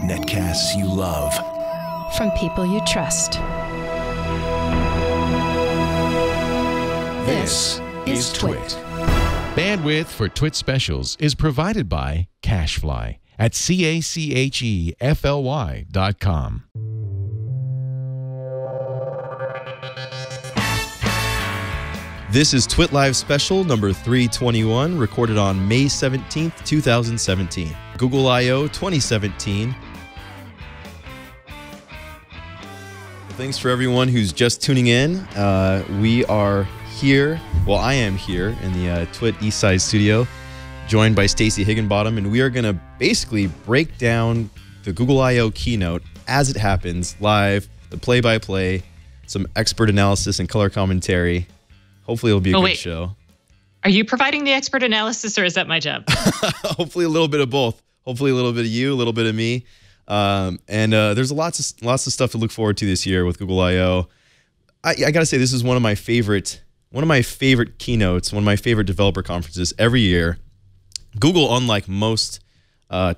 Netcasts you love. From people you trust. This is TWiT. Bandwidth for TWiT specials is provided by CacheFly at CACHEFLY.com. This is TWiT Live Special number 321, recorded on May 17th, 2017. Google I/O 2017. Thanks for everyone who's just tuning in. We are here, well, I am here in the TWiT Eastside studio, joined by Stacey Higginbotham, and we are going to basically break down the Google I/O keynote as it happens, live, the play-by-play, some expert analysis and color commentary. Hopefully it'll be a good show. Are you providing the expert analysis, or is that my job? Hopefully a little bit of both. Hopefully a little bit of you, a little bit of me. There's lots of stuff to look forward to this year with Google I/O. I gotta say, this is one of my favorite keynotes, one of my favorite developer conferences every year. Google, unlike most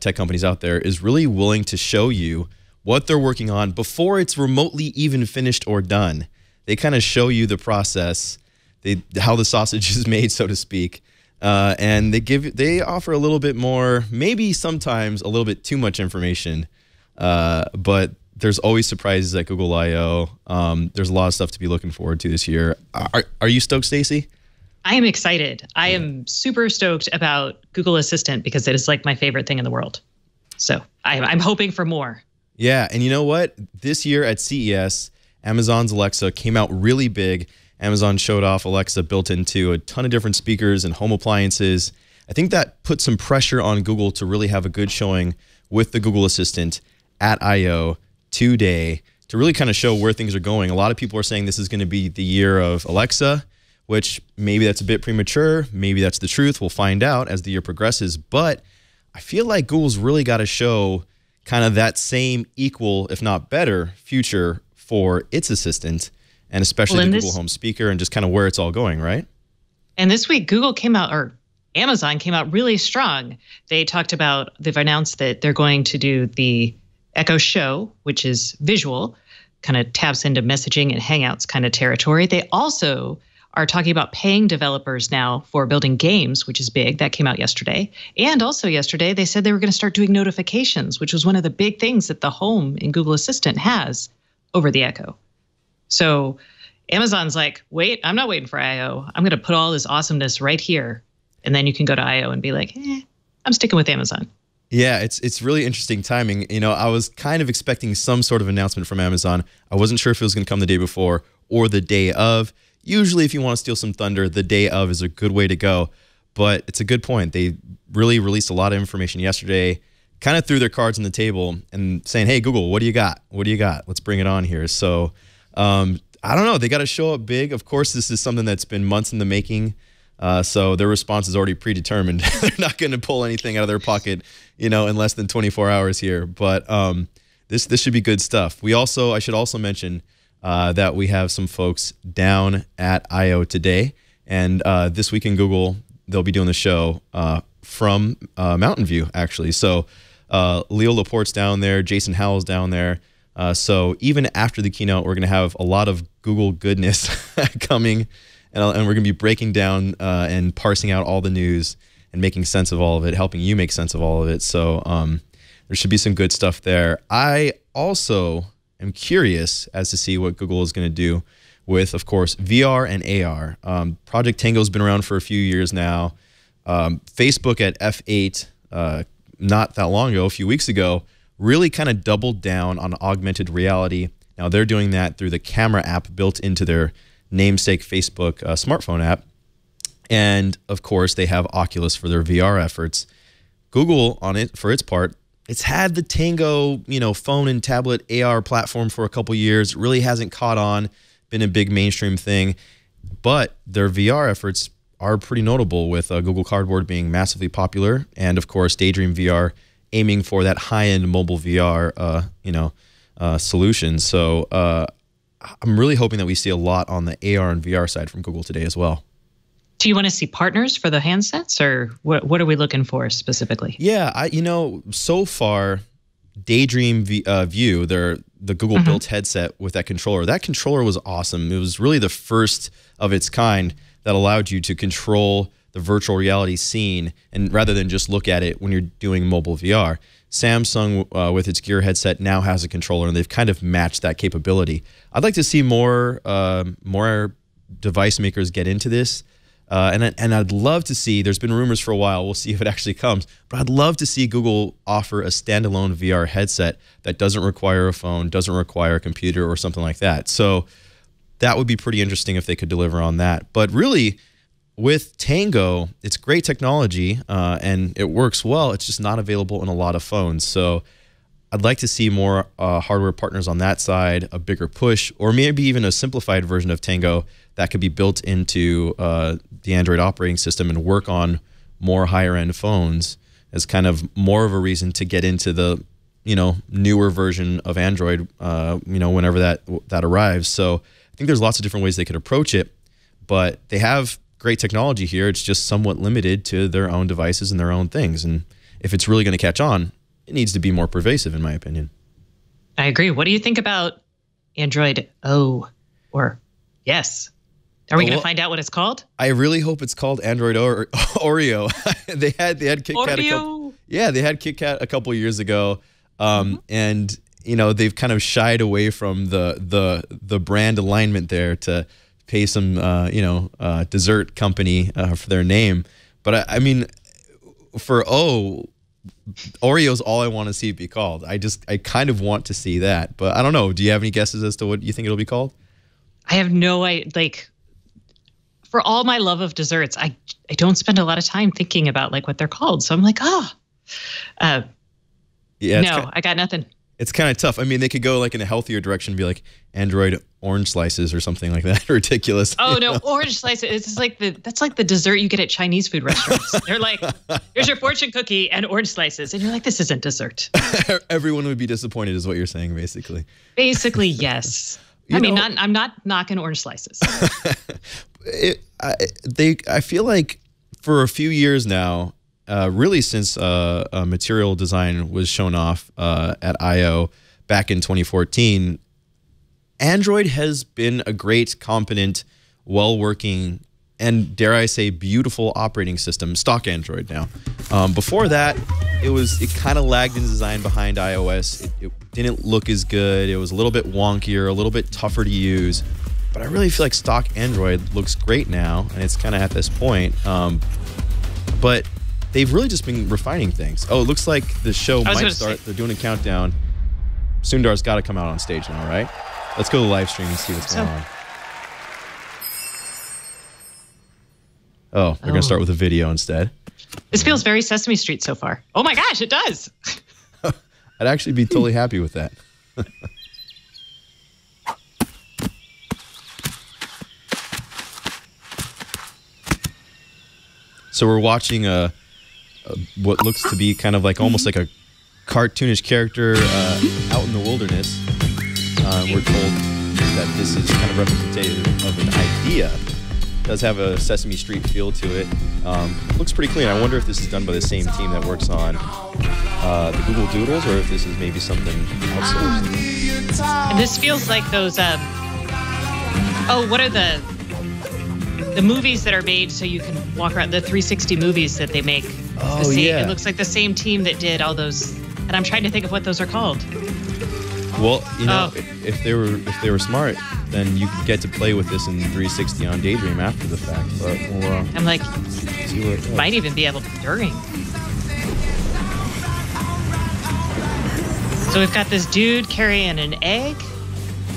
tech companies out there, is really willing to show you what they're working on before it's remotely even finished or done. They kind of show you the process, how the sausage is made, so to speak, and they offer a little bit more, maybe sometimes a little bit too much information, but there's always surprises at Google I/O. There's a lot of stuff to be looking forward to this year. Are you stoked, Stacey? I am excited. I am super stoked about Google Assistant because it is like my favorite thing in the world. So I'm hoping for more. Yeah, and you know what? This year at CES, Amazon's Alexa came out really big. Amazon showed off Alexa built into a ton of different speakers and home appliances. I think that put some pressure on Google to really have a good showing with the Google Assistant at I/O today to really kind of show where things are going. A lot of people are saying this is going to be the year of Alexa, which maybe that's a bit premature. Maybe that's the truth. We'll find out as the year progresses. But I feel like Google's really got to show kind of that same equal, if not better, future for its assistant, and especially the Google Home speaker, and just kind of where it's all going, right? And this week, Google came out, or Amazon came out really strong. They've announced that they're going to do the Echo Show, which is visual, kind of taps into messaging and Hangouts kind of territory. They also are talking about paying developers now for building games, which is big. That came out yesterday. And also yesterday, they said they were going to start doing notifications, which was one of the big things that the Home in Google Assistant has over the Echo. So Amazon's like, wait, I'm not waiting for I/O. I'm going to put all this awesomeness right here. And then you can go to I/O and be like, I'm sticking with Amazon. Yeah, it's really interesting timing. You know, I was kind of expecting some sort of announcement from Amazon. I wasn't sure if it was going to come the day before or the day of. Usually, if you want to steal some thunder, the day of is a good way to go. But it's a good point. They really released a lot of information yesterday, kind of threw their cards on the table and saying, hey, Google, what do you got? What do you got? Let's bring it on here. So I don't know. They got to show up big. Of course, this is something that's been months in the making. So their response is already predetermined. They're not going to pull anything out of their pocket, in less than 24 hours here. But this should be good stuff. I should also mention that we have some folks down at I/O today. And this week in Google, they'll be doing the show from Mountain View, actually. So Leo Laporte's down there. Jason Howell's down there. So even after the keynote, we're going to have a lot of Google goodness coming, and we're going to be breaking down and parsing out all the news and making sense of all of it, helping you make sense of all of it. So there should be some good stuff there. I also am curious as to see what Google is going to do with, of course, VR and AR. Project Tango's been around for a few years now. Facebook at F8 not that long ago, a few weeks ago, really kind of doubled down on augmented reality. Now they're doing that through the camera app built into their namesake Facebook smartphone app. And of course, they have Oculus for their VR efforts. Google, for its part, it's had the Tango, phone and tablet AR platform for a couple years. It really hasn't caught on, been a big mainstream thing. But their VR efforts are pretty notable, with Google Cardboard being massively popular, and of course, Daydream VR aiming for that high-end mobile VR, solution. So I'm really hoping that we see a lot on the AR and VR side from Google today as well. Do you want to see partners for the handsets, or what are we looking for specifically? Yeah, so far, Daydream View, the Google built headset with that controller. That controller was awesome. It was really the first of its kind that allowed you to control the virtual reality scene, and rather than just look at it when you're doing mobile VR. Samsung, with its Gear headset, now has a controller, and they've kind of matched that capability. I'd like to see more device makers get into this. And I'd love to see, there's been rumors for a while, we'll see if it actually comes, but I'd love to see Google offer a standalone VR headset that doesn't require a phone, doesn't require a computer or something like that. So that would be pretty interesting if they could deliver on that. But really, with Tango, it's great technology and it works well. It's just not available in a lot of phones. So I'd like to see more hardware partners on that side, a bigger push, or maybe even a simplified version of Tango that could be built into the Android operating system and work on more higher-end phones as kind of more of a reason to get into the newer version of Android whenever that arrives. So I think there's lots of different ways they could approach it, but they have great technology here. It's just somewhat limited to their own devices and their own things. And if it's really going to catch on, it needs to be more pervasive, in my opinion. I agree. What do you think about Android O or yes? Are we going to find out what it's called? I really hope it's called Android Oreo. they had KitKat they had KitKat a couple years ago, and they've kind of shied away from the brand alignment there to pay some dessert company for their name. But I mean, for Oreo's all I want to see it be called. I kind of want to see that, but I don't know. Do you have any guesses as to what you think it'll be called? I have no idea. Like, for all my love of desserts, I don't spend a lot of time thinking about what they're called. So I'm like, I got nothing. It's kind of tough. I mean, they could go in a healthier direction and be like Android orange slices or something like that. Ridiculous. Oh no, orange slices. That's like the dessert you get at Chinese food restaurants. They're like, here's your fortune cookie and orange slices, and you're like, this isn't dessert. Everyone would be disappointed, is what you're saying, basically. Basically, yes. I'm not knocking orange slices. I feel like for a few years now, really since material design was shown off at I/O back in 2014, Android has been a great, competent, well-working, and dare I say, beautiful operating system, stock Android now. Before that, it kind of lagged in design behind iOS. It didn't look as good. It was a little bit wonkier, a little bit tougher to use. But I really feel like stock Android looks great now, and it's kind of at this point. But they've really just been refining things. Oh, it looks like the show might start. They're doing a countdown. Sundar's got to come out on stage now, right? Let's go to the live stream and see what's going on. Oh, they're going to start with a video instead. This feels very Sesame Street so far. Oh my gosh, it does. I'd actually be totally happy with that. So we're watching what looks to be kind of almost like a cartoonish character out in the wilderness. We're told that this is kind of representative of an idea. It does have a Sesame Street feel to it. Looks pretty clean. I wonder if this is done by the same team that works on the Google Doodles, or if this is maybe something outsourced. And this feels like those. What are the movies that are made so you can walk around? The 360 movies that they make. Yeah. It looks like the same team that did all those. And I'm trying to think of what those are called. Well, if they were smart, then you could get to play with this in 360 on Daydream after the fact. But I'm like, see where it goes. Might even be able to during. So we've got this dude carrying an egg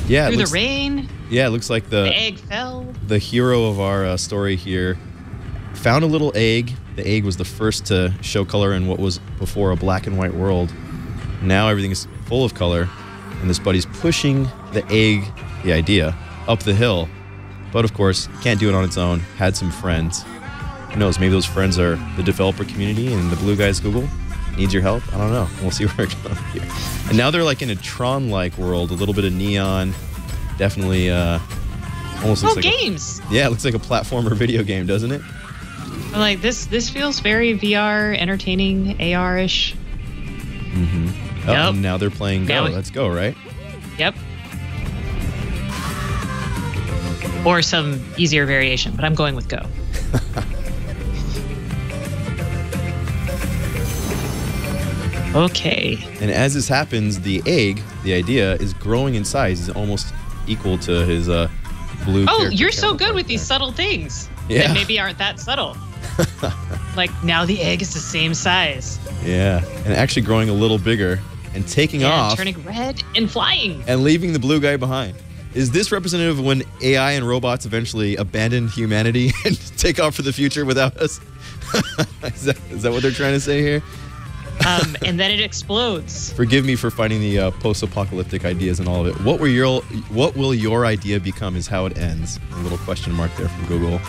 through the rain. Yeah, it looks like the egg fell. The hero of our story here found a little egg. The egg was the first to show color in what was before a black and white world. Now everything is full of color, and this buddy's pushing the egg, the idea, up the hill. But of course, can't do it on its own. Had some friends. Who knows, maybe those friends are the developer community and the blue guys Google. Needs your help? I don't know. We'll see where it goes here. And now they're in a Tron-like world, a little bit of neon. Definitely Almost looks like games. Yeah, it looks like a platformer video game, doesn't it? I'm like, this feels very VR, entertaining, AR-ish. Mm-hmm. Oh, Yep. and now they're playing Go. Let's go, right? Yep. Or some easier variation, but I'm going with Go. Okay. And as this happens, the egg, the idea, is growing in size. It's almost equal to his blue. Oh, you're so good with these subtle things. Yeah. That maybe aren't that subtle. Like now the egg is the same size. Yeah, and actually growing a little bigger and taking off. Turning red and flying. And leaving the blue guy behind. Is this representative of when AI and robots eventually abandon humanity and take off for the future without us? Is that what they're trying to say here? And then it explodes. Forgive me for finding the post-apocalyptic ideas and all of it. What will your idea become is how it ends. A little question mark there from Google.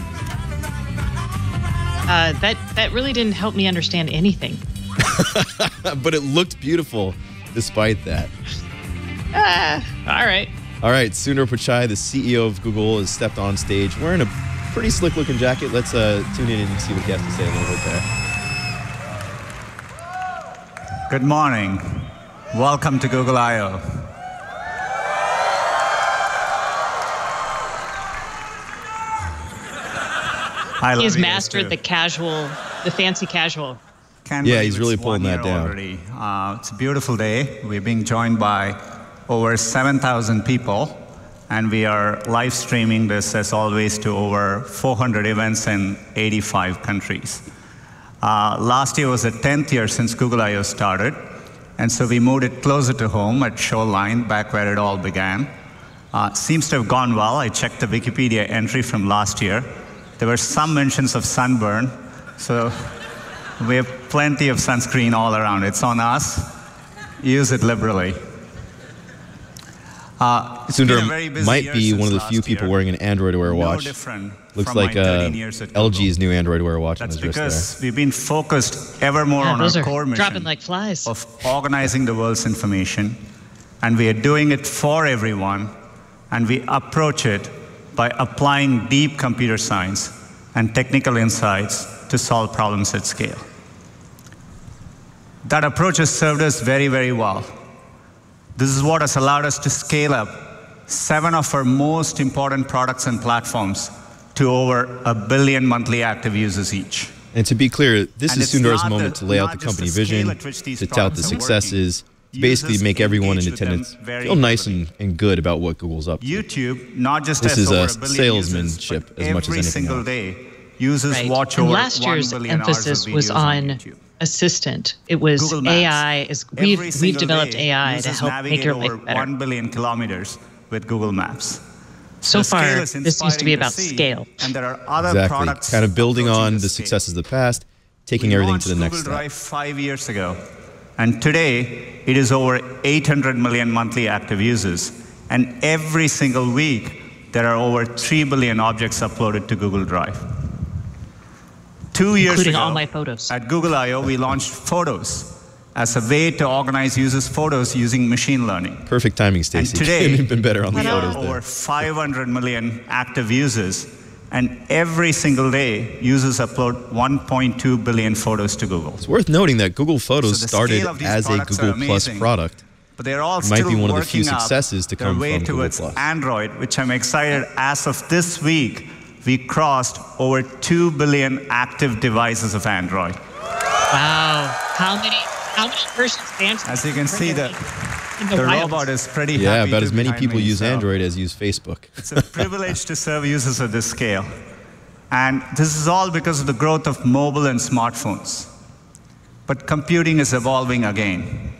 That really didn't help me understand anything. But it looked beautiful despite that. All right. All right, Sundar Pichai, the CEO of Google, has stepped on stage wearing a pretty slick-looking jacket. Let's tune in and see what he has to say a little bit there. Good morning. Welcome to Google I/O. He has mastered the fancy casual. Yeah, he's really pulling that down. Already. It's a beautiful day. We're being joined by over 7,000 people, and we are live streaming this, as always, to over 400 events in 85 countries. Last year was the 10th year since Google I/O started, and so we moved it closer to home at Shoreline, back where it all began. Seems to have gone well. I checked the Wikipedia entry from last year. There were some mentions of sunburn, so we have plenty of sunscreen all around. It's on us. Use it liberally. Sundar might be one of the few people wearing an Android Wear watch. Looks like LG's new Android Wear watch on his wrist there. That's because we've been focused ever more on our core mission dropping like flies. of organizing the world's information, and we are doing it for everyone, and we approach it by applying deep computer science and technical insights to solve problems at scale. That approach has served us very, very well. This is what has allowed us to scale up 7 of our most important products and platforms to over 1 billion monthly active users each. And to be clear, this is Sundar's moment to lay out the company vision, to tout the successes, to basically make everyone in attendance feel nice and good about what Google's up to. YouTube, not just this as is over a 1 billion salesmanship users, as much as every anything single else. day, users Right. watch And over last 1 year's billion emphasis hours was of videos on YouTube. assistant. It was Google Maps. AI. Every We've single developed day, AI to users help make navigate your over life better. 1 billion kilometers with Google Maps. So The scale far, is this seems to be inspiring about see, scale. And there are other Exactly. products Kind of building approaching on this the scale. successes of the past, taking We everything to the launched next Google step. Drive 5 years ago, and today it is over 800 million monthly active users. And every single week, there are over 3 billion objects uploaded to Google Drive. 2 years Including ago, all my photos. at Google I/O, we launched Photos as a way to organize users' photos using machine learning. Perfect timing, Stacey. And today, Couldn't have been better on the we photos have there. over 500 million active users, and every single day, users upload 1.2 billion photos to Google. It's worth noting that Google Photos So the started scale of these as a products are Google Plus amazing, product. But they're all It might still be one of the few working up successes to their come way from Google towards Plus. Android, which I'm excited. As of this week, we crossed over 2 billion active devices of Android. Wow. How many versions of Android? As you can see, the wild. robot is pretty happy. Yeah, about to as many behind people me, use so Android as use Facebook. It's a privilege to serve users at this scale. And this is all because of the growth of mobile and smartphones. But computing is evolving again.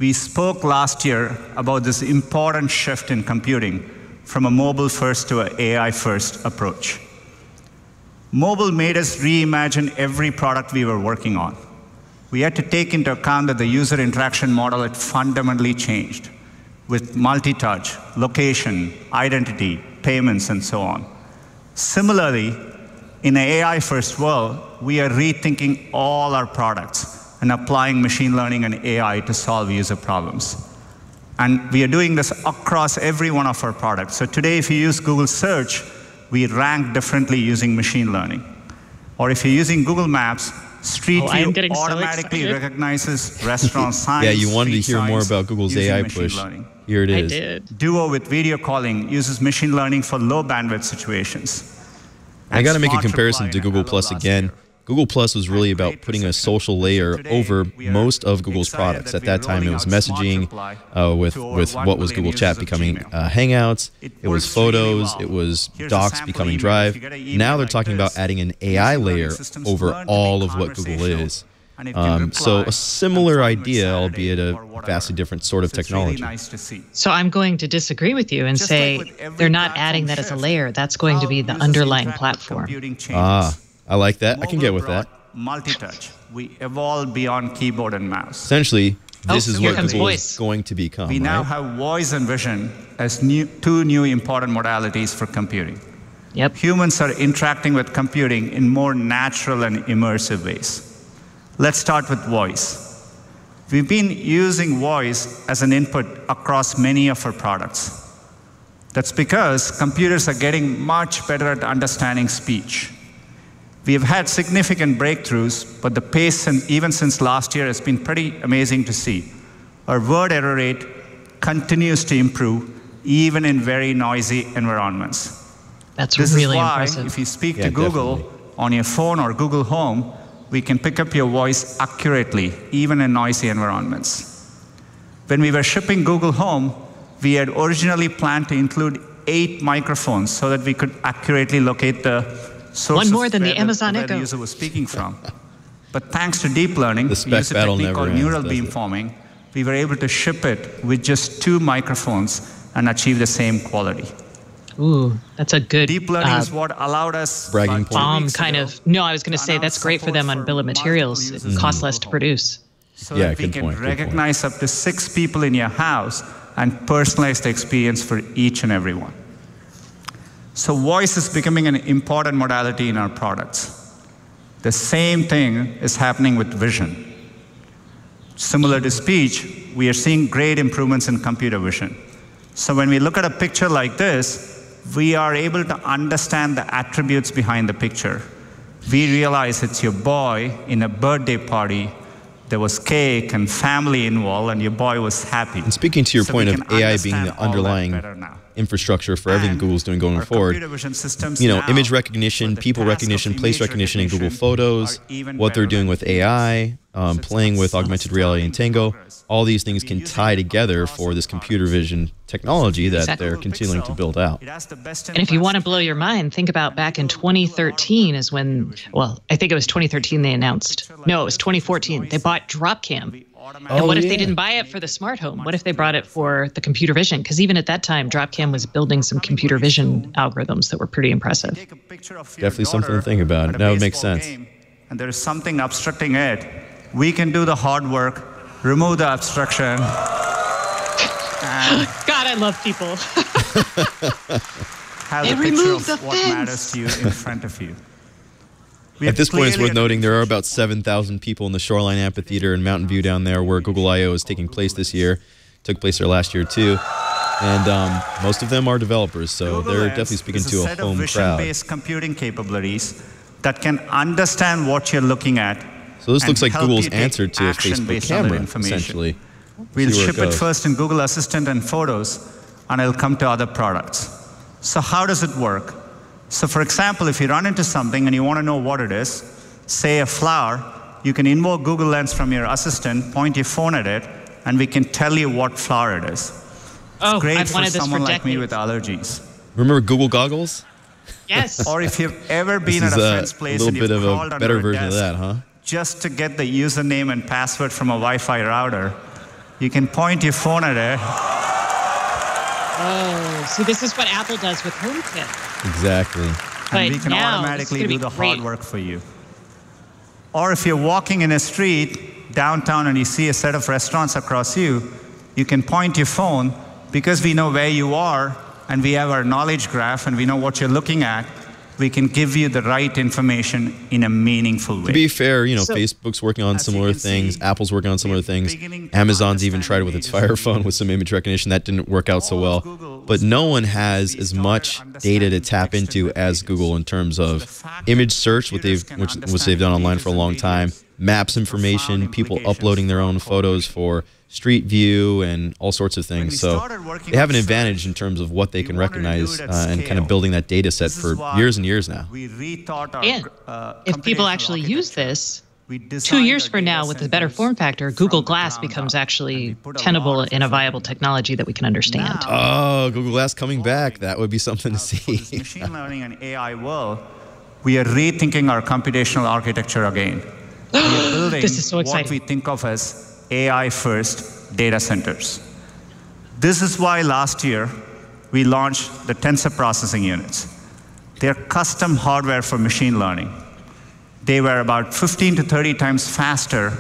We spoke last year about this important shift in computing from a mobile-first to an AI-first approach. Mobile made us reimagine every product we were working on. We had to take into account that the user interaction model had fundamentally changed with multi-touch, location, identity, payments, and so on. Similarly, in an AI-first world, we are rethinking all our products and applying machine learning and AI to solve user problems. And we are doing this across every one of our products. So today, if you use Google Search, we rank differently using machine learning. Or if you're using Google Maps, Street View automatically recognizes restaurant signs. Yeah, you wanted to hear more about Google's AI push. Here it is. I did. Duo with video calling uses machine learning for low bandwidth situations. I got to make a comparison to Google Plus again. Google Plus was really about putting a social layer over most of Google's products. At that time, it was messaging with what was Google Chat becoming Hangouts. It was Photos. It was Docs becoming Drive. Now they're talking about adding an AI layer over all of what Google is. So a similar idea, albeit a vastly different sort of technology. So I'm going to disagree with you and say they're not adding that as a layer. That's going to be the underlying platform. I like that. I can get with that. Multi-touch. We evolve beyond keyboard and mouse. Essentially, this is what Google voice is going to become. We now have voice and vision as two new important modalities for computing. Yep. Humans are interacting with computing in more natural and immersive ways. Let's start with voice. We've been using voice as an input across many of our products. That's because computers are getting much better at understanding speech. We have had significant breakthroughs, but the pace, even since last year, has been pretty amazing to see. Our word error rate continues to improve, even in very noisy environments. That's this really is why, impressive. if you speak to Google on your phone or Google Home, we can pick up your voice accurately, even in noisy environments. When we were shipping Google Home, we had originally planned to include 8 microphones so that we could accurately locate the source one more than the Amazon where Echo. the user was speaking from. But thanks to deep learning, the we use a technique called neural beamforming, we were able to ship it with just 2 microphones and achieve the same quality. Ooh, that's a good Deep learning is what allowed us bragging point. kind of. No, I was going to say that's great for them on bill of materials. It costs less to produce. So that we can recognize up to 6 people in your house and personalize the experience for each and every one. So voice is becoming an important modality in our products. The same thing is happening with vision. Similar to speech, we are seeing great improvements in computer vision. So when we look at a picture like this, we are able to understand the attributes behind the picture. We realize it's your boy in a birthday party. There was cake and family involved, and your boy was happy. And speaking to your point of AI being the underlying infrastructure for everything Google's doing going forward, you know, image recognition, people recognition, place recognition in Google Photos, what they're doing with AI, playing with augmented reality and Tango, all these things can tie together for this computer vision technology that they're continuing to build out. And if you want to blow your mind, think about back in 2013 is when, well, I think it was 2013 they announced. No, it was 2014. They bought Dropcam. And what if they didn't buy it for the smart home? What if they brought it for the computer vision? Because even at that time, Dropcam was building some computer vision algorithms that were pretty impressive. Definitely something to think about. That would make sense. And there is something obstructing it. We can do the hard work, remove the obstruction. God, I love people. Have the picture of what matters to you in front of you. At this point, it's worth noting there are about 7,000 people in the Shoreline Amphitheater in Mountain View down there where Google I/O is taking place this year. Took place there last year, too. And most of them are developers, so they're definitely speaking to a home crowd. Vision-based computing capabilities that can understand what you're looking at. So this looks like Google's answer to a Facebook camera, essentially. We'll ship it first in Google Assistant and Photos, and it'll come to other products. So how does it work? So for example, if you run into something and you want to know what it is, say a flower, you can invoke Google Lens from your assistant, point your phone at it, and we can tell you what flower it is. It's great for someone like me with allergies. Remember Google Goggles? Yes. Or if you've ever been at a friend's place and you've crawled under a desk, a little bit of a better version of that, huh? Just to get the username and password from a Wi-Fi router, you can point your phone at it. Oh, so this is what Apple does with HomeKit. Exactly. And we can automatically do the hard work for you. Or if you're walking in a street downtown and you see a set of restaurants across you, you can point your phone because we know where you are and we have our knowledge graph and we know what you're looking at. we can give you the right information in a meaningful way. To be fair, Facebook's working on similar things. Apple's working on similar things. Amazon's even tried it with its Fire Phone with some image recognition. That didn't work out so well. But no one has as much data to tap into as Google in terms of image search, which they've done online for a long time, maps information, people uploading their own photos for Street View and all sorts of things. So they have an advantage in terms of what they can recognize and kind of building that data set for years and years now. And if people actually use this, 2 years from now, with a better form factor, Google Glass becomes actually tenable and a viable technology that we can understand. Oh, Google Glass coming back. That would be something to see. Machine learning and AI world, we are rethinking our computational architecture again. We are building This is so exciting. what we think of as AI-first data centers. This is why last year we launched the tensor processing units. They're custom hardware for machine learning. They were about 15 to 30 times faster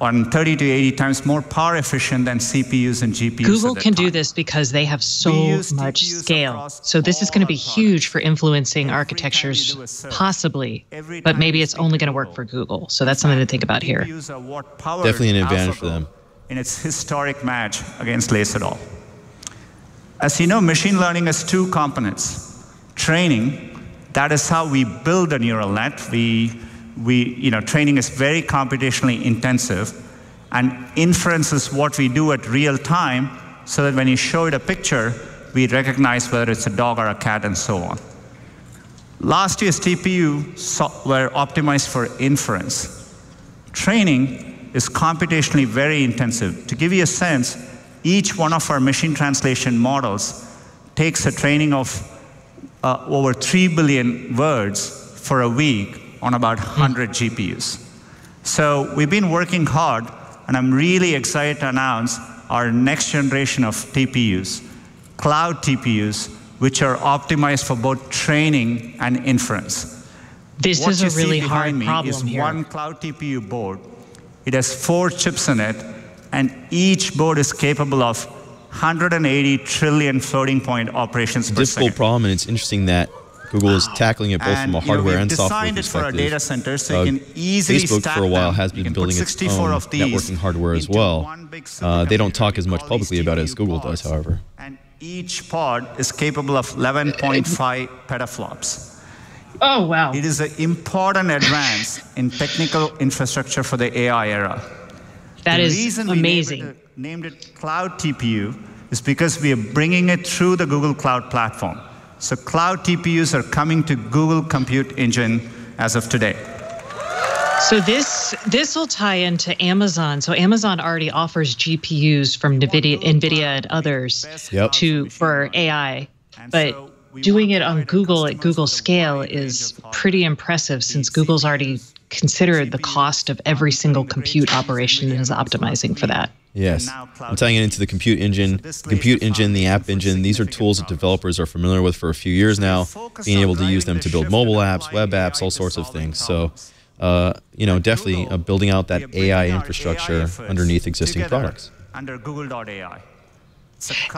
and 30 to 80 times more power efficient than CPUs and GPUs. Google can do this because they have so much scale. So this is going to be huge for influencing architectures, possibly, but maybe it's only going to work for Google. So that's something to think about here. Definitely an advantage for them. In its historic match against Laserdahl. As you know, machine learning has two components. Training, that is how we build a neural net. Training is very computationally intensive, and inference is what we do at real time, so that when you show it a picture, we recognize whether it's a dog or a cat and so on. Last year's TPU were optimized for inference. Training is computationally very intensive. To give you a sense, each one of our machine translation models takes a training of over 3 billion words for a week on about 100 GPUs. So we've been working hard, and I'm really excited to announce our next generation of TPUs, cloud TPUs, which are optimized for both training and inference. This is a really hard problem is here. One cloud TPU board. It has 4 chips in it, and each board is capable of 180 trillion floating point operations per second. Difficult problem, and it's interesting that Google is tackling it both from a hardware and software perspective. Designed it for a data center, so you can easily Facebook stack for a while them. has been building its own networking hardware as well. They don't talk as much publicly about it as Google does, however. And each pod is capable of 11.5 petaflops. Oh, wow. It is an important advance in technical infrastructure for the AI era. That the is reason amazing. We named it Cloud TPU is because we are bringing it through the Google Cloud Platform. So cloud TPUs are coming to Google Compute Engine as of today. So this will tie into Amazon. So Amazon already offers GPUs from NVIDIA and others for AI, but doing it on Google at Google scale is pretty impressive, since Google's already considered the cost of every single compute operation and is optimizing for that. Yes, I'm tying it into the compute engine, the app engine. These are tools that developers are familiar with for a few years now, being able to use them to build mobile apps, web apps, all sorts of things. So, definitely building out that AI infrastructure underneath existing products. Under Google.ai.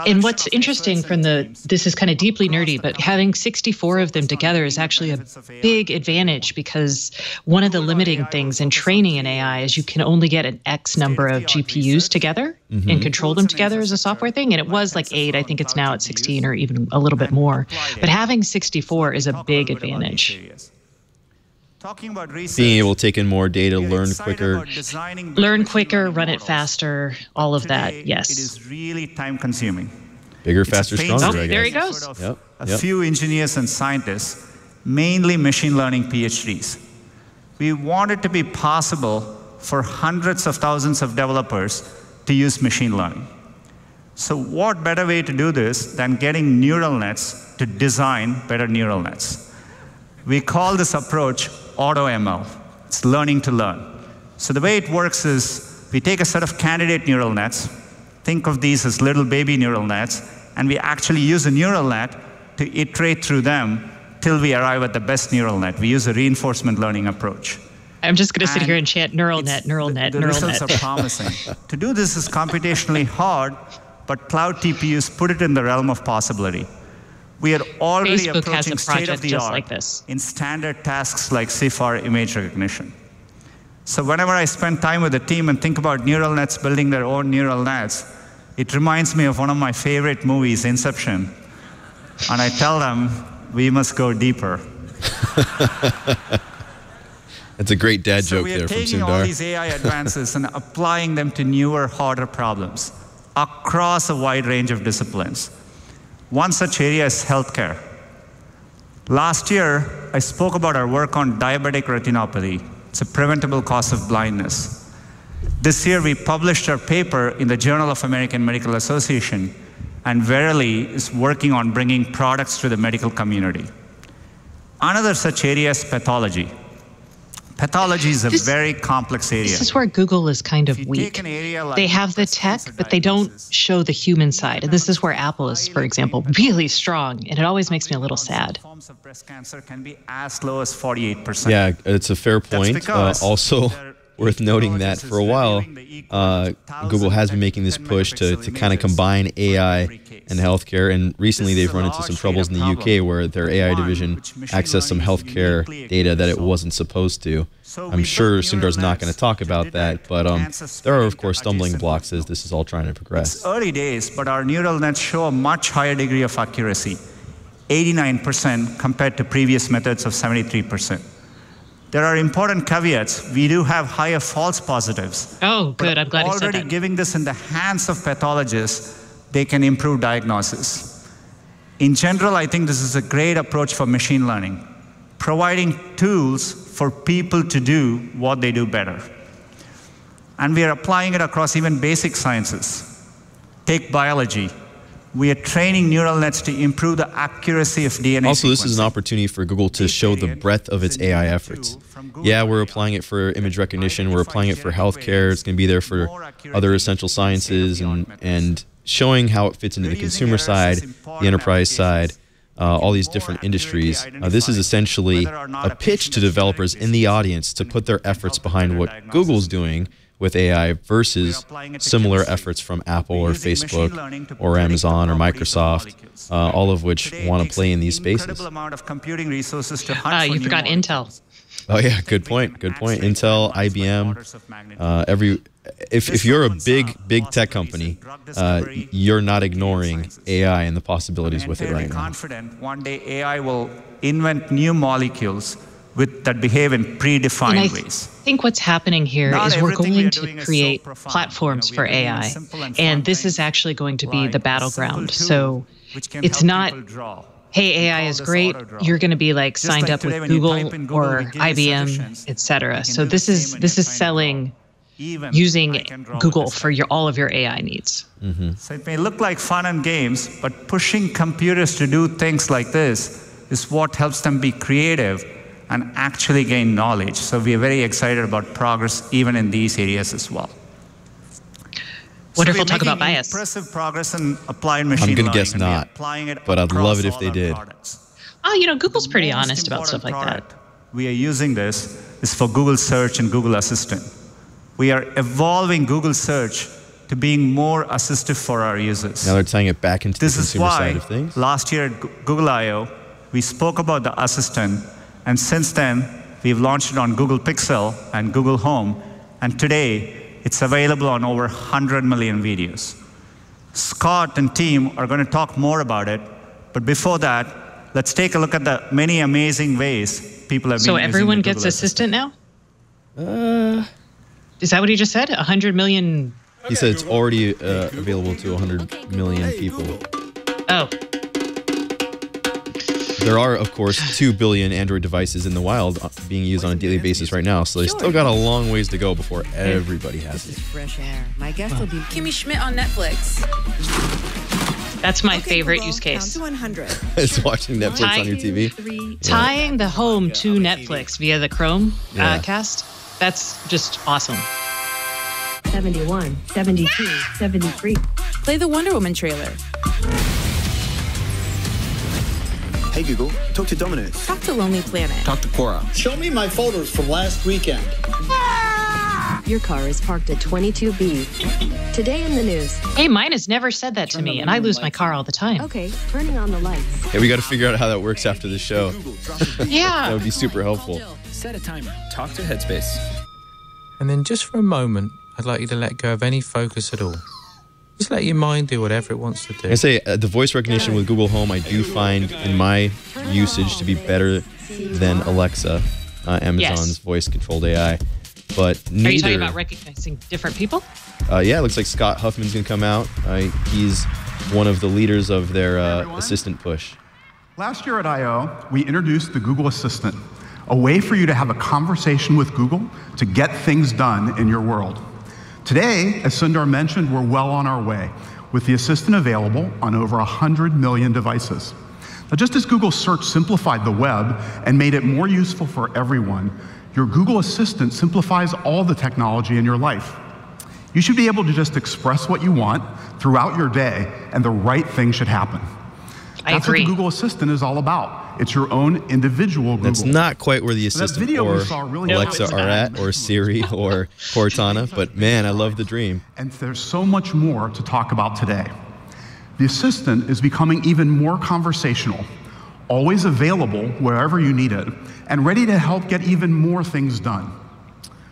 And what's interesting from this is kind of deeply nerdy, but having 64 of them together is actually a big advantage, because one of the limiting things in training in AI is you can only get an X number of GPUs together and control them together as a software thing. And it was like 8, I think it's now at 16 or even a little bit more. But having 64 is a big advantage. Being able to take in more data, learn quicker, run it faster, all of that, yes. It is really time-consuming. Bigger, faster, stronger, I guess. There he goes. A few engineers and scientists, mainly machine learning PhDs. We want it to be possible for hundreds of thousands of developers to use machine learning. So what better way to do this than getting neural nets to design better neural nets? We call this approach AutoML. It's learning to learn. So the way it works is we take a set of candidate neural nets, think of these as little baby neural nets, and we actually use a neural net to iterate through them till we arrive at the best neural net. We use a reinforcement learning approach. I'm just going to sit here and chant neural net, neural net, neural net. The results are promising. To do this is computationally hard, but cloud TPUs put it in the realm of possibility. We are already Facebook has approaching a project just state-of-the-art like this. in standard tasks like CFAR image recognition. So whenever I spend time with the team and think about neural nets building their own neural nets, it reminds me of one of my favorite movies, Inception. And I tell them, we must go deeper. That's a great dad joke we are there from taking all these Sundar. AI advances and applying them to newer, harder problems across a wide range of disciplines. One such area is healthcare. Last year, I spoke about our work on diabetic retinopathy. It's a preventable cause of blindness. This year, we published our paper in the Journal of American Medical Association, and Verily is working on bringing products to the medical community. Another such area is pathology. Pathology is a very complex area. This is where Google is kind of weak. They have the tech, but they don't show the human side. And this is where Apple is, for example, really strong. And it always makes me a little sad. Forms of breast cancer can be as low as 48%. Yeah, it's a fair point. Also, worth noting that for a while, Google has been making this push to kind of combine AI and healthcare, and recently they've run into some troubles in the UK where their AI division accessed some healthcare data that it wasn't supposed to. I'm sure Sundar's not going to talk about that, but there are, of course, stumbling blocks as this is all trying to progress. It's early days, but our neural nets show a much higher degree of accuracy, 89% compared to previous methods of 73%. There are important caveats. We do have higher false positives. Oh, good. I'm glad you said that. Already giving this in the hands of pathologists, they can improve diagnosis. In general, I think this is a great approach for machine learning, providing tools for people to do what they do better. And we are applying it across even basic sciences. Take biology. We are training neural nets to improve the accuracy of DNA Also, this is an sequencing. opportunity for Google to show the breadth of its AI efforts. Yeah, we're applying it for image recognition, we're applying it for healthcare, it's going to be there for other essential sciences, and showing how it fits into the consumer side, the enterprise side, all these different industries. This is essentially a pitch to developers in the audience to put their efforts behind what Google's doing with AI versus similar efforts from Apple or Facebook or Amazon or Microsoft, all of which want to play in these spaces. You forgot Intel. Oh yeah, good point. Good point. Intel, IBM, if you're a big tech company, you're not ignoring AI and the possibilities with it right now. Confident one day AI will invent new molecules that behave in predefined ways. I think what's happening here is we're going to create platforms for AI, and this is actually going to be the battleground. So it's not, hey, AI is great, you're going to be like signed up with Google or IBM, etc. So this is selling using Google for all of your AI needs. So it may look like fun and games, but pushing computers to do things like this is what helps them be creative and actually gain knowledge. So we are very excited about progress even in these areas as well. Wonderful talk about bias. Impressive progress in applied machine learning. I'm going to guess not, but I'd love it if they did. Oh, Google's pretty honest about stuff like that. We are using this is for Google Search and Google Assistant. We are evolving Google Search to being more assistive for our users. Now they're tying it back into the consumer side of things. Last year at Google I/O, we spoke about the Assistant, and since then, we've launched it on Google Pixel and Google Home, and today, it's available on over 100 million videos. Scott and team are going to talk more about it, but before that, let's take a look at the many amazing ways people have been using So everyone the gets Google Assistant now? Is that what he just said? 100 million? He said it's already available to 100 million people. Oh. There are, of course, 2 billion Android devices in the wild being used on a daily basis right now, so they still got a long ways to go before everybody has it. Fresh air. My guest will be Kimmy Schmidt on Netflix. That's my favorite use case. Count to 100. It's watching Netflix on your TV. Tying the home to Netflix via the Chrome cast, that's just awesome. 71, 72, 73. Play the Wonder Woman trailer. Hey Google, talk to Domino's. Talk to Lonely Planet. Talk to Quora. Show me my photos from last weekend. Your car is parked at 22B. Today in the news. Hey, mine has never said that to me, and I lose my car all the time. Okay, turning on the lights. Yeah, we got to figure out how that works after the show. Yeah. That would be super helpful. Set a timer. Talk to Headspace. And then just for a moment, I'd like you to let go of any focus at all. Just let your mind do whatever it wants to do. I say the voice recognition with Google Home, I do find in my usage to be better than Alexa, Amazon's voice-controlled AI. But neither. Are you talking about recognizing different people? Yeah, it looks like Scott Huffman's going to come out. He's one of the leaders of their assistant push. Last year at I/O, we introduced the Google Assistant, a way for you to have a conversation with Google to get things done in your world. Today, as Sundar mentioned, we're well on our way, with the Assistant available on over 100 million devices. Now, just as Google Search simplified the web and made it more useful for everyone, your Google Assistant simplifies all the technology in your life. You should be able to just express what you want throughout your day, and the right thing should happen. That's what the Google Assistant is all about. It's your own individual Google. That's not quite where the Assistant or Alexa are at, or Siri or Cortana, but man, I love the dream. And there's so much more to talk about today. The Assistant is becoming even more conversational, always available wherever you need it, and ready to help get even more things done.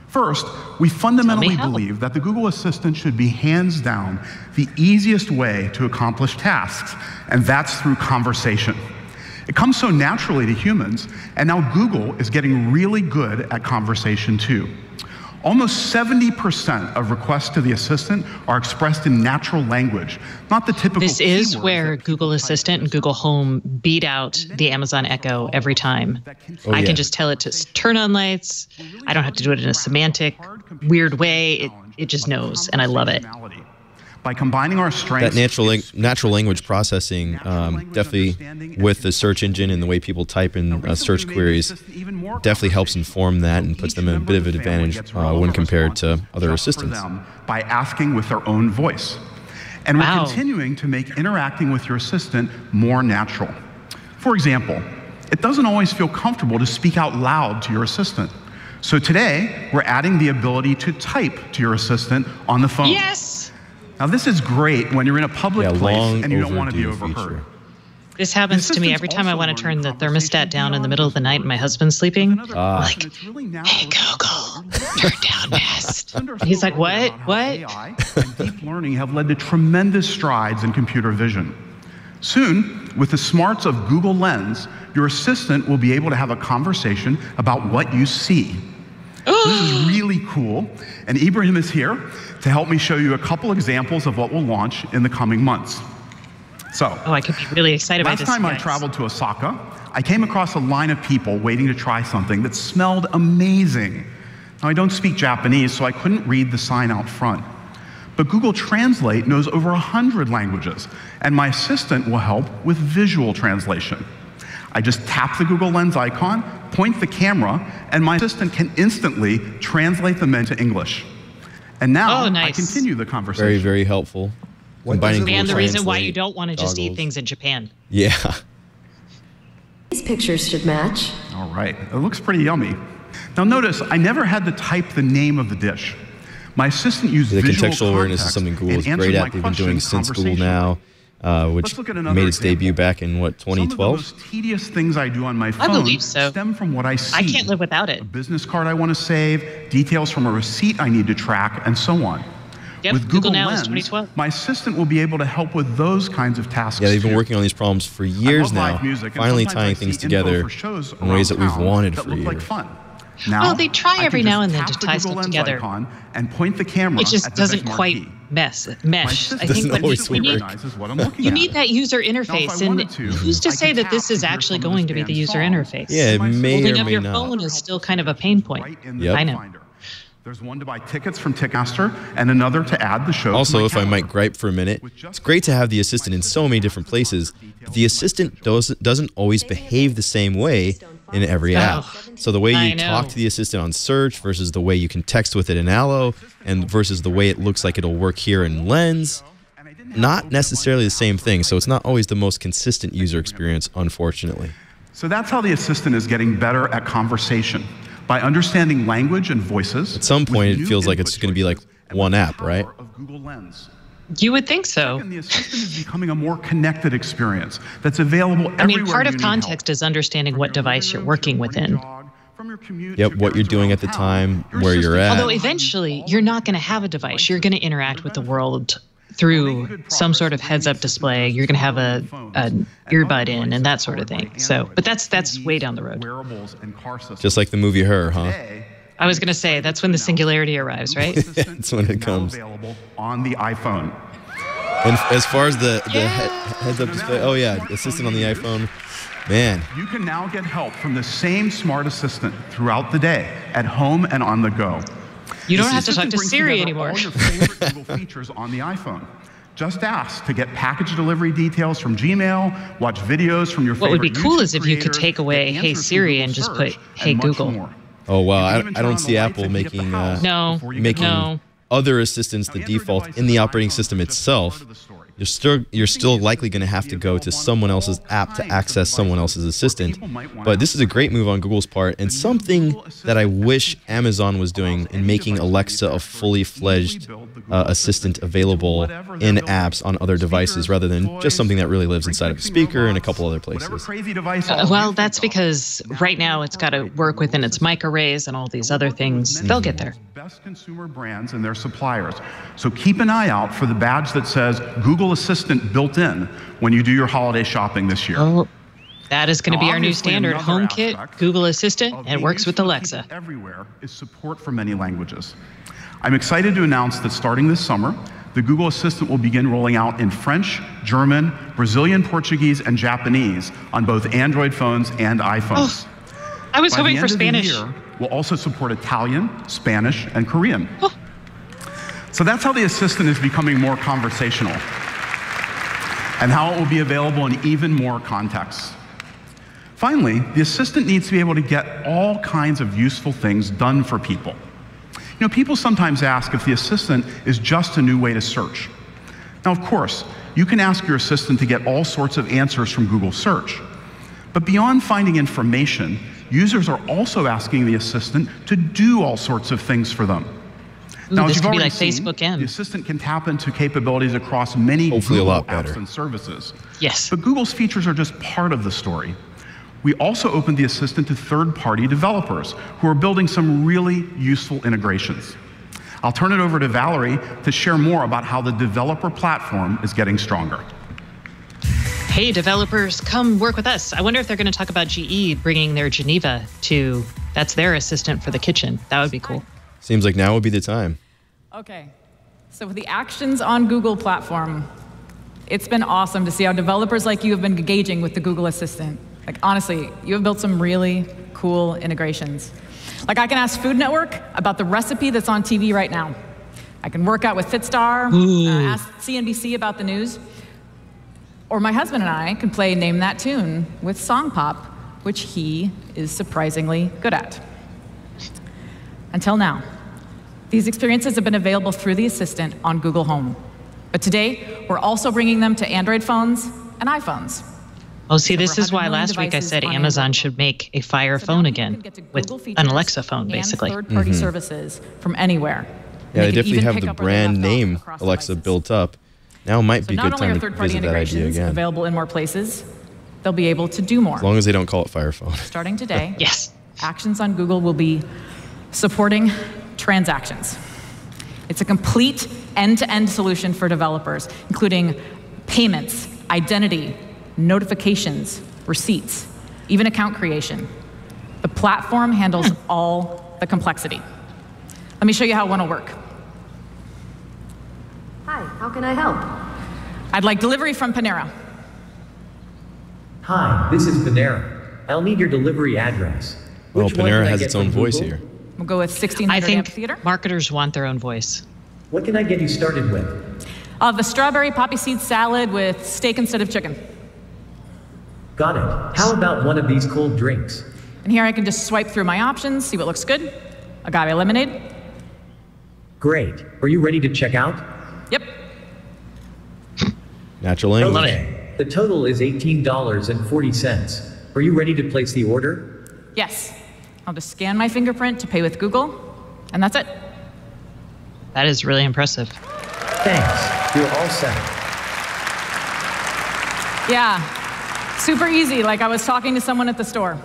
First, we fundamentally believe that the Google Assistant should be hands down the easiest way to accomplish tasks, and that's through conversation. It comes so naturally to humans, and now Google is getting really good at conversation too. Almost 70% of requests to the Assistant are expressed in natural language, not the typical This is where Google Assistant and Google Home beat out the Amazon Echo every time. I can just tell it to turn on lights. I don't have to do it in a semantic, weird way. It just knows, and I love it. By combining our strengths, that natural language processing, definitely with the search engine and the way people type in search queries, definitely helps inform that and puts them in a bit of an advantage when compared to other assistants. By asking with their own voice. And we're continuing to make interacting with your assistant more natural. For example, it doesn't always feel comfortable to speak out loud to your assistant. So today, we're adding the ability to type to your assistant on the phone. Yes! Now, this is great when you're in a public place and you don't want to be overheard. This happens to me every time I want to turn the thermostat down in the middle of the night and my husband's sleeping. Like, hey, Google, turn down Nest. He's like, what? AI and deep learning have led to tremendous strides in computer vision. Soon, with the smarts of Google Lens, your assistant will be able to have a conversation about what you see. This is really cool, and Ibrahim is here to help me show you a couple examples of what we'll launch in the coming months. So, I could be really excited about this. Last time I traveled to Osaka, I came across a line of people waiting to try something that smelled amazing. Now, I don't speak Japanese, so I couldn't read the sign out front. But Google Translate knows over 100 languages, and my assistant will help with visual translation. I just tap the Google Lens icon, point the camera, and my assistant can instantly translate them into English. And now I continue the conversation. Very, very helpful. And the reason why you don't want to just eat things in Japan. Yeah. These pictures should match. All right, it looks pretty yummy. Now notice, I never had to type the name of the dish. My assistant used the visual contextual awareness is something Google is great at. They've been doing since Google Now, which made its debut back in, what, 2012? Some of the most tedious things I do on my phone stem from what I see. I can't live without it. A business card I want to save, details from a receipt I need to track, and so on. Yep, with Google Now Lens, is 2012. my assistant will be able to help with those kinds of tasks. Yeah, they've been working on these problems for years now, finally tying things together in ways that we've wanted for years. Well, they try every now and then to tie stuff together. And point the camera. It just doesn't quite mesh. I think you need that user interface, and who's to say that this is actually going to be the user interface? Yeah, it may or may not. Holding up your phone is still kind of a pain point. Yep. I know. There's one to buy tickets from Ticketmaster and another to add the show. Also, if I might gripe for a minute, it's great to have the assistant in so many different places, but the assistant doesn't always behave the same way in every app. So the way you talk to the assistant on search versus the way you can text with it in Allo and versus the way it looks like it'll work here in Lens, not necessarily the same thing. So it's not always the most consistent user experience, unfortunately. So that's how the assistant is getting better at conversation, by understanding language and voices. At some point, it feels like it's going to be like one app, right? Of Google Lens. You would think so. Second, the assistant is becoming a more connected experience that's available everywhere. I mean, part of context is understanding what device you're working within. Yep, what you're doing at the time, where you're at. Although eventually, you're not going to have a device. You're going to interact with the world through some sort of heads-up display. You're going to have an earbud in and that sort of thing. So, but that's way down the road. Just like the movie Her, huh? I was going to say, that's when the singularity arrives, right? That's when it comes. Available on the iPhone. And as far as the heads-up display, oh yeah, assistant on the iPhone, man. You can now get help from the same smart assistant throughout the day, at home and on the go. You don't have to talk to Siri anymore. All your favorite Google features on the iPhone. Just ask to get package delivery details from Gmail, watch videos from your favorite. What would be cool YouTube is if you could creators, take away get Hey answers Siri from and just Google put Search, Hey and much Google. more. Oh wow, I even turn don't on see the Apple lights and get the making house before you get home. other assistants the default in the operating system itself. You're still likely going to have to go to someone else's app to access someone else's assistant. But this is a great move on Google's part, and something that I wish Amazon was doing in making Alexa a fully fledged assistant available in apps on other devices, rather than just something that really lives inside of a speaker and a couple other places. Well, that's because right now it's got to work within its mic arrays and all these other things. They'll get there. Best consumer brands and their suppliers. So keep an eye out for the badge that says Google Assistant built in when you do your holiday shopping this year. Oh, that is going to be our new standard. HomeKit, Google Assistant, and it works with Alexa. Everywhere is support for many languages. I'm excited to announce that starting this summer, the Google Assistant will begin rolling out in French, German, Brazilian Portuguese, and Japanese on both Android phones and iPhones. Oh, I was hoping for Spanish. We'll also support Italian, Spanish, and Korean. Oh. So that's how the assistant is becoming more conversational, and how it will be available in even more contexts. Finally, the assistant needs to be able to get all kinds of useful things done for people. You know, people sometimes ask if the assistant is just a new way to search. Now, of course, you can ask your assistant to get all sorts of answers from Google Search. But beyond finding information, users are also asking the assistant to do all sorts of things for them. Ooh, now, as this you've could be already like seen, Facebook M. the assistant can tap into capabilities across many Google apps and services. Yes. But Google's features are just part of the story. We also opened the assistant to third-party developers who are building some really useful integrations. I'll turn it over to Valerie to share more about how the developer platform is getting stronger. Hey, developers, come work with us. I wonder if they're going to talk about GE bringing their Geneva to, that's their assistant for the kitchen. That would be cool. Seems like now would be the time. Okay, so with the Actions on Google platform, it's been awesome to see how developers like you have been engaging with the Google Assistant. Like, honestly, you have built some really cool integrations. Like, I can ask Food Network about the recipe that's on TV right now. I can work out with Fitstar, ask CNBC about the news. Or my husband and I can play Name That Tune with Song Pop, which he is surprisingly good at. Until now, these experiences have been available through the Assistant on Google Home. But today, we're also bringing them to Android phones and iPhones. Oh, see, this is why last week I said Amazon should make a Fire phone again with an Alexa phone, basically. Third-party services from anywhere. Yeah, they definitely have the brand name Alexa built up. Now might be a good time to visit that idea again. Available in more places, they'll be able to do more. As long as they don't call it Fire Phone. Starting today, yes, Actions on Google will be supporting transactions. It's a complete end-to-end solution for developers, including payments, identity, notifications, receipts, even account creation. The platform handles all the complexity. Let me show you how one will work. Hi, how can I help? I'd like delivery from Panera. Hi, this is Panera. I'll need your delivery address. Well, Panera has its own voice here. We'll go with 1600 I think Amphitheater. Marketers want their own voice. What can I get you started with? The strawberry poppy seed salad with steak instead of chicken. Got it. How about one of these cold drinks? And here I can just swipe through my options, see what looks good. Agave lemonade. Great. Are you ready to check out? Yep. Natural language. Okay. The total is $18.40. Are you ready to place the order? Yes. I'll just scan my fingerprint to pay with Google, and that's it. That is really impressive. Thanks. You're all set. Yeah, super easy, like I was talking to someone at the store.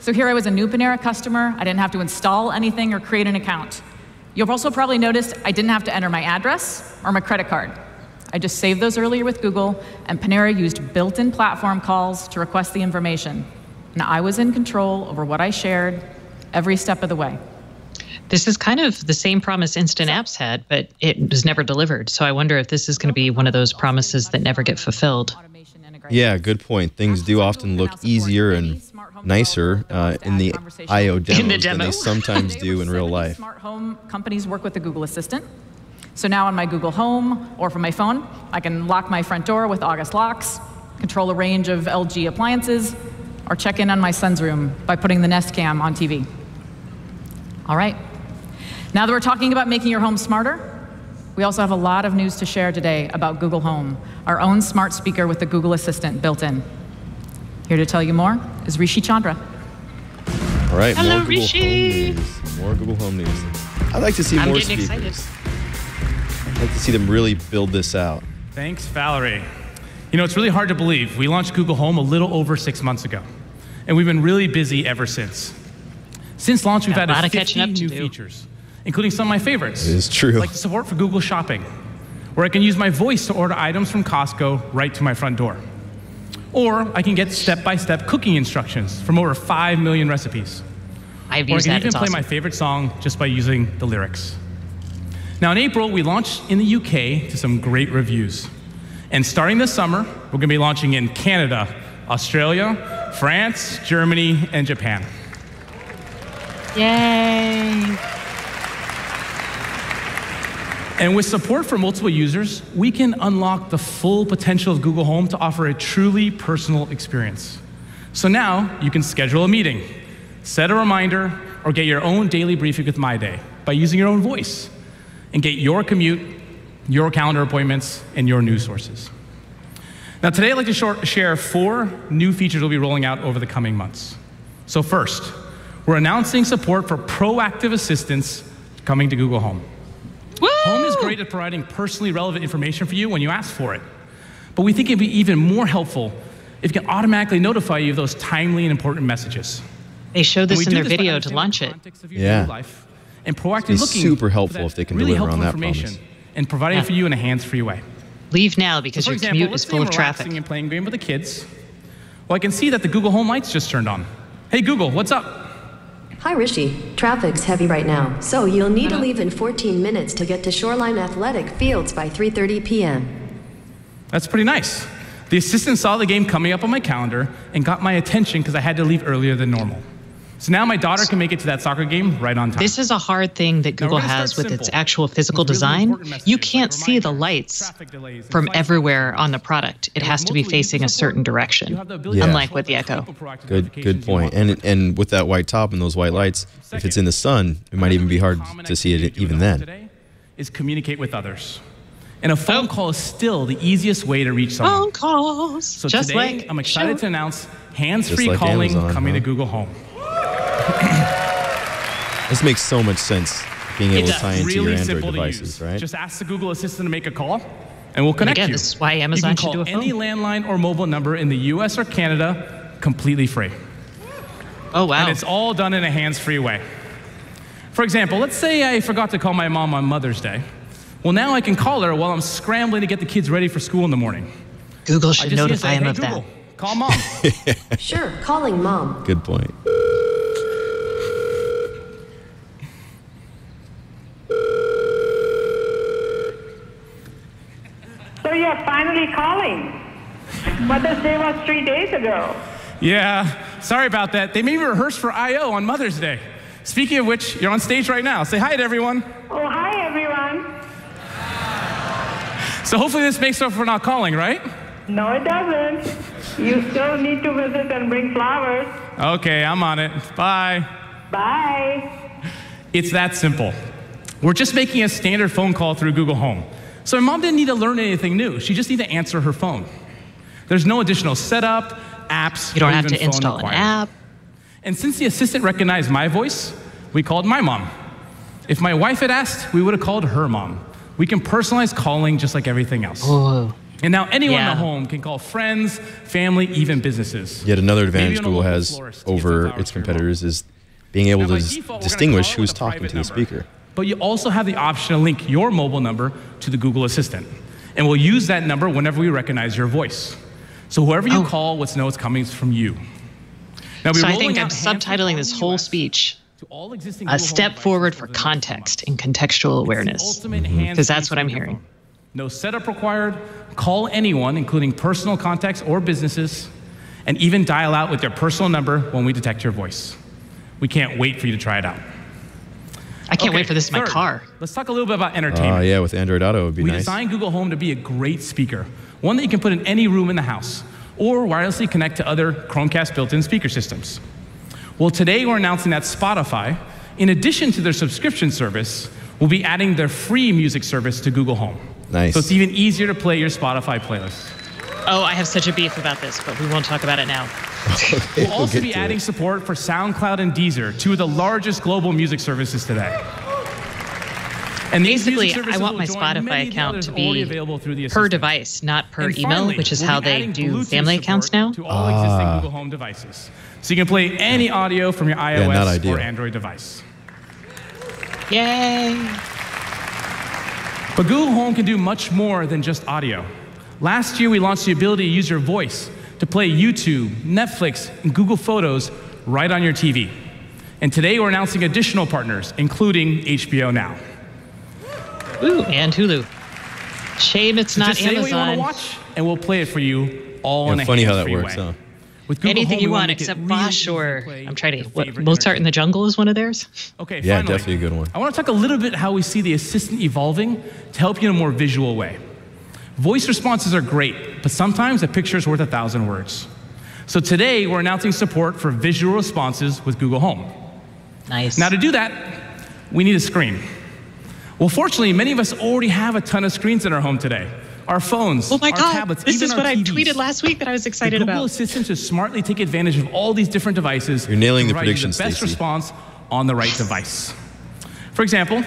So here I was a new Panera customer. I didn't have to install anything or create an account. You've also probably noticed I didn't have to enter my address or my credit card. I just saved those earlier with Google, and Panera used built-in platform calls to request the information. Now I was in control over what I shared every step of the way. This is kind of the same promise Instant Apps had, but it was never delivered. So I wonder if this is going to be one of those promises that never get fulfilled. Yeah, good point. Things do often look easier and nicer in the I/O demos than they sometimes do in real life. Smart home companies work with the Google Assistant. So now on my Google Home or from my phone, I can lock my front door with August locks, control a range of LG appliances, or check in on my son's room by putting the Nest Cam on TV. All right. Now that we're talking about making your home smarter, we also have a lot of news to share today about Google Home, our own smart speaker with the Google Assistant built in. Here to tell you more is Rishi Chandra. All right, Hello, more Google Rishi. Home news. More Google Home news. I'd like to see more speakers. Excited. I'd like to see them really build this out. Thanks, Valerie. You know, it's really hard to believe. We launched Google Home a little over 6 months ago, and we've been really busy ever since. Since launch, we've added 50 new features, including some of my favorites. It is true. Like the support for Google Shopping, where I can use my voice to order items from Costco right to my front door. Or I can get step-by-step cooking instructions from over 5 million recipes. I've or used I can that. even play my favorite song just by using the lyrics. Now in April, we launched in the UK to some great reviews. And starting this summer, we're going to be launching in Canada, Australia, France, Germany, and Japan. Yay! And with support for multiple users, we can unlock the full potential of Google Home to offer a truly personal experience. So now you can schedule a meeting, set a reminder, or get your own daily briefing with My Day by using your own voice, and get your commute, your calendar appointments, and your news sources. Now today I'd like to share 4 new features we'll be rolling out over the coming months. So first, we're announcing support for proactive assistance coming to Google Home. Woo! Home is great at providing personally relevant information for you when you ask for it. But we think it'd be even more helpful if it can automatically notify you of those timely and important messages. They showed this in their video to launch it. Yeah. And proactively looking super helpful if they can really deliver on that information promise. and providing it for you in a hands-free way. Leave now because So your for example, commute let's is say full I'm of traffic. relaxing and playing a game with the kids. Well, I can see that the Google Home Lights just turned on. Hey Google, what's up? Hi, Rishi. Traffic's heavy right now, so you'll need to leave in 14 minutes to get to Shoreline Athletic Fields by 3:30 p.m. That's pretty nice. The assistant saw the game coming up on my calendar and got my attention because I had to leave earlier than normal. So now my daughter can make it to that soccer game right on time. This is a hard thing that Google has with its actual physical design. You can't see the lights from everywhere on the product. It has to be facing a certain direction, unlike with the Echo. Good point. And with that white top and those white lights, if it's in the sun, it might even be hard to see it even then. Is communicate with others. And a phone call is still the easiest way to reach someone. Phone calls. So just today, like I'm excited to announce hands-free like calling Amazon, coming to Google Home. This makes so much sense, being able to tie into really your Android simple devices, right? Just ask the Google Assistant to make a call, and we'll connect again, you. this is why Amazon should do a phone. You can call any landline or mobile number in the US or Canada completely free. Oh, wow. And it's all done in a hands-free way. For example, let's say I forgot to call my mom on Mother's Day. Well, now I can call her while I'm scrambling to get the kids ready for school in the morning. Google should notify him of Google, that. Call Mom. Sure, calling Mom. Good point. So you're finally calling. Mother's Day was 3 days ago. Yeah, sorry about that. They made me rehearse for I.O. on Mother's Day. Speaking of which, you're on stage right now. Say hi to everyone. Oh, hi, everyone. So hopefully this makes up for not calling, right? No, it doesn't. You still need to visit and bring flowers. Okay, I'm on it. Bye. Bye. It's that simple. We're just making a standard phone call through Google Home. So my mom didn't need to learn anything new. She just needed to answer her phone. There's no additional setup, apps, You don't or have even to install phone an required. app. And since the assistant recognized my voice, we called my mom. If my wife had asked, we would have called her mom. We can personalize calling just like everything else. Oh. And now anyone in the home can call friends, family, even businesses. Yet another advantage Google has over its competitors is being able to distinguish who's talking to the speaker. But you also have the option to link your mobile number to the Google Assistant. And we'll use that number whenever we recognize your voice. So whoever you call, let's know it's coming from you. Now, so I think I'm subtitling this whole speech a step forward for context and contextual awareness, because that's what I'm hearing. No setup required. Call anyone, including personal contacts or businesses, and even dial out with their personal number when we detect your voice. We can't wait for you to try it out. I can't wait for this in my car. Let's talk a little bit about entertainment. Yeah, with Android Auto, it would be nice. We designed Google Home to be a great speaker, one that you can put in any room in the house, or wirelessly connect to other Chromecast built-in speaker systems. Well, today we're announcing that Spotify, in addition to their subscription service, will be adding their free music service to Google Home. Nice. So it's even easier to play your Spotify playlist. Oh, I have such a beef about this, but we won't talk about it now. We'll also be adding support for SoundCloud and Deezer, two of the largest global music services today. And basically, I want my Spotify account to be per device, not per email, which is how they do family accounts now. To all existing Google Home devices. So you can play any audio from your iOS or Android device. Yay! But Google Home can do much more than just audio. Last year, we launched the ability to use your voice to play YouTube, Netflix, and Google Photos right on your TV. And today, we're announcing additional partners, including HBO Now. Ooh, and Hulu. Shame it's not just say Amazon. What you want to watch, and we'll play it for you all in a funny how that hands-free works, way. huh? With Google Anything Home, you we want make it except really Bosch easy to or play I'm trying to. your What, favorite Mozart in the Jungle is one of theirs. Okay, yeah, finally, definitely a good one. I want to talk a little bit how we see the assistant evolving to help you in a more visual way. Voice responses are great, but sometimes a picture is worth 1,000 words. So today, we're announcing support for visual responses with Google Home. Nice. Now, to do that, we need a screen. Well, fortunately, many of us already have a ton of screens in our home today. Our phones, oh my our God, tablets, this even is our what I TVs. tweeted last week that I was excited the Google about. Assistant to smartly take advantage of all these different devices. You're nailing the provide prediction, you the best Stacey. response on the right device. For example,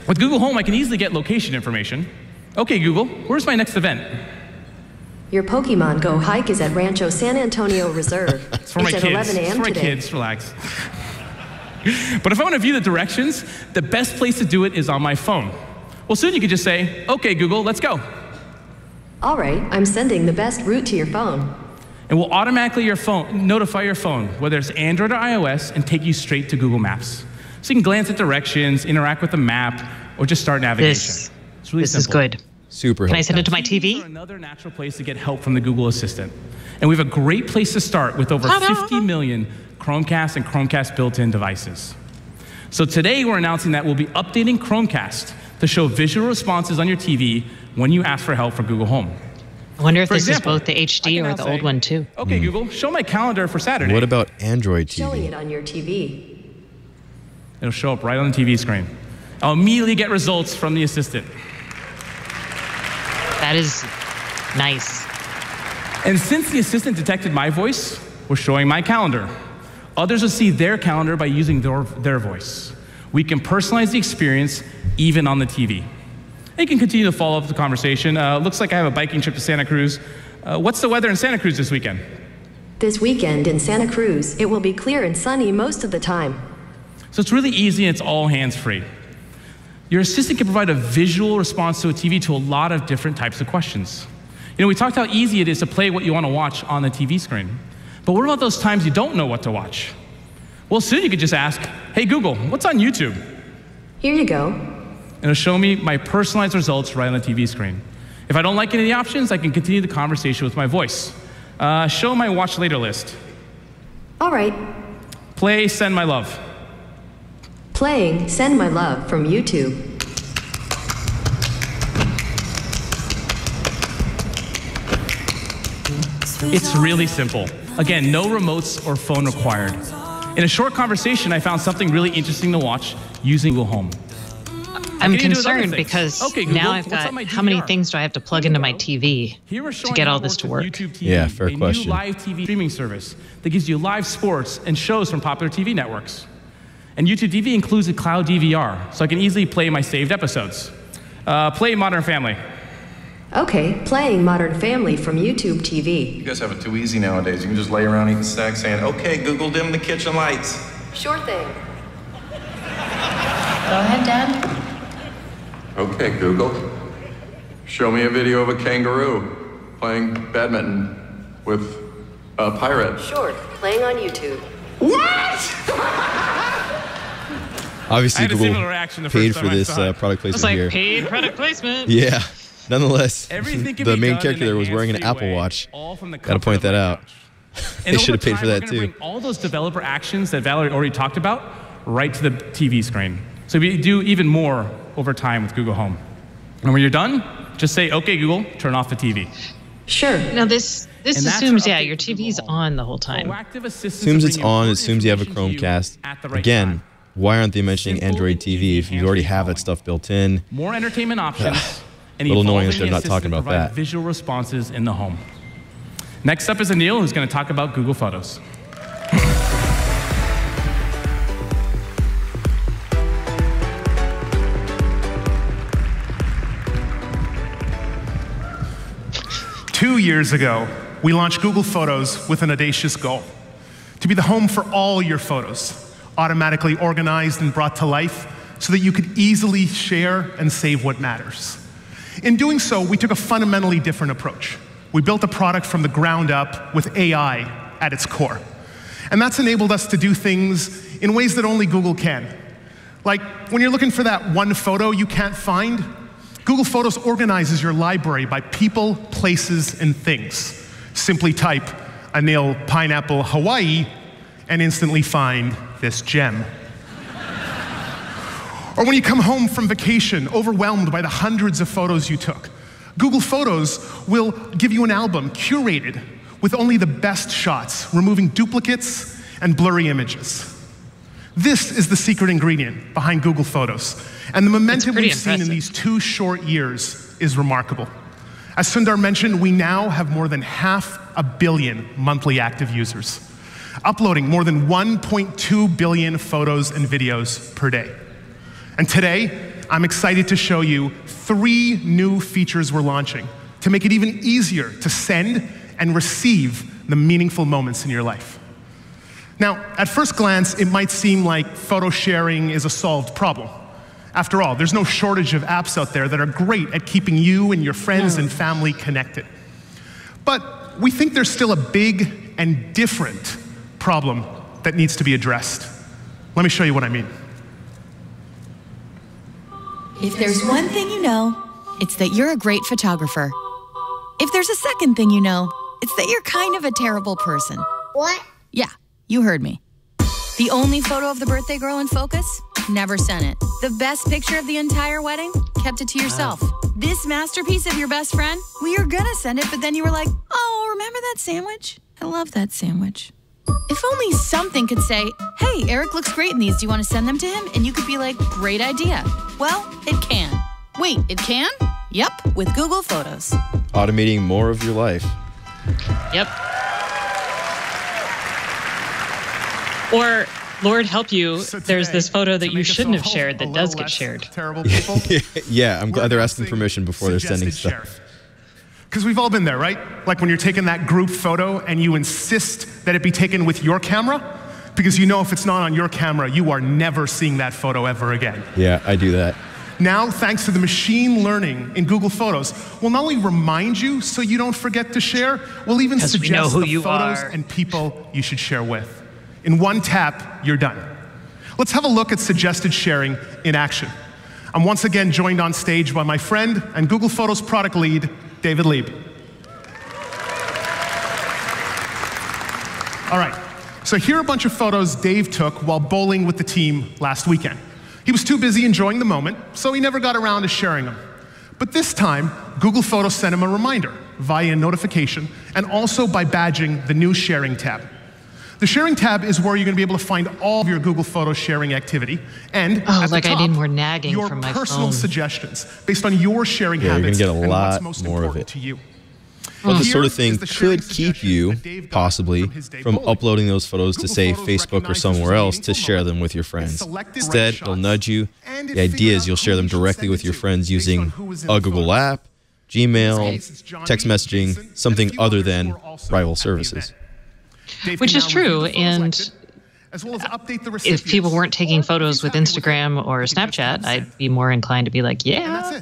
with Google Home, I can easily get location information. Okay, Google, where's my next event? Your Pokemon Go hike is at Rancho San Antonio Reserve. It's for my at kids. 11 a.m. It's for my today. kids, relax. But if I want to view the directions, the best place to do it is on my phone. Well, soon you could just say, okay, Google, let's go. All right, I'm sending the best route to your phone. And we'll automatically notify your phone, whether it's Android or iOS, and take you straight to Google Maps. So you can glance at directions, interact with the map, or just start navigation. It's really This is simple. good. Super Can I helpful. send it to my TV? Another natural place to get help from the Google Assistant. And we have a great place to start with over 50 million Chromecast and Chromecast built-in devices. So today we're announcing that we'll be updating Chromecast to show visual responses on your TV when you ask for help for Google Home. I wonder if For this example, is both the HD or the old one too. Okay, Google, show my calendar for Saturday. What about Android TV? Showing it on your TV. It'll show up right on the TV screen. I'll immediately get results from the assistant. That is nice. And since the assistant detected my voice, we're showing my calendar. Others will see their calendar by using their voice. We can personalize the experience even on the TV. And you can continue to follow up the conversation. Looks like I have a biking trip to Santa Cruz. What's the weather in Santa Cruz this weekend? This weekend in Santa Cruz, it will be clear and sunny most of the time. So it's really easy and it's all hands-free. Your assistant can provide a visual response to a TV to a lot of different types of questions. You know, we talked how easy it is to play what you want to watch on the TV screen. But what about those times you don't know what to watch? Well, soon you could just ask, hey Google, what's on YouTube? Here you go. And it'll show me my personalized results right on the TV screen. If I don't like any of the options, I can continue the conversation with my voice. Show my watch later list. All right. Play Send My Love. Playing Send My Love from YouTube. It's really simple. Again, no remotes or phone required. In a short conversation, I found something really interesting to watch using Google Home. I'm concerned because now I've got how many things do I have to plug into my TV to get all this to work? YouTube TV, yeah, fair question. A new live TV streaming service that gives you live sports and shows from popular TV networks. And YouTube TV includes a cloud DVR, so I can easily play my saved episodes. Play Modern Family. Okay, playing Modern Family from YouTube TV. You guys have it too easy nowadays. You can just lay around eating snacks saying, okay, Google, dim the kitchen lights. Sure thing. Go ahead, Dad. Okay, Google, show me a video of a kangaroo playing badminton with a pirate. Sure, playing on YouTube. What? Obviously, Google paid for this product placement It's like here. paid product placement. Yeah. Nonetheless, Everything can the be main done character in there was a wearing an hands-free Apple way, Watch. all from the Got to point that out. They should have paid for that we're too. gonna bring all those developer actions that Valerie already talked about right to the TV screen. So we do even more over time with Google Home. And when you're done, just say, okay, Google, turn off the TV. Sure. Now this assumes, yeah, your TV's on the whole time. Assumes it's on, assumes you have a Chromecast. Again, why aren't they mentioning Android TV if you already have that stuff built in? More entertainment options. A little annoying that they're not talking about provide that. Visual responses in the home. Next up is Anil, who's going to talk about Google Photos. Two years ago, we launched Google Photos with an audacious goal: to be the home for all your photos, automatically organized and brought to life so that you could easily share and save what matters. In doing so, we took a fundamentally different approach. We built a product from the ground up with AI at its core. And that's enabled us to do things in ways that only Google can. Like when you're looking for that one photo you can't find, Google Photos organizes your library by people, places, and things. Simply type Anil Pineapple Hawaii and instantly find this gem. Or when you come home from vacation, overwhelmed by the hundreds of photos you took, Google Photos will give you an album curated with only the best shots, removing duplicates and blurry images. This is the secret ingredient behind Google Photos, and the momentum we've seen in these 2 short years is remarkable. As Sundar mentioned, we now have more than 500 million monthly active users, uploading more than 1.2 billion photos and videos per day. And today, I'm excited to show you 3 new features we're launching to make it even easier to send and receive the meaningful moments in your life. Now, at first glance, it might seem like photo sharing is a solved problem. After all, there's no shortage of apps out there that are great at keeping you and your friends and family connected. But we think there's still a big and different problem that needs to be addressed. Let me show you what I mean. If there's one thing you know, it's that you're a great photographer. If there's a second thing you know, it's that you're kind of a terrible person. What? Yeah, you heard me. The only photo of the birthday girl in focus? Never sent it. The best picture of the entire wedding? Kept it to yourself. This masterpiece of your best friend? Well, you're gonna send it, but then you were like, oh, remember that sandwich? I love that sandwich. If only something could say, hey, Eric looks great in these. Do you want to send them to him? And you could be like, great idea. Well, it can. Wait, it can? Yep, with Google Photos. Automating more of your life. Yep. Or, Lord help you, there's this photo that you shouldn't have shared that does get shared. Terrible people. Yeah, I'm glad they're asking permission before they're sending stuff. Because we've all been there, right? Like when you're taking that group photo and you insist that it be taken with your camera, because you know if it's not on your camera, you are never seeing that photo ever again. Yeah, I do that. Now, thanks to the machine learning in Google Photos, we'll not only remind you so you don't forget to share, we'll even suggest the photos and people you should share with. In one tap, you're done. Let's have a look at suggested sharing in action. I'm once again joined on stage by my friend and Google Photos product lead, David Lieb. All right, so here are a bunch of photos Dave took while bowling with the team last weekend. He was too busy enjoying the moment, so he never got around to sharing them. But this time, Google Photos sent him a reminder via notification and also by badging the new sharing tab. The sharing tab is where you're going to be able to find all of your Google Photos sharing activity. And at the top, I need more nagging your from my personal phone. suggestions based on your sharing Yeah, habits you're going to get a and lot what's most more of important it. to you. But this Here sort of thing is the sharing could keep you, possibly, from uploading those photos to, say, Facebook or somewhere else to share them with your friends. Instead, it'll nudge you. The idea is you'll share them directly with your friends using a Google app, Gmail, text messaging, something other than rival services. Which is true, and if people weren't taking photos with Instagram or Snapchat, I'd be more inclined to be like, yeah.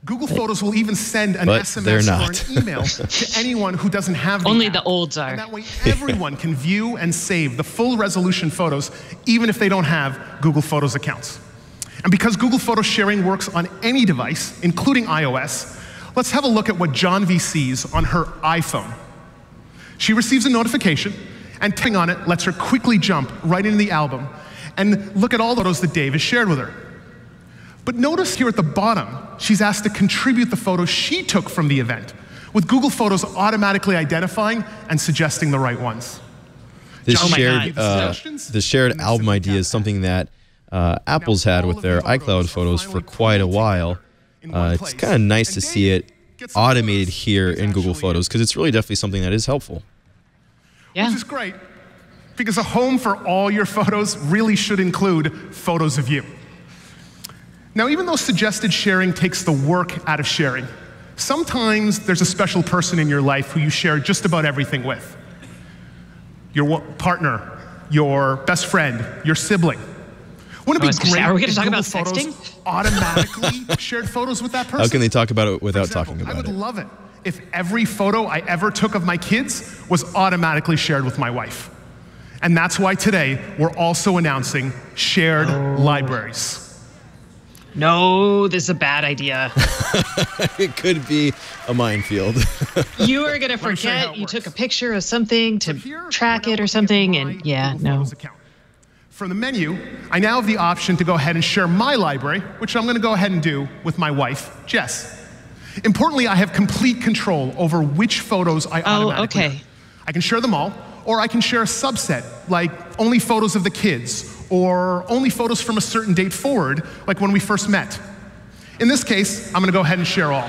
Google Photos will even send an But SMS they're or not. an email to anyone who doesn't have the Only app. the olds are. And that way everyone can view and save the full resolution photos, even if they don't have Google Photos accounts. And because Google Photos sharing works on any device, including iOS, let's have a look at what John V sees on her iPhone. She receives a notification, and tapping on it lets her quickly jump right into the album and look at all the photos that Dave has shared with her. But notice here at the bottom, she's asked to contribute the photos she took from the event, with Google Photos automatically identifying and suggesting the right ones. This shared album idea is something that Apple's had with their iCloud photos for quite a while. It's kind of nice to see it automated here in Google Photos, because it's really definitely something that is helpful. Yeah. Which is great, because a home for all your photos really should include photos of you. Now, even though suggested sharing takes the work out of sharing, sometimes there's a special person in your life who you share just about everything with. Your partner, your best friend, your sibling. Wouldn't it be great are we going to talk Google about Photos sexting? automatically shared photos with that person? How can they talk about it without For example, talking about I would it? love it if every photo I ever took of my kids was automatically shared with my wife. And that's why today we're also announcing shared libraries. No, this is a bad idea. It could be a minefield. You are going to forget you took a picture of something to track it or something, and yeah, no. From the menu, I now have the option to go ahead and share my library, which I'm going to go ahead and do with my wife, Jess. Importantly, I have complete control over which photos I automatically I can share them all, or I can share a subset, like only photos of the kids, or only photos from a certain date forward, like when we first met. In this case, I'm going to go ahead and share all.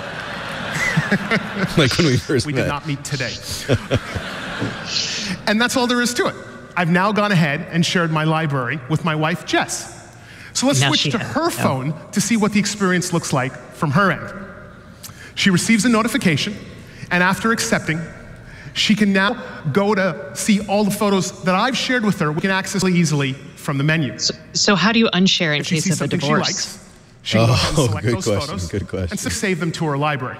Like when we first met. We did not meet today. And that's all there is to it. I've now gone ahead and shared my library with my wife, Jess. So let's switch to her phone to see what the experience looks like from her end. She receives a notification, and after accepting, she can now go to see all the photos that I've shared with her. We can access easily from the menu. So how do you unshare in case of a divorce? She can go ahead and select those question, photos good question. and save them to her library.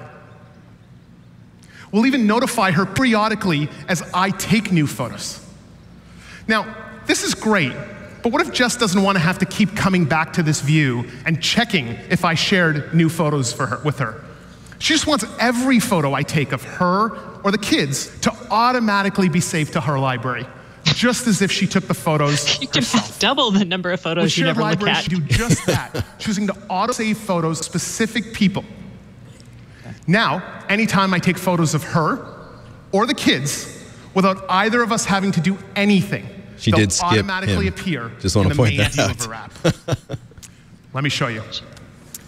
We'll even notify her periodically as I take new photos. Now, this is great, but what if Jess doesn't want to have to keep coming back to this view and checking if I shared new photos with her? She just wants every photo I take of her or the kids to automatically be saved to her library, just as if she took the photos You can have double the number of photos you never look at. Do just that, choosing to auto-save photos of specific people. Now, anytime I take photos of her or the kids, without either of us having to do anything, She they'll did skip automatically him. appear Just want in to the point main that view out. of her app. Let me show you.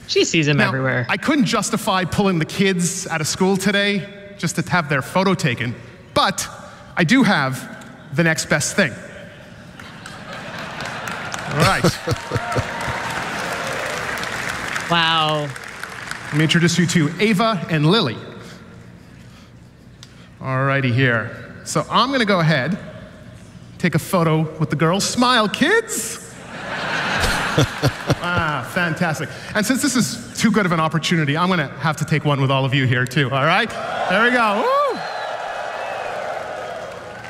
She sees him Now, everywhere. I couldn't justify pulling the kids out of school today just to have their photo taken, but I do have the next best thing. All right. Wow. Let me introduce you to Ava and Lily. All righty here. So I'm going to go ahead, take a photo with the girls. Smile, kids. Ah, fantastic. And since this is too good of an opportunity, I'm going to have to take one with all of you here, too. All right? There we go. Woo!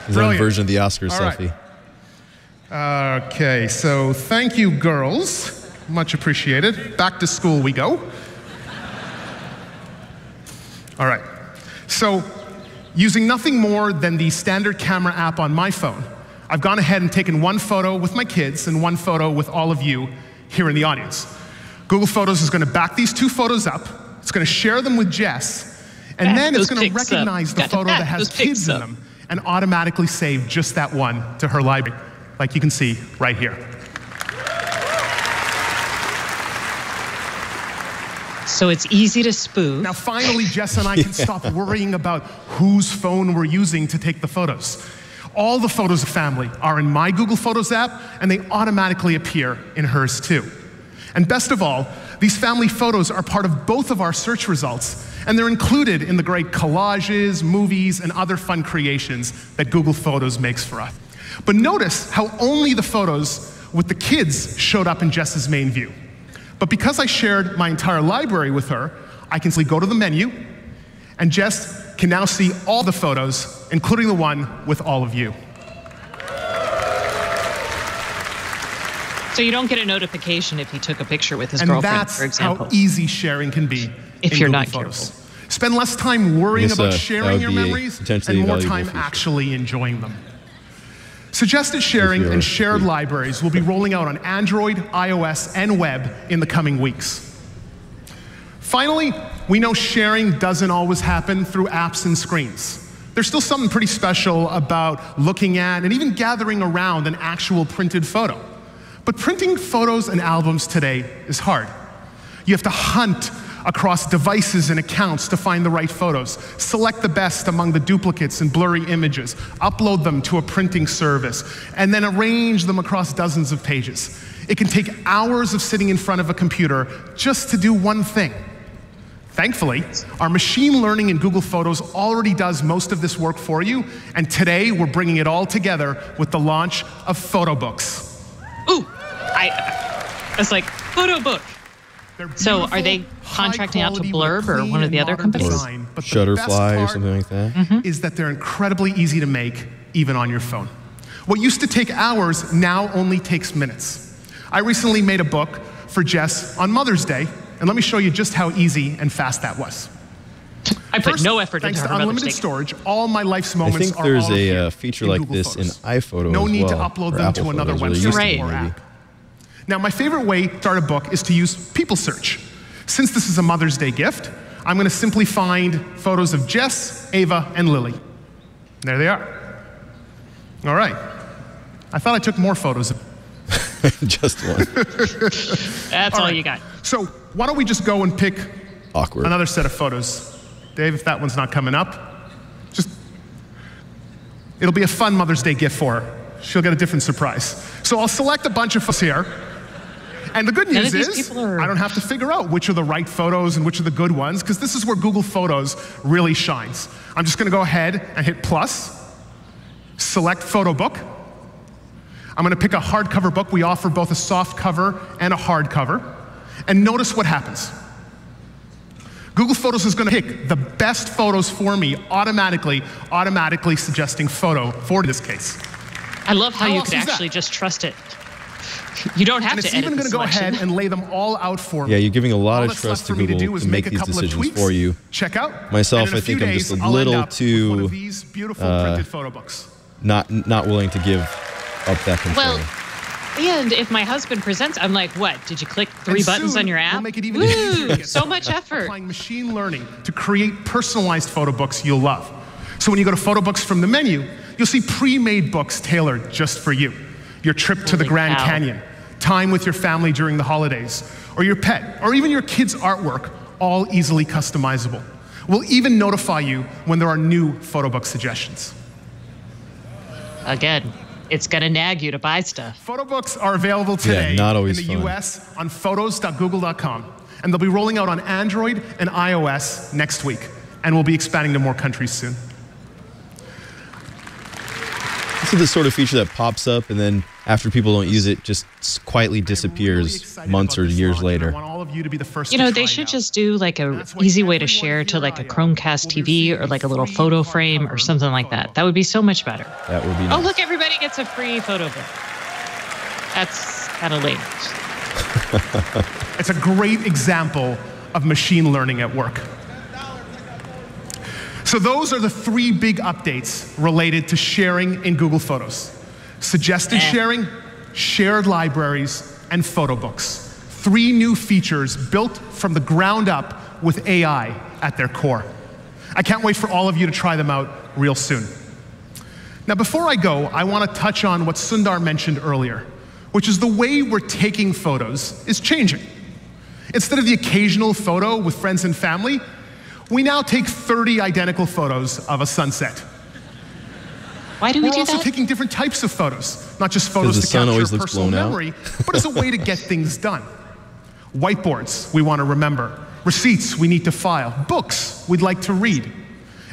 His own version of the Oscar All right. selfie. Okay, so thank you, girls. Much appreciated. Back to school we go. All right. So, using nothing more than the standard camera app on my phone, I've gone ahead and taken one photo with my kids and one photo with all of you here in the audience. Google Photos is going to back these two photos up. It's going to share them with Jess, and then it's going to recognize the photo that has kids in them and automatically save just that one to her library, like you can see right here. So it's easy to spoof. Now finally, Jess and I can stop worrying about whose phone we're using to take the photos. All the photos of family are in my Google Photos app, and they automatically appear in hers too. And best of all, these family photos are part of both of our search results, and they're included in the great collages, movies, and other fun creations that Google Photos makes for us. But notice how only the photos with the kids showed up in Jess's main view. But because I shared my entire library with her, I can simply go to the menu, and Jess can now see all the photos, including the one with all of you. So you don't get a notification if he took a picture with his girlfriend, for example. And that's how easy sharing can be if you're Google not Photos. careful. Spend less time worrying about sharing your memories and more time feature. actually enjoying them. Suggested sharing and shared libraries will be rolling out on Android, iOS, and web in the coming weeks. Finally, we know sharing doesn't always happen through apps and screens. There's still something pretty special about looking at and even gathering around an actual printed photo. But printing photos and albums today is hard. You have to hunt across devices and accounts to find the right photos, select the best among the duplicates and blurry images, upload them to a printing service, and then arrange them across dozens of pages. It can take hours of sitting in front of a computer just to do one thing. Thankfully, our machine learning in Google Photos already does most of this work for you, and today we're bringing it all together with the launch of photo books. Ooh, I was like, photo book. So are they contracting out to Blurb or one of the other companies? Shutterfly or something like that? Is that they're incredibly easy to make, even on your phone. What used to take hours now only takes minutes. I recently made a book for Jess on Mother's Day, and let me show you just how easy and fast that was. I put no effort into her thanks to unlimited storage, all my life's moments are all I think there's a feature like this in iPhoto No as need to well, upload or them Apple to another Photos, website or app. Now, my favorite way to start a book is to use People Search. Since this is a Mother's Day gift, I'm going to simply find photos of Jess, Ava, and Lily. There they are. All right. I thought I took more photos of just one. That's all you got. So why don't we just go and pick Awkward. another set of photos. Dave, if that one's not coming up, it'll be a fun Mother's Day gift for her. She'll get a different surprise. So I'll select a bunch of photos here. And the good news is, I don't have to figure out which are the right photos and which are the good ones, because this is where Google Photos really shines. I'm just going to go ahead and hit plus, select photo book. I'm going to pick a hardcover book. We offer both a soft cover and a hard cover. And notice what happens. Google Photos is going to pick the best photos for me automatically suggesting photo for this case. I love how you could actually just trust it. You don't have to edit the selection. And it's even going to go ahead and lay them all out for me. Yeah, you're giving a lot of trust to Google to make these decisions for you. Check out. Myself, I think I'm just a little too not willing to give up that control. Well, and if my husband presents, I'm like, what? Did you click 3 buttons on your app? We'll make it even easier. So much effort. Applying machine learning to create personalized photo books you'll love. So when you go to photo books from the menu, you'll see pre-made books tailored just for you. Your trip to the Grand Canyon, time with your family during the holidays, or your pet, or even your kid's artwork, all easily customizable. We'll even notify you when there are new photo book suggestions. Again, it's going to nag you to buy stuff. Photo books are available today in the US on photos.google.com, and they'll be rolling out on Android and iOS next week, and we'll be expanding to more countries soon. This is the sort of feature that pops up and then after people don't use it, just quietly disappears months or years later. You know, they should just do like a easy way to share to like a Chromecast TV or like a little photo frame or something like that. That would be so much better. That would be nice. Oh, look, everybody gets a free photo book. That's kind of late. It's a great example of machine learning at work. So those are the 3 big updates related to sharing in Google Photos. Suggested sharing, shared libraries, and photo books. 3 new features built from the ground up with AI at their core. I can't wait for all of you to try them out real soon. Now, before I go, I want to touch on what Sundar mentioned earlier, which is the way we're taking photos is changing. Instead of the occasional photo with friends and family, we now take 30 identical photos of a sunset. Why do we do that? We're also taking different types of photos, not just photos to capture personal memory, but as a way to get things done. Whiteboards we want to remember, receipts we need to file, books we'd like to read.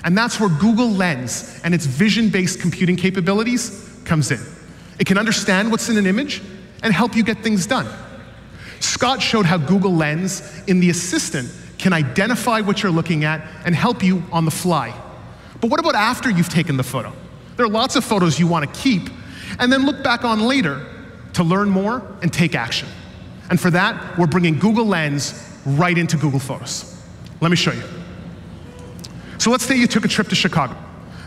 And that's where Google Lens and its vision-based computing capabilities comes in. It can understand what's in an image and help you get things done. Scott showed how Google Lens in the Assistant can identify what you're looking at and help you on the fly. But what about after you've taken the photo? There are lots of photos you want to keep and then look back on later to learn more and take action. And for that, we're bringing Google Lens right into Google Photos. Let me show you. So let's say you took a trip to Chicago.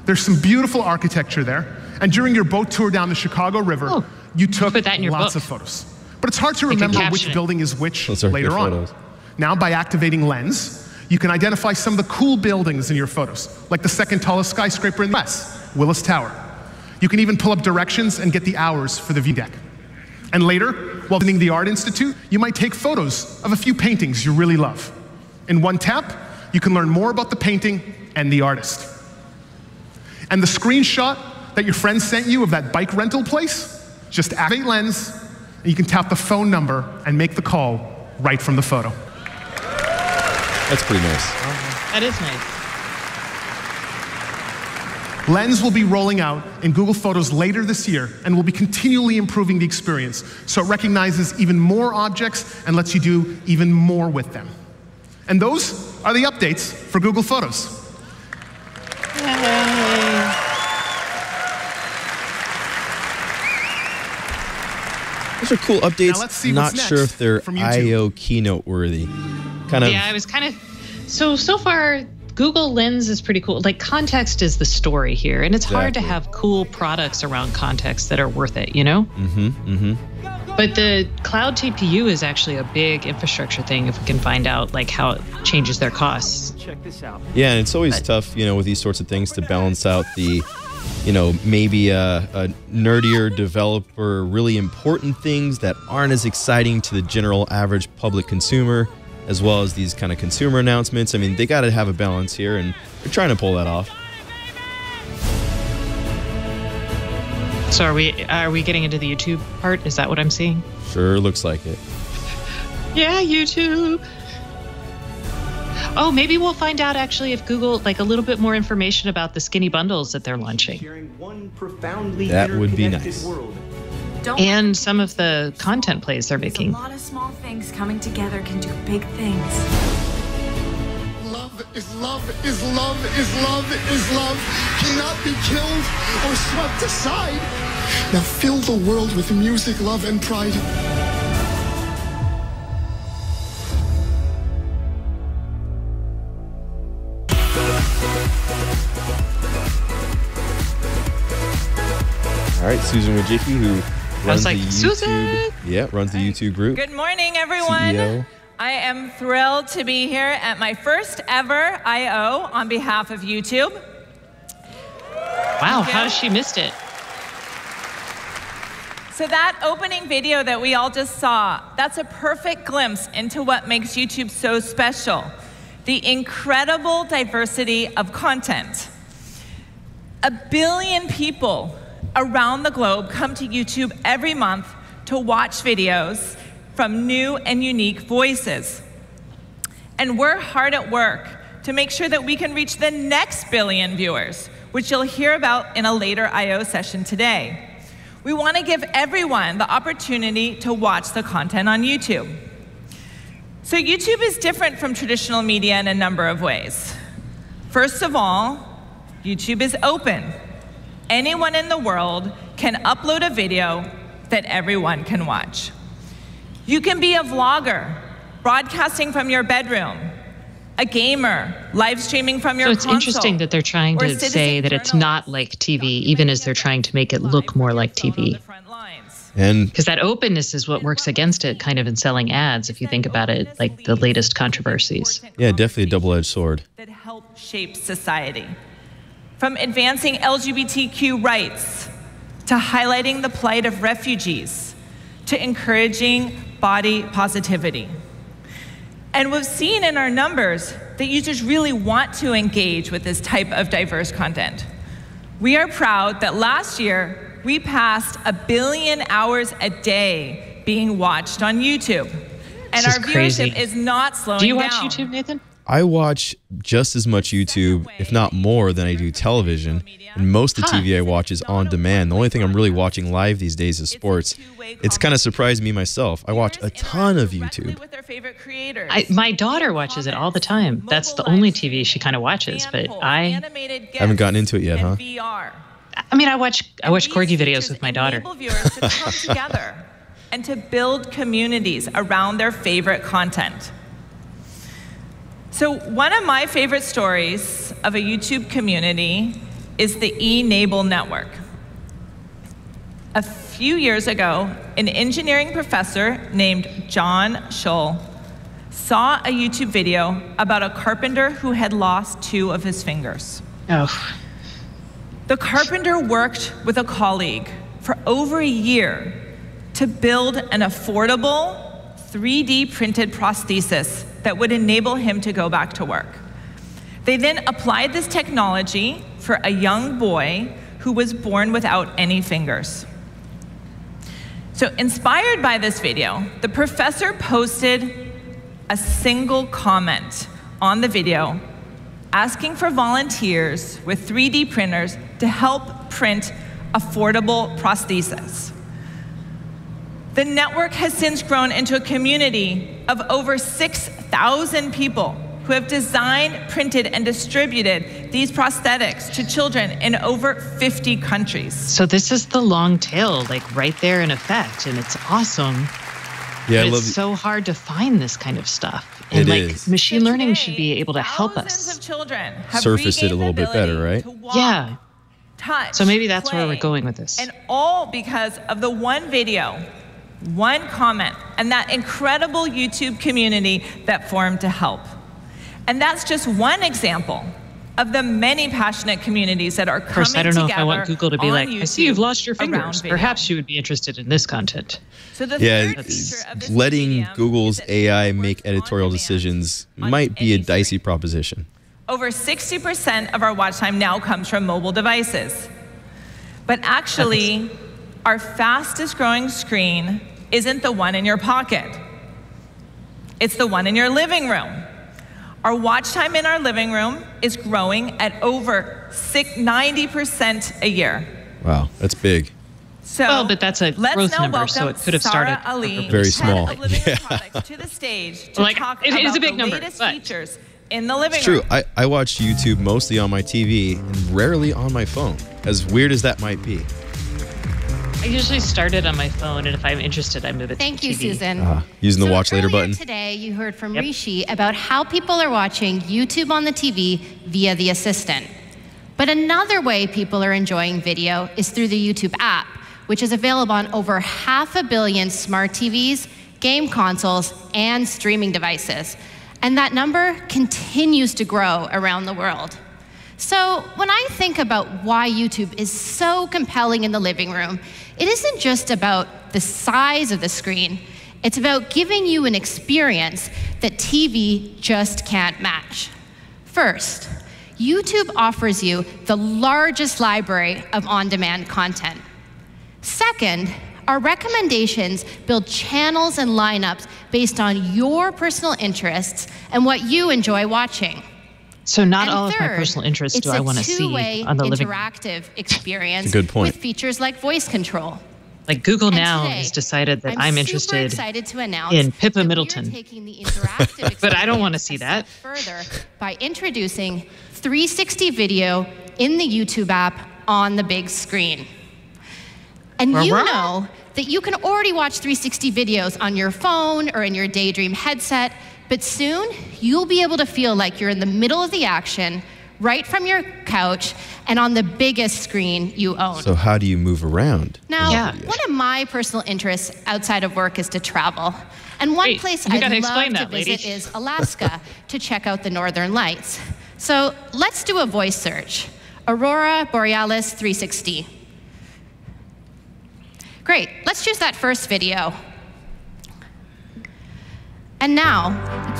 There's some beautiful architecture there, and during your boat tour down the Chicago River, you took lots of photos. But it's hard to remember which building is which later on. Now, by activating Lens, you can identify some of the cool buildings in your photos, like the second tallest skyscraper in the US, Willis Tower. You can even pull up directions and get the hours for the view deck. And later, while visiting the Art Institute, you might take photos of a few paintings you really love. In one tap, you can learn more about the painting and the artist. And the screenshot that your friend sent you of that bike rental place, just activate Lens, and you can tap the phone number and make the call right from the photo. That's pretty nice. That is nice. Lens will be rolling out in Google Photos later this year and will be continually improving the experience so it recognizes even more objects and lets you do even more with them. And those are the updates for Google Photos. Yay. Those are cool updates. Now let's see what's next. Not sure if they're I/O keynote worthy. Yeah, I was kind of so far Google Lens is pretty cool. Like, context is the story here, and it's hard to have cool products around context that are worth it, you know? But the cloud TPU is actually a big infrastructure thing if we can find out like how it changes their costs. Check this out. Yeah, and it's always tough, you know, with these sorts of things to balance out the, you know, maybe a nerdier developer, really important things that aren't as exciting to the general average public consumer, as well as these kind of consumer announcements. I mean, they got to have a balance here, and they're trying to pull that off. So are we getting into the YouTube part? Is that what I'm seeing? Sure looks like it. Yeah, YouTube. Oh, maybe we'll find out actually if Google, like, a little bit more information about the skinny bundles that they're launching. That would be nice. And some of the content plays they're making. A lot of small things coming together can do big things. Love is love is love is love is love. Cannot be killed or swept aside. Now fill the world with music, love, and pride. All right, Susan Wojcicki, who runs the YouTube, Susan! Yeah, runs the YouTube group. Good morning, everyone. CEO. I am thrilled to be here at my first ever I/O on behalf of YouTube. Wow, how she missed it. So that opening video that we all just saw, that's a perfect glimpse into what makes YouTube so special. The incredible diversity of content. 1 billion people around the globe come to YouTube every month to watch videos from new and unique voices. And we're hard at work to make sure that we can reach the next billion viewers, which you'll hear about in a later I/O session today. We want to give everyone the opportunity to watch the content on YouTube. So YouTube is different from traditional media in a number of ways. First of all, YouTube is open. Anyone in the world can upload a video that everyone can watch. You can be a vlogger, broadcasting from your bedroom, a gamer, live streaming from your console. So it's interesting that they're trying to say that it's not like TV, even as they're trying to make it look more like TV. And because that openness is what works against it, kind of in selling ads, if you think about it, like the latest controversies. Yeah, definitely a double-edged sword. That help shape society. from advancing LGBTQ rights, to highlighting the plight of refugees, to encouraging body positivity. And we've seen in our numbers that users really want to engage with this type of diverse content. We are proud that last year, we passed 1 billion hours a day being watched on YouTube. And our viewership is not slowing down. Do you watch YouTube, Nathan? I watch just as much YouTube, if not more, than I do television. And most of the TV I watch is on demand. The only thing I'm really watching live these days is sports. It's kind of surprised me myself. I watch a ton of YouTube. My daughter watches it all the time. That's the only TV she kind of watches, but I haven't gotten into it yet, huh? I mean, I watch corgi videos with my daughter. Viewers to come together and to build communities around their favorite content. So one of my favorite stories of a YouTube community is the e-Nable network. A few years ago, an engineering professor named John Scholl saw a YouTube video about a carpenter who had lost 2 of his fingers. Oh. The carpenter worked with a colleague for over a year to build an affordable 3D printed prosthesis that would enable him to go back to work. They then applied this technology for a young boy who was born without any fingers. So inspired by this video, the professor posted a single comment on the video asking for volunteers with 3D printers to help print affordable prostheses. The network has since grown into a community of over 6,000 people who have designed, printed, and distributed these prosthetics to children in over 50 countries. So this is the long tail, like right there in effect, and it's awesome. Yeah, but it's so hard to find this kind of stuff. And machine learning should be able to help us of children have surface it a little bit better, right? Yeah. Touch, so maybe that's play, where we're going with this. And all because of the one video, one comment, and that incredible YouTube community that formed to help. And that's just one example of the many passionate communities that are coming together. Of course, I don't know if I want Google to be like, YouTube I see you've lost your fingers. Perhaps you would be interested in this content. So letting Google's AI make editorial decisions might be a dicey proposition. Over 60% of our watch time now comes from mobile devices. But actually, our fastest growing screen isn't the one in your pocket. It's the one in your living room. Our watch time in our living room is growing at over 90% a year. Wow, that's big. So well, but that's a growth number, so it could have started very small. To the stage to talk it about is a big the number, latest features in the living it's room. True. I watch YouTube mostly on my TV and rarely on my phone, as weird as that might be. I usually start it on my phone, and if I'm interested, I move it Thank to you, TV. Susan. Using the watch later button. Today, you heard from Rishi about how people are watching YouTube on the TV via the Assistant. But another way people are enjoying video is through the YouTube app, which is available on over 500 million smart TVs, game consoles, and streaming devices. And that number continues to grow around the world. So when I think about why YouTube is so compelling in the living room, it isn't just about the size of the screen. It's about giving you an experience that TV just can't match. First, YouTube offers you the largest library of on-demand content. Second, our recommendations build channels and lineups based on your personal interests and what you enjoy watching. So not all of my personal interests do I want to see on the living room. It's a two-way interactive experience good point. with features like voice control. Like Google now today, has decided that I'm interested to announce in Pippa Middleton. Taking the interactive but I don't want to see that. Further by introducing 360 video in the YouTube app on the big screen. And you know that you can already watch 360 videos on your phone or in your Daydream headset, but soon you'll be able to feel like you're in the middle of the action, right from your couch and on the biggest screen you own. So how do you move around? Now, one of my personal interests outside of work is to travel. And one place I'd love to visit is Alaska to check out the Northern Lights. So let's do a voice search. Aurora Borealis 360. Great, let's choose that first video. And now,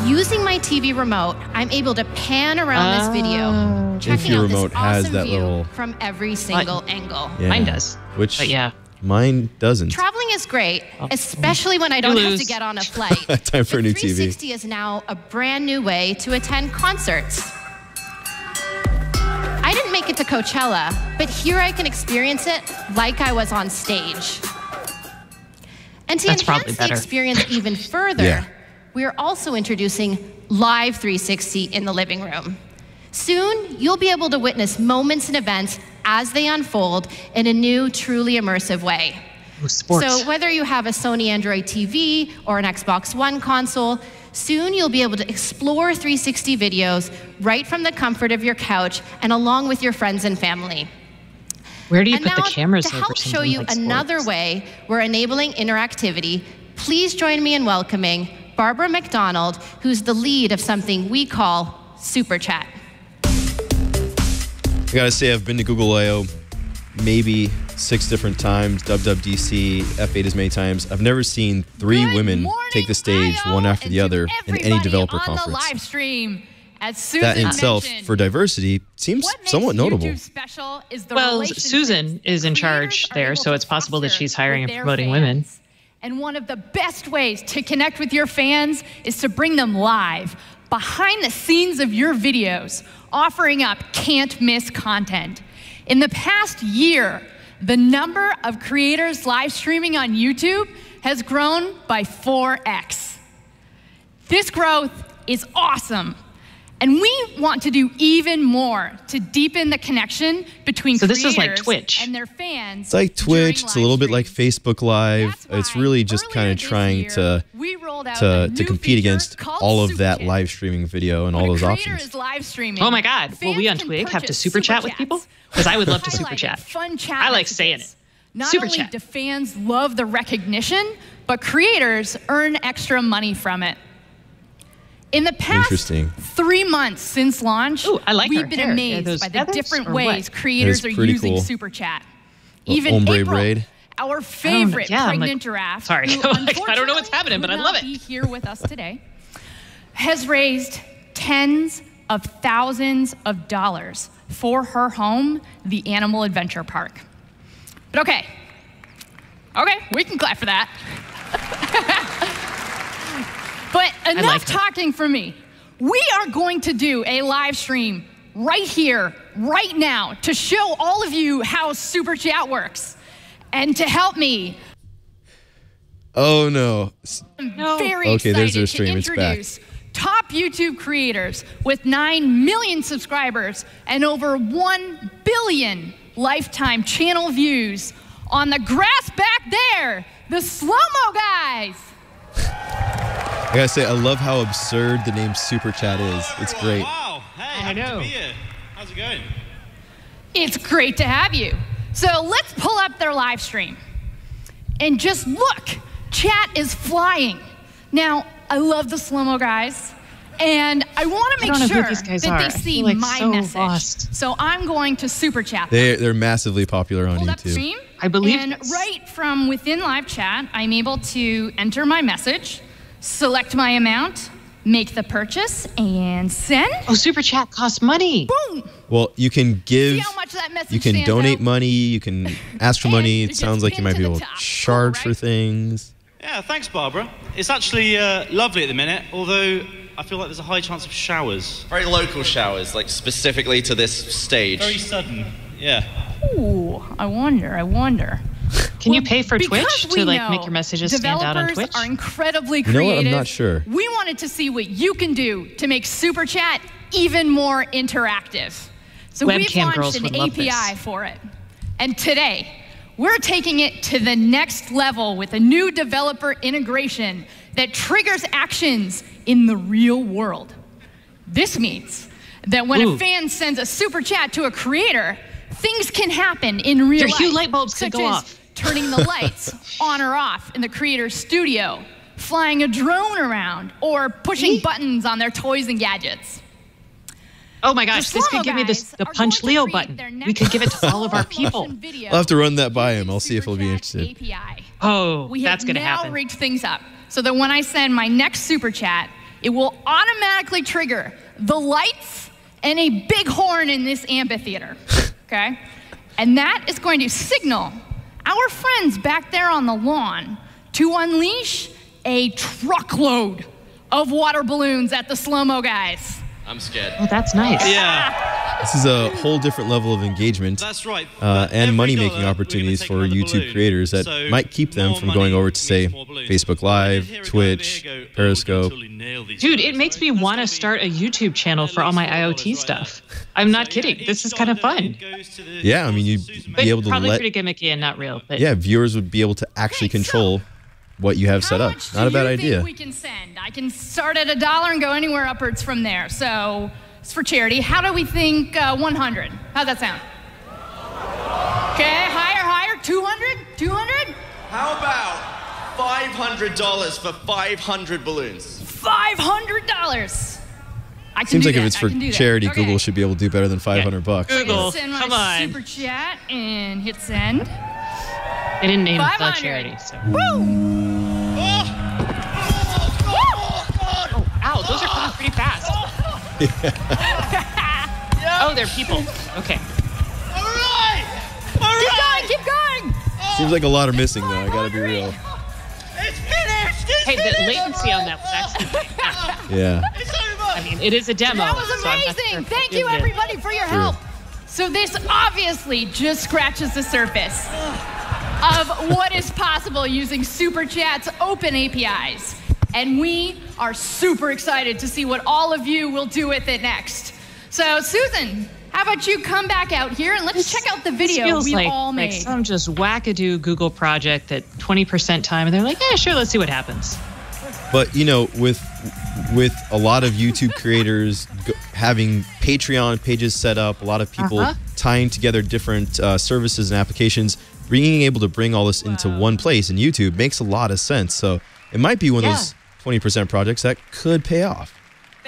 using my TV remote, I'm able to pan around this video, checking out this awesome view from every single angle. Yeah. Mine does. Which, but yeah. Mine doesn't. Traveling is great, especially when I don't have to get on a flight. Time for a new TV. 360 is now a brand new way to attend concerts. I didn't make it to Coachella, but here I can experience it like I was on stage. And to enhance the experience even further, we are also introducing Live 360 in the living room. Soon, you'll be able to witness moments and events as they unfold in a new, truly immersive way. So whether you have a Sony Android TV or an Xbox One console, soon you'll be able to explore 360 videos right from the comfort of your couch and along with your friends and family. Where do you put the cameras to help show you another way we're enabling interactivity, please join me in welcoming Barbara McDonald, who's the lead of something we call Super Chat. I gotta say, I've been to Google I/O maybe 6 different times, WWDC, F8 as many times. I've never seen 3 women take the stage one after the other in any developer conference. Live stream. That in itself, for diversity, seems somewhat notable. Well, Susan is in charge there, so it's possible that she's hiring and promoting women. And one of the best ways to connect with your fans is to bring them live, behind the scenes of your videos, offering up can't-miss content. In the past year, the number of creators live streaming on YouTube has grown by 4x. This growth is awesome. And we want to do even more to deepen the connection between creators this is like Twitch. And their fans. It's like Twitch. It's a little bit like Facebook Live. It's really just kind of trying to compete against all of that live streaming video and all those options. Oh my God! Will we on Twig have to super chat with people? Because I would love to super chat. I like saying it. Not only do fans love the recognition, but creators earn extra money from it. In the past 3 months since launch, we've been amazed by the different ways creators are using Super Chat. Even April, our favorite pregnant giraffe, sorry, I don't know what's happening, but I love it. Be here with us today, has raised tens of thousands of dollars for her home, the Animal Adventure Park. But okay, we can clap for that. But enough talking for me. We are going to do a live stream right here, right now, to show all of you how Super Chat works. And to help me, oh no. I'm very excited to introduce top YouTube creators with 9 million subscribers and over 1 billion lifetime channel views on the grass back there, the Slow-Mo Guys. I gotta say, I love how absurd the name Super Chat is. It's great. Wow, hey, happy to be here. How's it going? It's great to have you. So let's pull up their live stream. And just look, chat is flying. Now, I love the Slow-Mo Guys, and I want to make sure that they see my message. So I'm going to Super Chat them. They're massively popular on YouTube. I believe. And right from within live chat, I'm able to enter my message, select my amount, make the purchase, and send. Oh, Super Chat costs money. Boom. Well, you can give, see how much that message you can donate out? money, you can ask for money. It sounds like you might be able to charge for things. Yeah, thanks, Barbara. It's actually lovely at the minute, although I feel like there's a high chance of showers. Very local showers, like specifically to this stage. Very sudden, yeah. Ooh, I wonder. Can you pay for Twitch to make your messages stand out on Twitch? Developers are incredibly You know creative. what? I'm not sure. We wanted to see what you can do to make Super Chat even more interactive. So we've launched an API for it. And today, we're taking it to the next level with a new developer integration that triggers actions in the real world. This means that when a fan sends a Super Chat to a creator, things can happen in real life. Your Hue light bulbs could go off. Turning the lights on or off in the creator's studio, flying a drone around, or pushing buttons on their toys and gadgets. Oh my gosh, this could give me the Punch Leo button. We could give it to all of our people. I'll have to run that by him. I'll see if he'll be interested. API. Oh, We that's have going to now happen. rigged things up so that when I send my next super chat, it will automatically trigger the lights and a big horn in this amphitheater. Okay? And that is going to signal our friends back there on the lawn to unleash a truckload of water balloons at the slow-mo guys. I'm scared. Oh, that's nice. Yeah. This is a whole different level of engagement. That's right. And money-making opportunities for YouTube creators that might keep them from going over to, say, Facebook Live, Twitch, Periscope. Dude, it makes me want to start a YouTube channel for all my IoT stuff. I'm not kidding. This is kind of fun. Yeah, I mean, you'd be able to probably let... pretty gimmicky and not real. But Yeah, viewers would be able to actually control what you have set up. Not a bad idea. We can send. I can start at $1 and go anywhere upwards from there. So it's for charity. How do we think 100? How's that sound? Okay, higher, 200, 200? How about $500 for 500 balloons? $500. I can Seems do like that. if it's for I can do that. charity, Okay. Google should be able to do better than $500. Google, Send my come on. super chat and hit send. They didn't name it 500. charity. So. Woo! Oh, ow, those are coming pretty fast. Oh, they're people. Okay. Keep going! Seems like a lot are missing, though. I gotta be real. Hey, the latency on that was actually Yeah. I mean, it is a demo. That was so I'm not amazing. sure if Thank it you, is. everybody, for your Sure. help. So this obviously just scratches the surface of what is possible using Super Chat's open APIs. And we are super excited to see what all of you will do with it next. So, Susan, how about you come back out here and let's check out the video Feels we like, all made. like some just wackadoo Google project at 20% time, and they're like, yeah, sure, let's see what happens. But, you know, with a lot of YouTube creators having Patreon pages set up, a lot of people tying together different services and applications, being able to bring all this into one place in YouTube makes a lot of sense. So it might be one of those 20% projects that could pay off.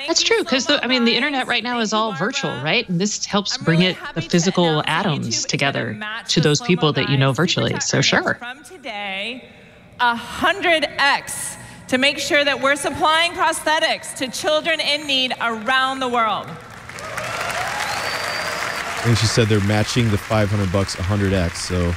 That's true, because the internet right now is all virtual, right? And this helps bring the physical atoms together to those people that you know virtually. So sure. From today, 100x to make sure that we're supplying prosthetics to children in need around the world. And she said they're matching the $500 100x, so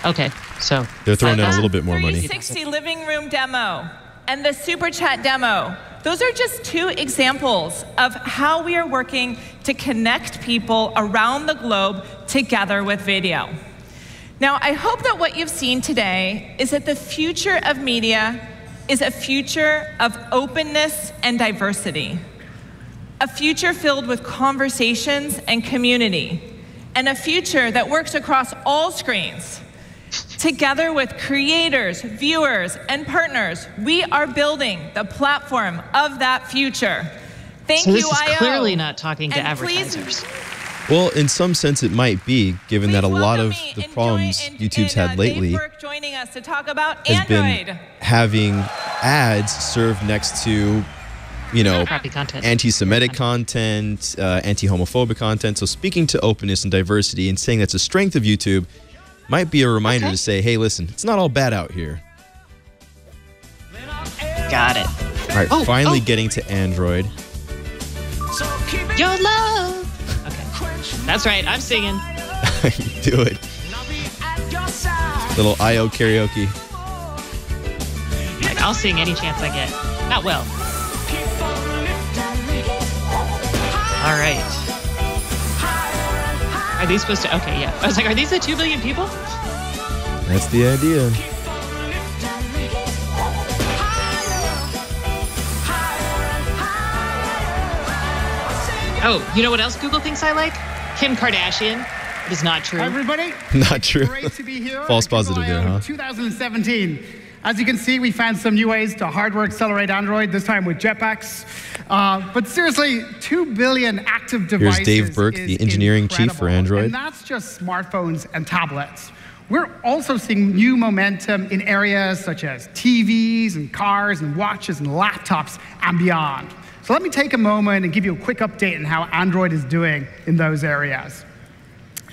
okay, so they're throwing in a little bit more money. 360 living room demo and the Super Chat demo. Those are just two examples of how we are working to connect people around the globe together with video. Now, I hope that what you've seen today is that the future of media is a future of openness and diversity, a future filled with conversations and community, and a future that works across all screens. Together with creators, viewers, and partners, we are building the platform of that future. Thank so you, this is IO. clearly not talking to And advertisers. Well, in some sense, it might be, given that a lot of the problems YouTube's had lately joining us to talk about has Android. been having ads served next to, you know, Crappy content. anti-Semitic content, anti-homophobic content. So speaking to openness and diversity and saying that's a strength of YouTube might be a reminder to say, hey, listen, it's not all bad out here. Got it. All right, finally getting to Android. Your love. Okay. That's right, I'm singing. Do it. Little IO karaoke. Like, I'll sing any chance I get. Not well. All right. Are these supposed to? Okay, yeah. I was like, are these the 2 billion people? That's the idea. Oh, you know what else Google thinks I like? Kim Kardashian. It is not true. Hi, everybody. Not true. Great to be here. False positive there, huh? 2017. As you can see, we found some new ways to hardware accelerate Android, this time with jetpacks. But seriously, 2 billion active devices. Here's Dave Burke, the engineering chief for Android. And that's just smartphones and tablets. We're also seeing new momentum in areas such as TVs and cars and watches and laptops and beyond. So let me take a moment and give you a quick update on how Android is doing in those areas.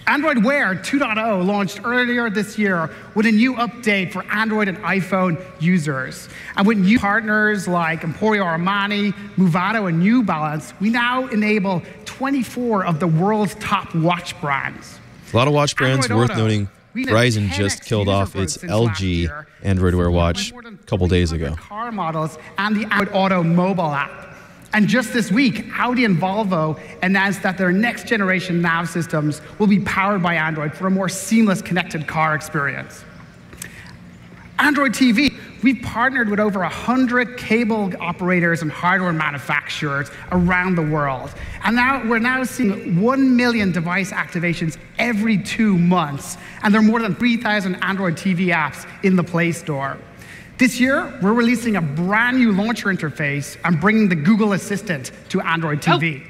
Android Wear 2.0 launched earlier this year with a new update for Android and iPhone users. And with new partners like Emporio Armani, Movado, and New Balance, we now enable 24 of the world's top watch brands. A lot of watch brands Android worth Auto. noting. Verizon just killed off its LG Android Wear watch a couple days ago. Car models and the Android Auto mobile app. And just this week, Audi and Volvo announced that their next generation nav systems will be powered by Android for a more seamless connected car experience. Android TV, we've partnered with over 100 cable operators and hardware manufacturers around the world. And now we're now seeing 1 million device activations every 2 months. And there are more than 3,000 Android TV apps in the Play Store. This year, we're releasing a brand new launcher interface and bringing the Google Assistant to Android TV.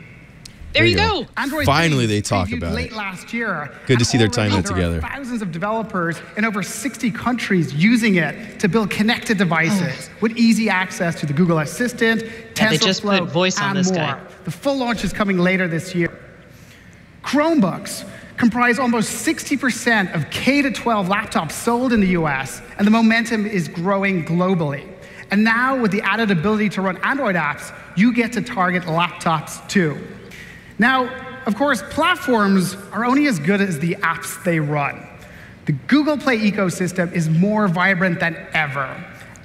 There you go. Android Finally, TV they talk previewed about late it. last year. Good to see they're And tying already that together. There are thousands of developers in over 60 countries using it to build connected devices with easy access to the Google Assistant, Yeah, they just TensorFlow, put voice on and this more. guy. The full launch is coming later this year. Chromebooks comprise almost 60% of K-12 laptops sold in the US, and the momentum is growing globally. And now, with the added ability to run Android apps, you get to target laptops too. Now, of course, platforms are only as good as the apps they run. The Google Play ecosystem is more vibrant than ever.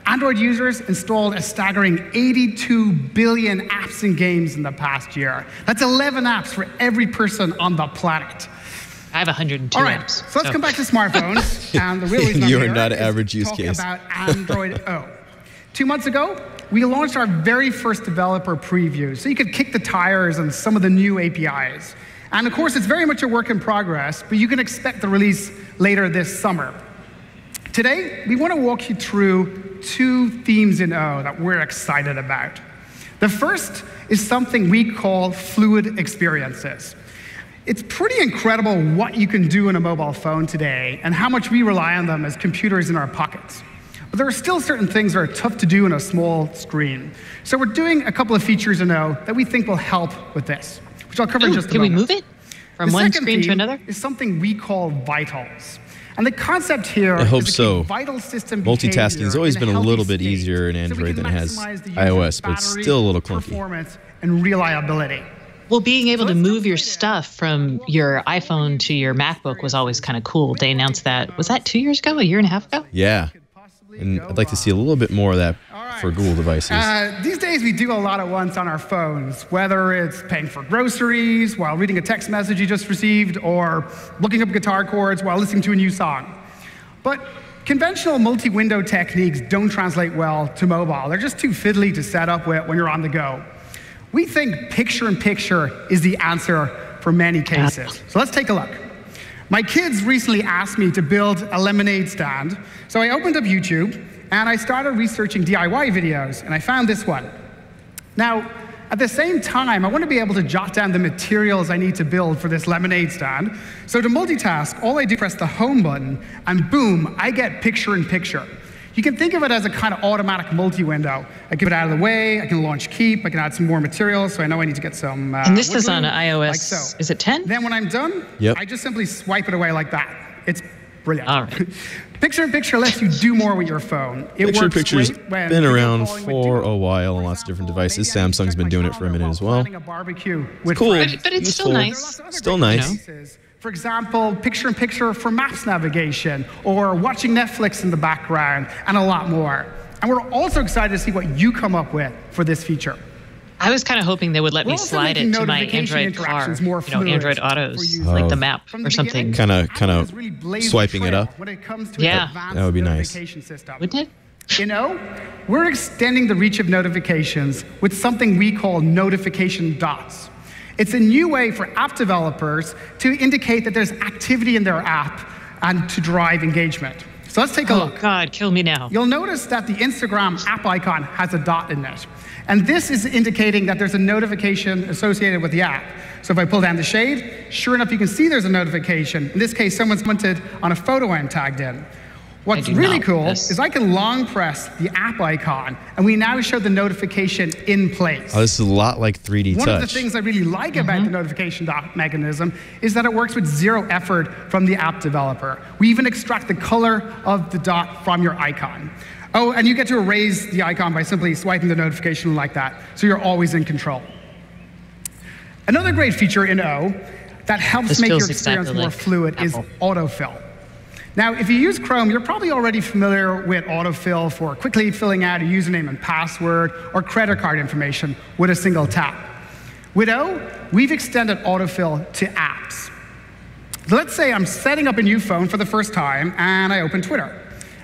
Android users installed a staggering 82 billion apps and games in the past year. That's 11 apps for every person on the planet. I have 102 All right, apps. so let's come back to smartphones. And the real reason I'm You are here not an is average to use talk case. about Android O. 2 months ago, we launched our very first developer preview, so you could kick the tires on some of the new APIs. And of course, it's very much a work in progress, but you can expect the release later this summer. Today, we want to walk you through 2 themes in O that we're excited about. The first is something we call fluid experiences. It's pretty incredible what you can do in a mobile phone today and how much we rely on them as computers in our pockets. But there are still certain things that are tough to do on a small screen. So we're doing a couple of features in O that we think will help with this, which I'll cover in just a moment. Can we move it from one screen to another? Is something we call vitals. And the concept here I hope is to so. keep vital system Multitasking has always behavior been a in little healthy bit state, easier in so we Android can than it has maximize the user's iOS, but it's battery, still a little clunky. performance, and reliability. Well, being able to move your stuff from your iPhone to your MacBook was always kind of cool. They announced that, was that 2 years ago, a year and a half ago? Yeah. And I'd like to see a little bit more of that for Google devices. These days, we do a lot at once on our phones, whether it's paying for groceries while reading a text message you just received, or looking up guitar chords while listening to a new song. But conventional multi-window techniques don't translate well to mobile. They're just too fiddly to set up with when you're on the go. We think picture-in-picture is the answer for many cases. So let's take a look. My kids recently asked me to build a lemonade stand, so I opened up YouTube and I started researching DIY videos, and I found this one. Now, at the same time, I want to be able to jot down the materials I need to build for this lemonade stand. So to multitask, all I do is press the home button, and boom, I get picture-in-picture. You can think of it as a kind of automatic multi-window. I get it out of the way, I can launch Keep, I can add some more materials, so I know I need to get some And this is on wood glue, iOS, like so. is it 10? Then when I'm done, I just simply swipe it away like that. It's brilliant. All right. Picture-in-picture lets you do more with your phone. It works Picture-in-picture's great when been video around calling with for a while on lots of different devices. Samsung's been doing it for a minute as well. a barbecue with Cool. friends. But it's still nice. Still nice. For example, picture-in-picture for maps navigation, or watching Netflix in the background, and a lot more. And we're also excited to see what you come up with for this feature. I was kind of hoping they would let We're me also slide making it to my notification Android car, interactions more fluid Android for Autos, users. like the map or something. Kind of swiping it up. When it comes to Yeah. its advanced That would be nice. notification system. Wouldn't it? You know, we're extending the reach of notifications with something we call notification dots. It's a new way for app developers to indicate that there's activity in their app and to drive engagement. So let's take a look. Oh God, kill me now. You'll notice that the Instagram app icon has a dot in it. And this is indicating that there's a notification associated with the app. So if I pull down the shade, sure enough, you can see there's a notification. In this case, someone's commented on a photo I'm tagged in. What's really cool is I can long press the app icon, and we now show the notification in place. Oh, this is a lot like 3D Touch. One of the things I really like about the notification mechanism is that it works with zero effort from the app developer. We even extract the color of the dot from your icon. Oh, and you get to erase the icon by simply swiping the notification like that, so you're always in control. Another great feature in O that helps make your experience more fluid is autofill. Now, if you use Chrome, you're probably already familiar with autofill for quickly filling out a username and password or credit card information with a single tap. With O, we've extended autofill to apps. So let's say I'm setting up a new phone for the first time, and I open Twitter,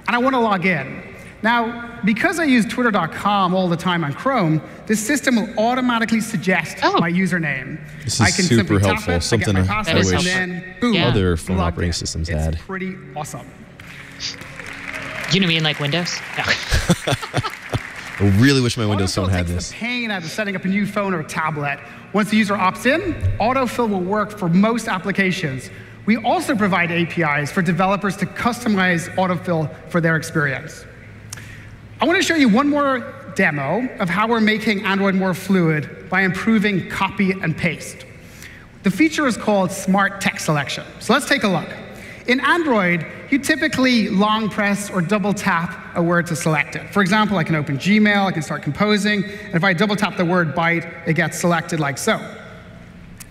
and I want to log in. Now, because I use twitter.com all the time on Chrome, this system will automatically suggest my username. This is super helpful, something I wish then, boom, other phone operating systems had. It's pretty awesome. You know, mean like Windows? No. I really wish my Windows phone had this. The pain out of setting up a new phone or tablet. Once the user opts in, autofill will work for most applications. We also provide APIs for developers to customize autofill for their experience. I want to show you one more demo of how we're making Android more fluid by improving copy and paste. The feature is called Smart Text Selection. So let's take a look. In Android, you typically long press or double tap a word to select it. For example, I can open Gmail, I can start composing, and if I double tap the word byte, it gets selected like so.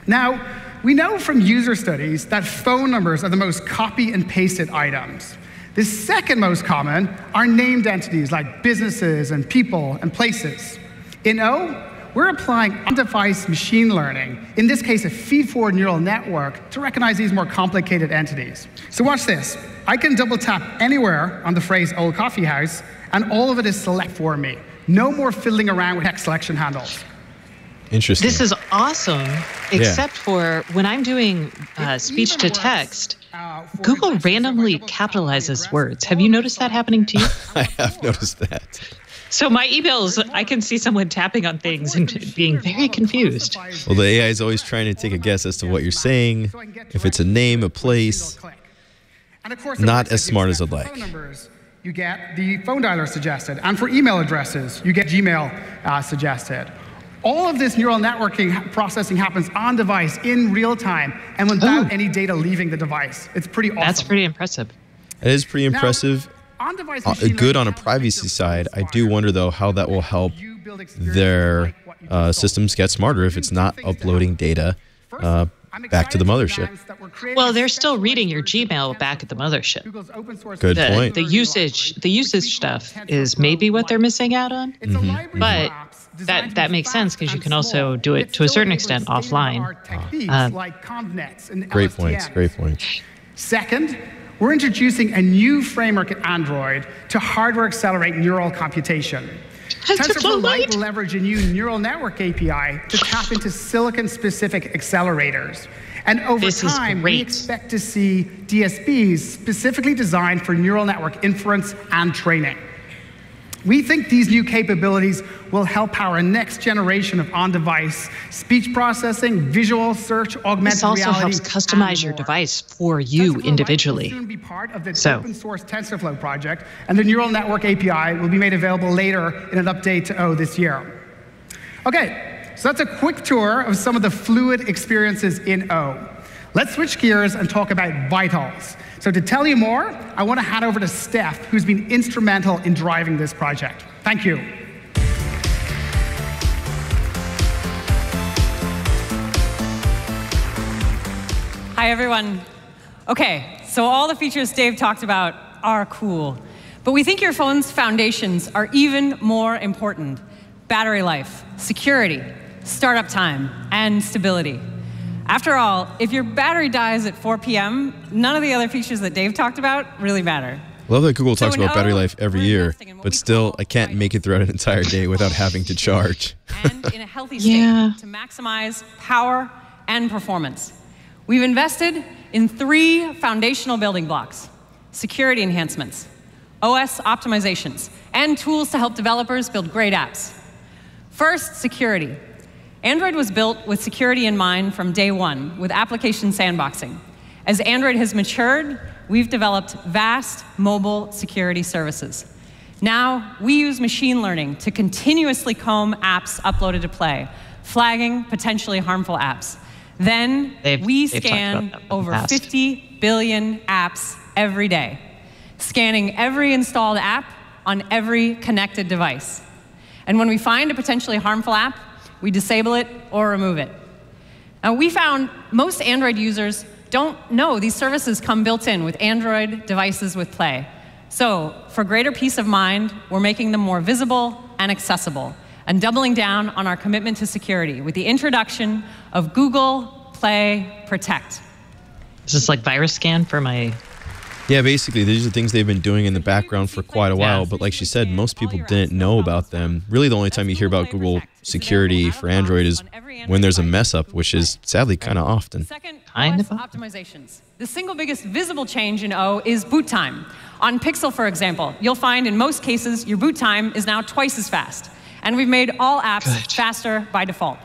Now, we know from user studies that phone numbers are the most copy and pasted items. The second most common are named entities like businesses and people and places. In O, we're applying on-device machine learning, in this case a feed-forward neural network, to recognize these more complicated entities. So watch this. I can double tap anywhere on the phrase old coffee house, and all of it is select for me. No more fiddling around with text selection handles. Interesting. This is awesome, except for when I'm doing speech to text, Google randomly capitalizes words. Have you noticed that happening to you? I have noticed that. So my emails, I can see someone tapping on things and being very confused. Well, the AI is always trying to take a guess as to what you're saying, if it's a name, a place. Not as smart as I'd like. You get the phone dialer suggested, and for email addresses, you get Gmail suggested. All of this neural networking processing happens on device in real time and without any data leaving the device. It's pretty awesome. That's pretty impressive. It is pretty impressive. Good on a privacy side. I do wonder, though, how that will help their systems get smarter if it's not uploading data back to the mothership. Well, they're still reading your Gmail back at the mothership. Good point. The usage stuff is maybe what they're missing out on, but that makes sense because you can also do it to a certain extent offline. Great points. Great points. Second, we're introducing a new framework in Android to hardware accelerate neural computation. TensorFlow Lite will leverage a new neural network API to tap into silicon-specific accelerators. And over time, we expect to see DSPs specifically designed for neural network inference and training. We think these new capabilities will help power a next generation of on-device speech processing, visual search, augmented reality. This also helps customize your device for you individually. Will soon be part of the open source TensorFlow project, and the neural network API will be made available later in an update to O this year. Okay, so that's a quick tour of some of the fluid experiences in O. Let's switch gears and talk about vitals. So to tell you more, I want to hand over to Steph, who's been instrumental in driving this project. Thank you. Hi, everyone. Okay, so all the features Dave talked about are cool, but we think your phone's foundations are even more important. Battery life, security, startup time, and stability. After all, if your battery dies at 4 p.m., none of the other features that Dave talked about really matter. I love that Google talks about battery life every year, but still, I can't make it throughout an entire day without having to charge. And in a healthy state to maximize power and performance. We've invested in 3 foundational building blocks: security enhancements, OS optimizations, and tools to help developers build great apps. First, security. Android was built with security in mind from day one, with application sandboxing. As Android has matured, we've developed vast mobile security services. Now, we use machine learning to continuously comb apps uploaded to Play, flagging potentially harmful apps. Then we scan over 50 billion apps every day, scanning every installed app on every connected device. And when we find a potentially harmful app, we disable it or remove it. Now, we found most Android users don't know these services come built in with Android devices with Play. So, for greater peace of mind, we're making them more visible and accessible, and doubling down on our commitment to security with the introduction of Google Play Protect. Is this like virus scan for my... Yeah, basically, these are things they've been doing in the background for quite a while, but like she said, most people didn't know about them. Really, the only time you hear about Google security for Android is when there's a mess up, which is sadly kind of often. Second, OS optimizations. The single biggest visible change in O is boot time. On Pixel, for example, you'll find in most cases your boot time is now twice as fast. And we've made all apps faster by default.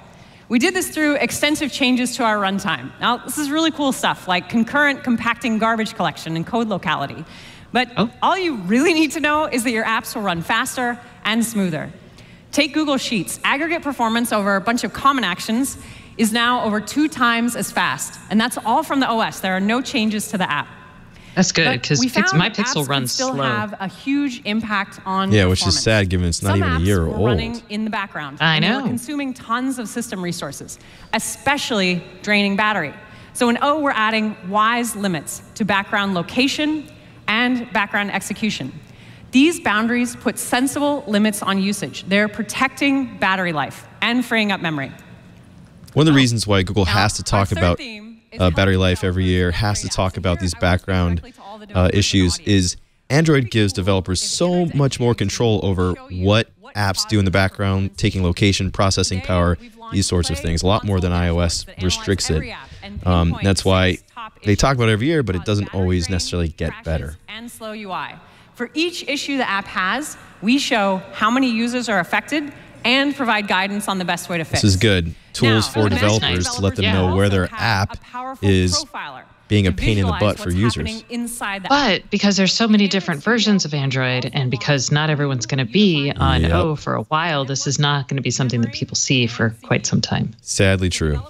We did this through extensive changes to our runtime. Now, this is really cool stuff, like concurrent compacting garbage collection and code locality. But all you really need to know is that your apps will run faster and smoother. Take Google Sheets. Aggregate performance over a bunch of common actions is now over 2 times as fast. And that's all from the OS. There are no changes to the app. That's good, because my Pixel runs slow. Still have a huge impact on which is sad given it's not even a year old. Running in the background. I know. We're consuming tons of system resources, especially draining battery. So in O, we're adding wise limits to background location and background execution. These boundaries put sensible limits on usage. They're protecting battery life and freeing up memory. One of the reasons why Google has to talk about battery life every year, has to talk about these background issues, is Android gives developers so much more control over what apps do in the background, taking location, processing power, these sorts of things, a lot more than iOS restricts it. That's why they talk about it every year, but it doesn't always necessarily get better. And slow UI. For each issue the app has, we show how many users are affected and provide guidance on the best way to fix. This is good. Tools for developers to let them know where their app is being a pain in the butt for users. But because there's so many different versions of Android, and because not everyone's going to be on O for a while, this is not going to be something that people see for quite some time. Sadly true.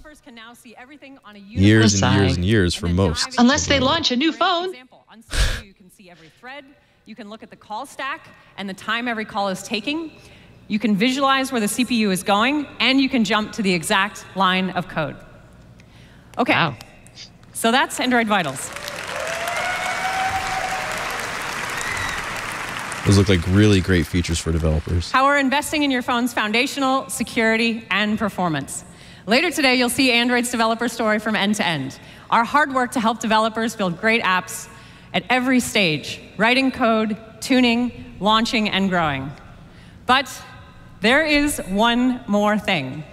Years and years and years for most. Unless they launch a new phone. You can see every thread. You can look at the call stack and the time every call is taking. You can visualize where the CPU is going, and you can jump to the exact line of code. Okay, wow. So that's Android Vitals. Those look like really great features for developers. How we're investing in your phone's foundational security and performance. Later today, you'll see Android's developer story from end to end. Our hard work to help developers build great apps at every stage, writing code, tuning, launching, and growing. But there is one more thing.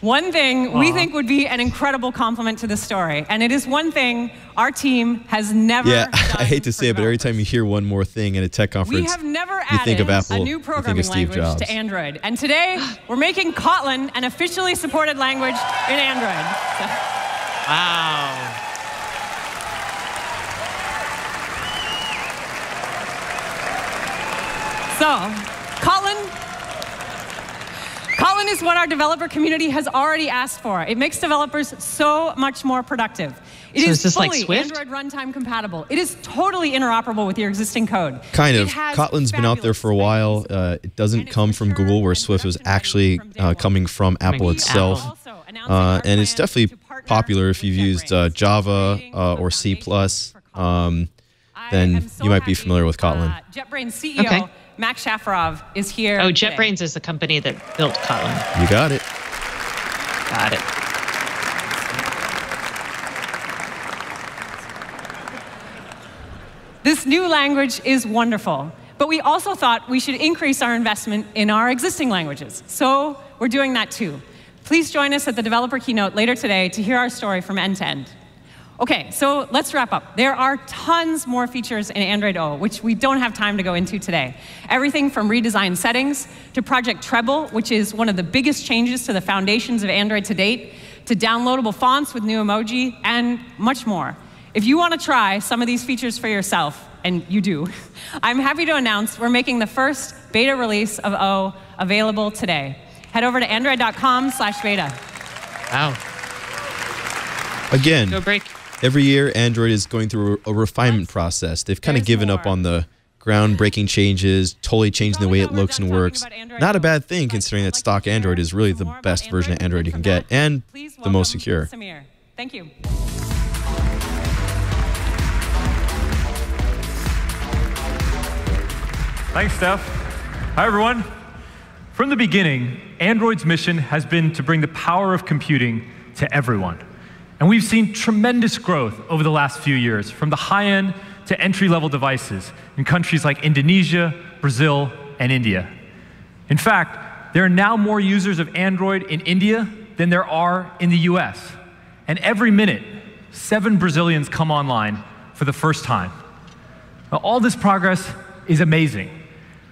One thing we think would be an incredible compliment to the story, and it is one thing our team has never done. I hate to say it, but every time you hear one more thing at a tech conference, we have never you think of added Apple, a new programming you think of Steve language Jobs. to Android. And today, we're making Kotlin an officially supported language in Android. Wow. So, Kotlin is what our developer community has already asked for. It makes developers so much more productive. It is fully like Swift? Android runtime compatible. It is totally interoperable with your existing code. Kind of. Kotlin's been out there for a while. It doesn't come from Google, where Swift was actually coming from Apple itself. And it's definitely popular if you've used Java or C+. Then you might be familiar with Kotlin. JetBrains CEO Max Shafarov is here. Oh, JetBrains is the company that built Kotlin. You got it. Got it. This new language is wonderful, but we also thought we should increase our investment in our existing languages. So we're doing that too. Please join us at the developer keynote later today to hear our story from end to end. Okay, so let's wrap up. There are tons more features in Android O, which we don't have time to go into today. Everything from redesigned settings to Project Treble, which is one of the biggest changes to the foundations of Android to date, to downloadable fonts with new emoji, and much more. If you want to try some of these features for yourself, and you do, I'm happy to announce we're making the first beta release of O available today. Head over to android.com/beta. Wow. Again, Go break. Every year, Android is going through a refinement process. They've kind of given up on the groundbreaking changes, totally changing the way it looks and works. Not a bad thing, considering that stock Android is really the best version of Android you can get, and the most secure. Thank you. Thanks, Steph. Hi, everyone. From the beginning, Android's mission has been to bring the power of computing to everyone. And we've seen tremendous growth over the last few years, from the high-end to entry-level devices in countries like Indonesia, Brazil, and India. In fact, there are now more users of Android in India than there are in the US. And every minute, 7 Brazilians come online for the first time. Now, all this progress is amazing.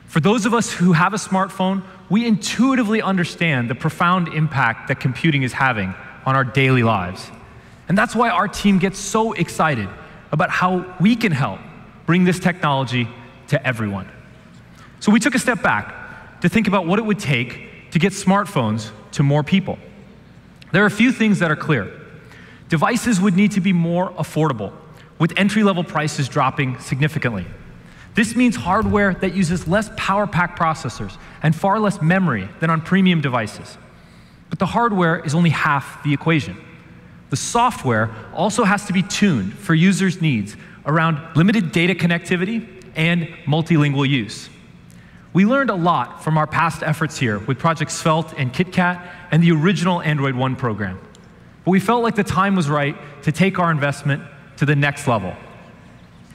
For those of us who have a smartphone, we intuitively understand the profound impact that computing is having on our daily lives. And that's why our team gets so excited about how we can help bring this technology to everyone. So we took a step back to think about what it would take to get smartphones to more people. There are a few things that are clear. Devices would need to be more affordable, with entry-level prices dropping significantly. This means hardware that uses less power-packed processors and far less memory than on premium devices. But the hardware is only half the equation. The software also has to be tuned for users' needs around limited data connectivity and multilingual use. We learned a lot from our past efforts here with Project Svelte and KitKat and the original Android One program. But we felt like the time was right to take our investment to the next level.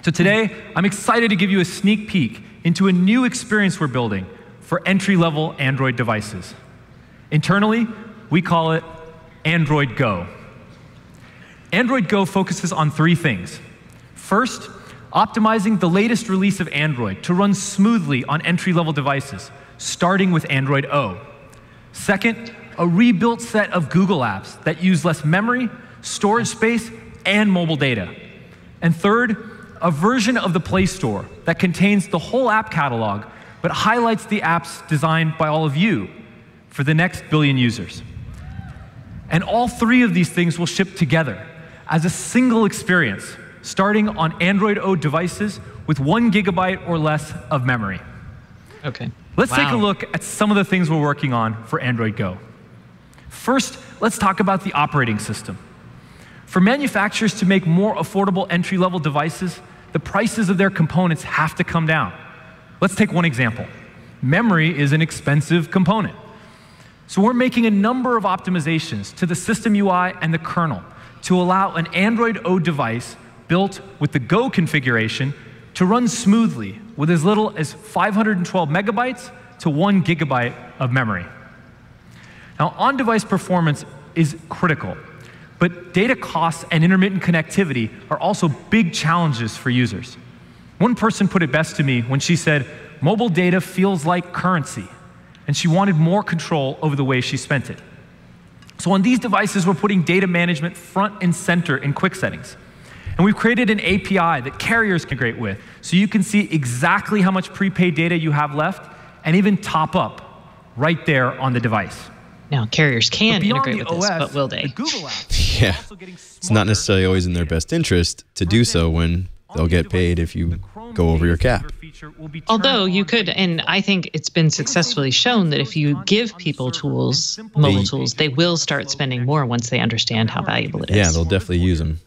So today, I'm excited to give you a sneak peek into a new experience we're building for entry-level Android devices. Internally, we call it Android Go. Android Go focuses on 3 things. First, optimizing the latest release of Android to run smoothly on entry-level devices, starting with Android O. Second, a rebuilt set of Google apps that use less memory, storage space, and mobile data. And third, a version of the Play Store that contains the whole app catalog, but highlights the apps designed by all of you for the next billion users. And all 3 of these things will ship together as a single experience, starting on Android O devices with 1 GB or less of memory. Okay. Let's take a look at some of the things we're working on for Android Go. First, let's talk about the operating system. For manufacturers to make more affordable entry-level devices, the prices of their components have to come down. Let's take one example. Memory is an expensive component. So we're making a number of optimizations to the system UI and the kernel to allow an Android O device built with the Go configuration to run smoothly with as little as 512 megabytes to 1 GB of memory. Now, on-device performance is critical, but data costs and intermittent connectivity are also big challenges for users. One person put it best to me when she said, "Mobile data feels like currency," and she wanted more control over the way she spent it. So on these devices, we're putting data management front and center in quick settings. And we've created an API that carriers can integrate with, so you can see exactly how much prepaid data you have left and even top up right there on the device. Now, carriers can integrate with this, but will they? Yeah, it's not necessarily always in their best interest to do so when they'll get paid if you go over your cap. Although you could, and I think it's been successfully shown that if you give people tools, mobile tools, they will start spending more once they understand how valuable it is. Yeah, they'll definitely use them.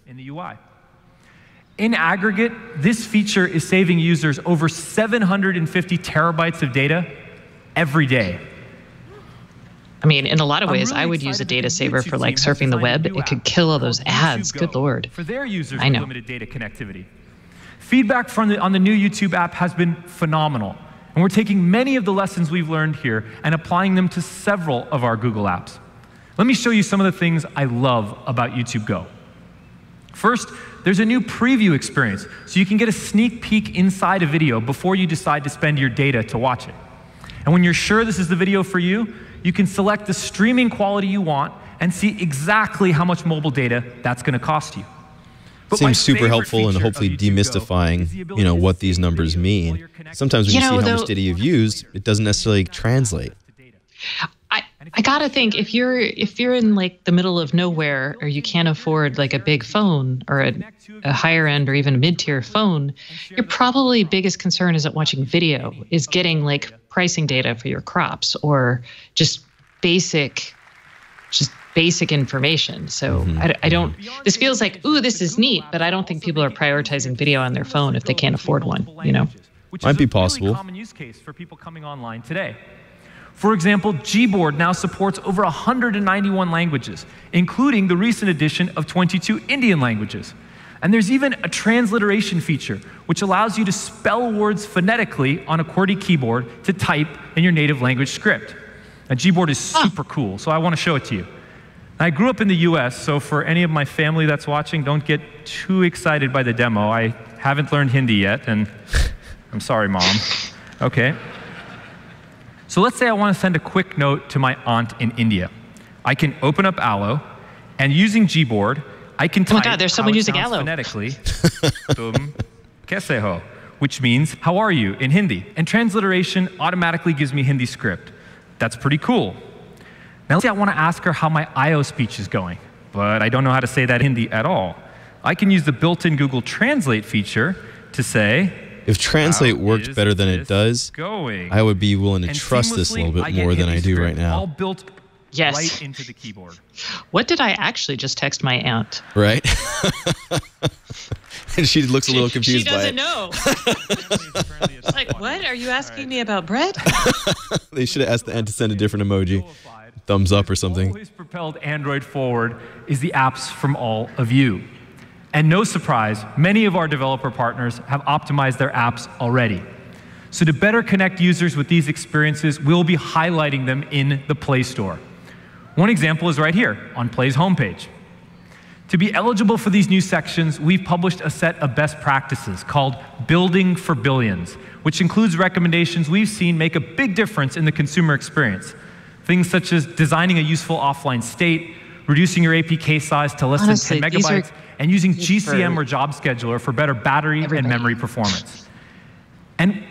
In aggregate, this feature is saving users over 750 terabytes of data every day. I mean, in a lot of ways, I would use a data saver for like surfing the web. It could kill all those ads. Good Lord. For their users I know. with limited data connectivity. Feedback on the new YouTube app has been phenomenal. And we're taking many of the lessons we've learned here and applying them to several of our Google apps. Let me show you some of the things I love about YouTube Go. First, there's a new preview experience, so you can get a sneak peek inside a video before you decide to spend your data to watch it. And when you're sure this is the video for you, you can select the streaming quality you want and see exactly how much mobile data that's going to cost you. Seems super helpful and hopefully demystifying, you know, what these numbers mean. Sometimes when you see how much data you've used, it doesn't necessarily translate. I gotta think if you're in like the middle of nowhere or you can't afford like a big phone or a higher end or even a mid-tier phone, your probably biggest concern isn't watching video, is getting like pricing data for your crops or just basic information. So I don't, this feels like, ooh, this is neat, but I don't think people are prioritizing video on their phone if they can't afford one, you know? Might be possible. Really common use case for people coming online today. For example, Gboard now supports over 191 languages, including the recent addition of 22 Indian languages. And there's even a transliteration feature, which allows you to spell words phonetically on a QWERTY keyboard to type in your native language script. Now, Gboard is super cool, so I want to show it to you. I grew up in the US, so for any of my family that's watching, don't get too excited by the demo. I haven't learned Hindi yet, and I'm sorry, Mom. Okay. So let's say I want to send a quick note to my aunt in India. I can open up Allo, and using Gboard, I can type there's someone using Allo phonetically, tum kaise ho, which means, how are you, in Hindi. And transliteration automatically gives me Hindi script. That's pretty cool. Now let's say I want to ask her how my IO speech is going, but I don't know how to say that in Hindi at all. I can use the built-in Google Translate feature to say, if Translate worked better than it does, I would be willing to trust this a little bit more than I do right now. All built right into the keyboard. What did I actually just text my aunt? Right? And she looks a little confused by it. She doesn't know. Like, what? Are you asking me about bread? They should have asked the aunt to send a different emoji. Thumbs up or something. What always propelled Android forward is the apps from all of you. And no surprise, many of our developer partners have optimized their apps already. So to better connect users with these experiences, we'll be highlighting them in the Play Store. One example is right here on Play's homepage. To be eligible for these new sections, we've published a set of best practices called Building for Billions, which includes recommendations we've seen make a big difference in the consumer experience. Things such as designing a useful offline state, reducing your APK size to less than 10 megabytes, and using GCM or Job Scheduler for better battery and memory performance. And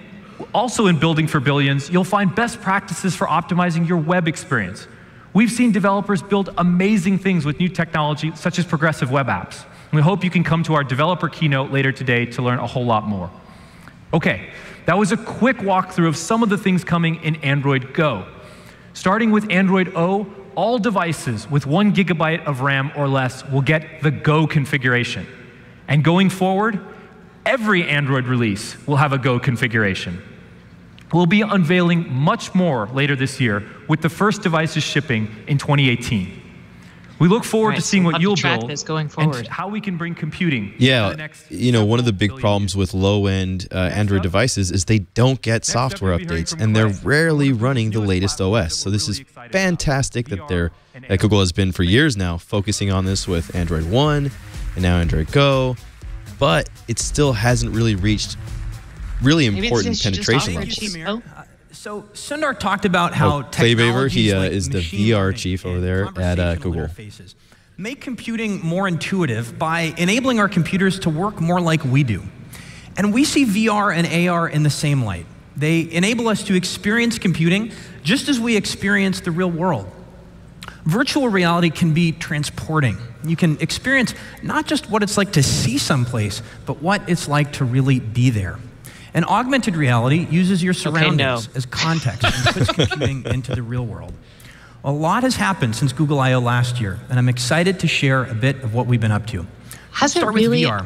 also in Building for Billions, you'll find best practices for optimizing your web experience. We've seen developers build amazing things with new technology, such as progressive web apps. And we hope you can come to our developer keynote later today to learn a whole lot more. Okay, that was a quick walkthrough of some of the things coming in Android Go. Starting with Android O, all devices with 1 GB of RAM or less will get the Go configuration. And going forward, every Android release will have a Go configuration. We'll be unveiling much more later this year, with the first devices shipping in 2018. We look forward to seeing what you'll build and how we can bring computing to the next you know, one of the big problems with low-end Android devices is they don't get software updates, and they're rarely running the latest OS. So this is fantastic that Google has been for years now focusing on this with Android One and now Android Go, but it still hasn't really reached really important penetration levels. So Sundar talked about how technologies like is the VR chief over there at Google. Make computing more intuitive by enabling our computers to work more like we do. And we see VR and AR in the same light. They enable us to experience computing just as we experience the real world. Virtual reality can be transporting. You can experience not just what it's like to see someplace, but what it's like to really be there. And augmented reality uses your surroundings as context and puts computing into the real world. A lot has happened since Google I/O last year, and I'm excited to share a bit of what we've been up to. Has it really? I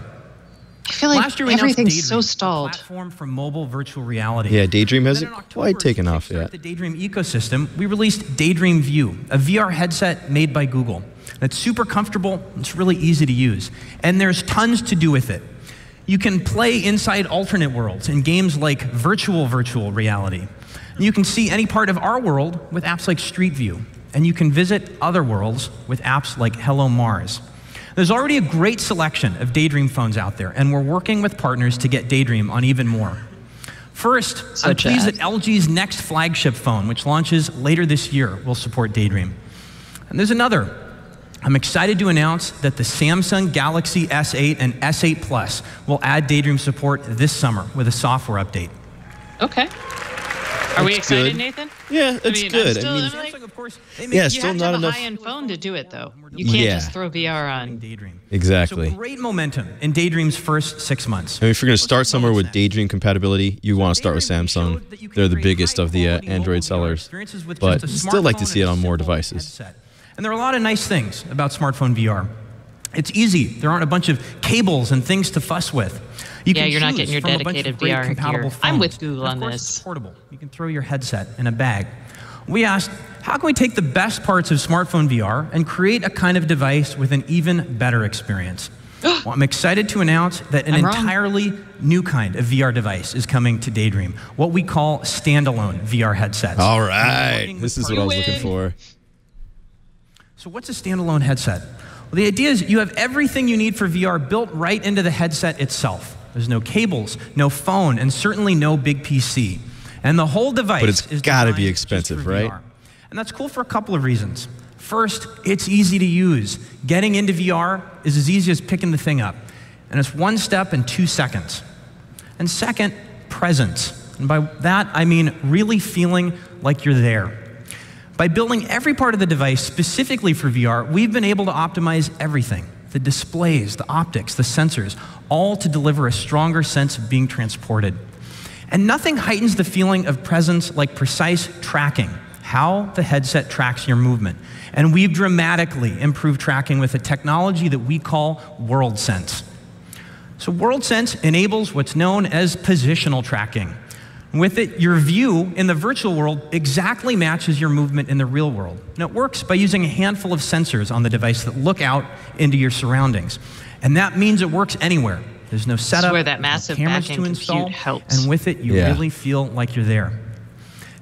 feel like last year we everything's so stalled. Platform for mobile virtual reality. Yeah, Daydream hasn't quite taken off yet. The Daydream ecosystem, we released Daydream View, a VR headset made by Google. It's super comfortable, it's really easy to use, and there's tons to do with it. You can play inside alternate worlds in games like virtual reality. You can see any part of our world with apps like Street View, and you can visit other worlds with apps like Hello Mars. There's already a great selection of Daydream phones out there, and we're working with partners to get Daydream on even more. First, I'm pleased that LG's next flagship phone, which launches later this year, will support Daydream. And there's another. I'm excited to announce that the Samsung Galaxy S8 and S8 Plus will add Daydream support this summer with a software update. Okay. Are we excited, good. Nathan? Yeah, it's good. Samsung, of course, yeah, you still have to not have enough. a high-end phone to do it, though. You can't just throw VR on. Daydream. Exactly. So great momentum in Daydream's first 6 months. I mean, if you're going to start somewhere with Daydream compatibility, you want to start with Samsung. They're the biggest of the Android sellers, but still like to see it on more devices. And there are a lot of nice things about smartphone VR. It's easy. There aren't a bunch of cables and things to fuss with. You're not getting your dedicated VR gear. I'm with Google on this. It's portable. You can throw your headset in a bag. We asked, how can we take the best parts of smartphone VR and create a kind of device with an even better experience? Well, I'm excited to announce that an entirely new kind of VR device is coming to Daydream, what we call standalone VR headsets. All right. This is what I was looking for. So what's a standalone headset? Well, the idea is you have everything you need for VR built right into the headset itself. There's no cables, no phone, and certainly no big PC. And the whole device but it's got to be expensive, right? VR. And that's cool for a couple of reasons. First, it's easy to use. Getting into VR is as easy as picking the thing up. And it's one step in 2 seconds. And second, presence. And by that, I mean really feeling like you're there. By building every part of the device specifically for VR, we've been able to optimize everything. The displays, the optics, the sensors, all to deliver a stronger sense of being transported. And nothing heightens the feeling of presence like precise tracking, how the headset tracks your movement. And we've dramatically improved tracking with a technology that we call WorldSense. So WorldSense enables what's known as positional tracking. With it, your view in the virtual world exactly matches your movement in the real world. And it works by using a handful of sensors on the device that look out into your surroundings. And that means it works anywhere. There's no setup, where that massive no cameras backend to install, compute helps. and with it, you really feel like you're there.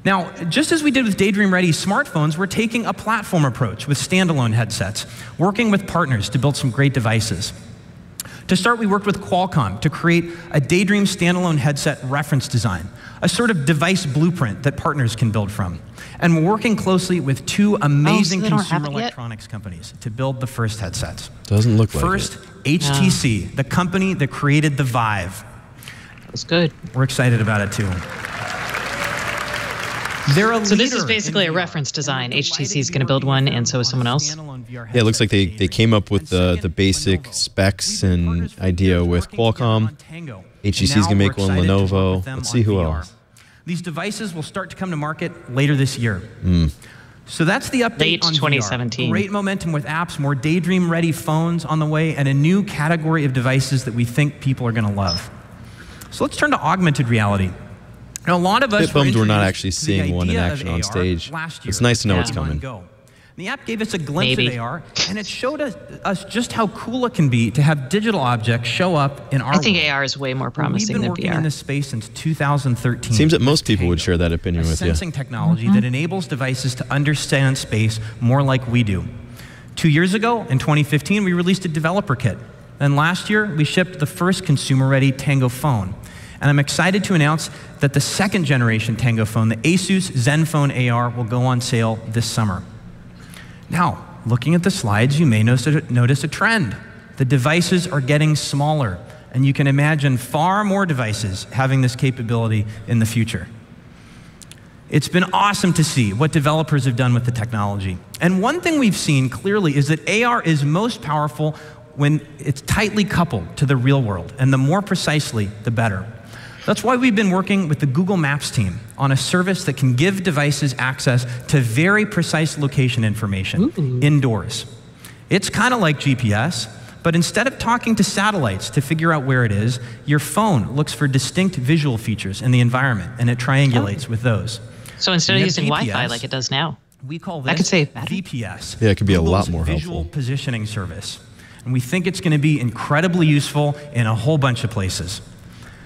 Now, just as we did with Daydream-ready smartphones, we're taking a platform approach with standalone headsets, working with partners to build some great devices. To start, we worked with Qualcomm to create a Daydream standalone headset reference design, a sort of device blueprint that partners can build from. And we're working closely with 2 amazing consumer electronics companies to build the first headsets. Doesn't look like First, HTC, the company that created the Vive. That's good. We're excited about it too. So this is basically a reference design. HTC is going to build one, and so is someone else. Yeah, it looks like they came up with the basic specs and idea with Qualcomm. HTC's going to make one, Lenovo. Let's see who else. These devices will start to come to market later this year. So that's the update Late on 2017. VR. Great momentum with apps, more Daydream-ready phones on the way, and a new category of devices that we think people are going to love. So let's turn to augmented reality. Now, a lot of us bit bummed we're not actually seeing one in action on stage. It's nice to know it's coming. The app gave us a glimpse of AR, and it showed us just how cool it can be to have digital objects show up in our world. I think AR is way more promising than VR. We've been working in this space since 2013. Seems that most people would share that opinion with you. Sensing technology that enables devices to understand space more like we do. 2 years ago, in 2015, we released a developer kit. And last year, we shipped the first consumer-ready Tango phone. And I'm excited to announce that the second generation Tango phone, the Asus ZenFone AR, will go on sale this summer. Now, looking at the slides, you may notice a trend. The devices are getting smaller, and you can imagine far more devices having this capability in the future. It's been awesome to see what developers have done with the technology. And one thing we've seen clearly is that AR is most powerful when it's tightly coupled to the real world, and the more precisely, the better. That's why we've been working with the Google Maps team on a service that can give devices access to very precise location information indoors. It's kind of like GPS, but instead of talking to satellites to figure out where it is, your phone looks for distinct visual features in the environment, and it triangulates with those. So instead of using Wi-Fi like it does now, we call this I could say better. VPS. Yeah, it could be Google's a lot more visual helpful. positioning service. And we think it's going to be incredibly useful in a whole bunch of places.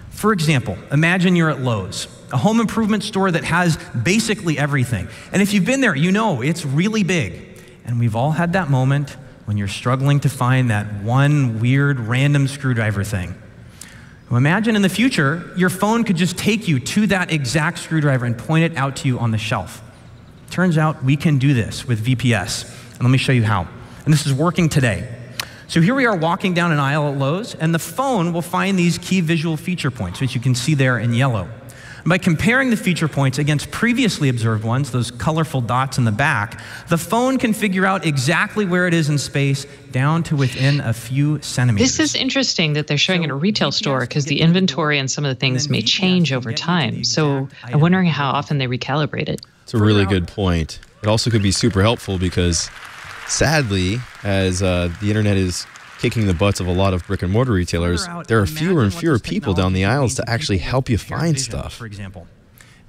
For example, imagine you're at Lowe's, a home improvement store that has basically everything. And if you've been there, you know it's really big. And we've all had that moment when you're struggling to find that one weird random screwdriver thing. Well, imagine in the future, your phone could just take you to that exact screwdriver and point it out to you on the shelf. Turns out we can do this with VPS. And let me show you how. And this is working today. So here we are walking down an aisle at Lowe's, and the phone will find these key visual feature points, which you can see there in yellow. And by comparing the feature points against previously observed ones, those colorful dots in the back, the phone can figure out exactly where it is in space down to within a few centimeters. This is interesting that they're showing in a retail store because the inventory and some of the things may change over time. So I'm wondering how often they recalibrate it. It's a really good point. It also could be super helpful because sadly, as the internet is kicking the butts of a lot of brick and mortar retailers, there are fewer and fewer people down the aisles to actually help you find stuff. For example,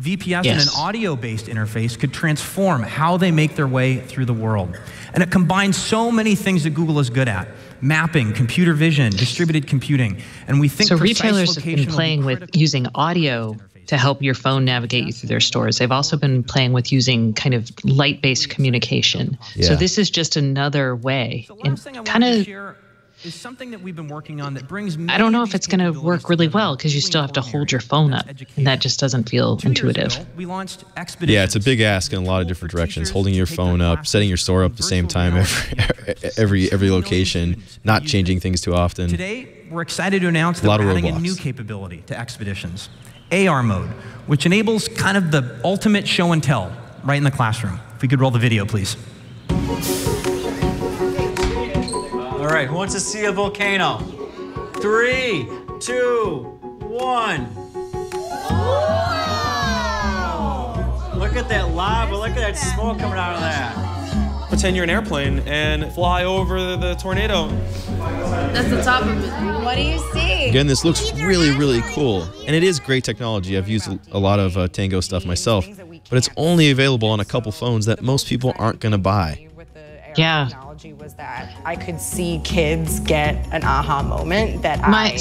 VPS in an audio-based interface could transform how they make their way through the world. And it combines so many things that Google is good at: mapping, computer vision, distributed computing. And we think so retailers have been playing with using audio to help your phone navigate you through their stores. They've also been playing with using kind of light-based communication. So this is just another way. And kind of is something that we've been working on that brings. I don't know if it's going to work really well because you still have to hold your phone up, and that just doesn't feel intuitive. We launched Expeditions. Yeah, it's a big ask in a lot of different directions. Holding your phone up, setting your store up at the same time every location, not changing things too often. Today, we're excited to announce that we're adding a new capability to Expeditions, AR mode, which enables kind of the ultimate show and tell right in the classroom. If we could roll the video, please. All right, who wants to see a volcano? 3, 2, 1. Look at that lava, look at that smoke coming out of that. Pretend you're an airplane and fly over the tornado. That's the top of it. What do you see? Again, this looks really, really cool. And it is great technology. I've used a lot of Tango stuff myself, but it's only available on a couple phones that most people aren't going to buy. Yeah. Was that I could see kids get an aha moment that my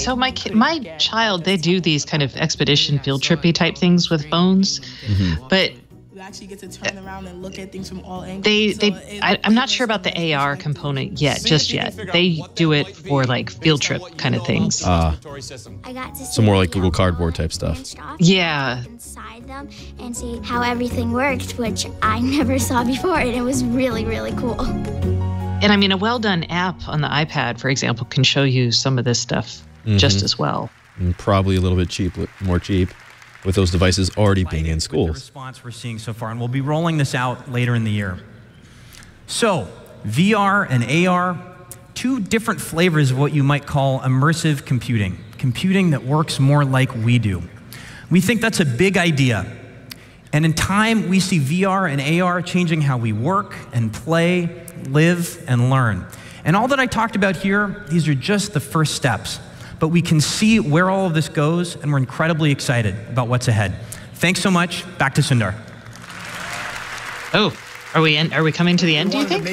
child, they do these kind of expedition field trippy type things with phones, but you actually get to turn around and look at things from all angles. I'm not sure about the AR component yet. They do it for like field trip kind of things. So more like Google Cardboard type stuff. Yeah. Inside them and see how everything worked, which I never saw before, and it was really, really cool. And I mean, a well-done app on the iPad, for example, can show you some of this stuff just as well. And probably a little bit more cheap, with those devices already being in schools. The response we're seeing so far, and we'll be rolling this out later in the year. So, VR and AR, two different flavors of what you might call immersive computing, computing that works more like we do. We think that's a big idea. And in time, we see VR and AR changing how we work and play, live, and learn. And all that I talked about here, these are just the first steps. But we can see where all of this goes, and we're incredibly excited about what's ahead. Thanks so much. Back to Sundar. Oh, are we coming to the end, do you think?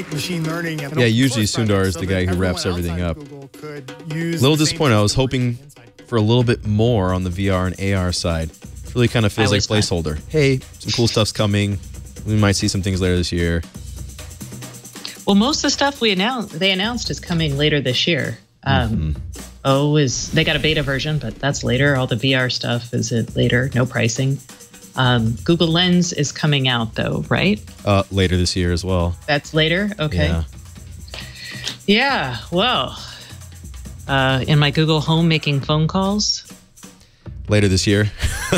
Yeah, usually Sundar is the guy who wraps everything up. A little disappointed. I was hoping for a little bit more on the VR and AR side. Really kind of feels like a placeholder. Hey, some cool stuff's coming. We might see some things later this year. Well, most of the stuff they announced is coming later this year. They got a beta version, but that's later. All the VR stuff is later, no pricing. Google Lens is coming out though, right? Later this year as well. That's later? Okay. Yeah, well, in my Google Home making phone calls. Later this year.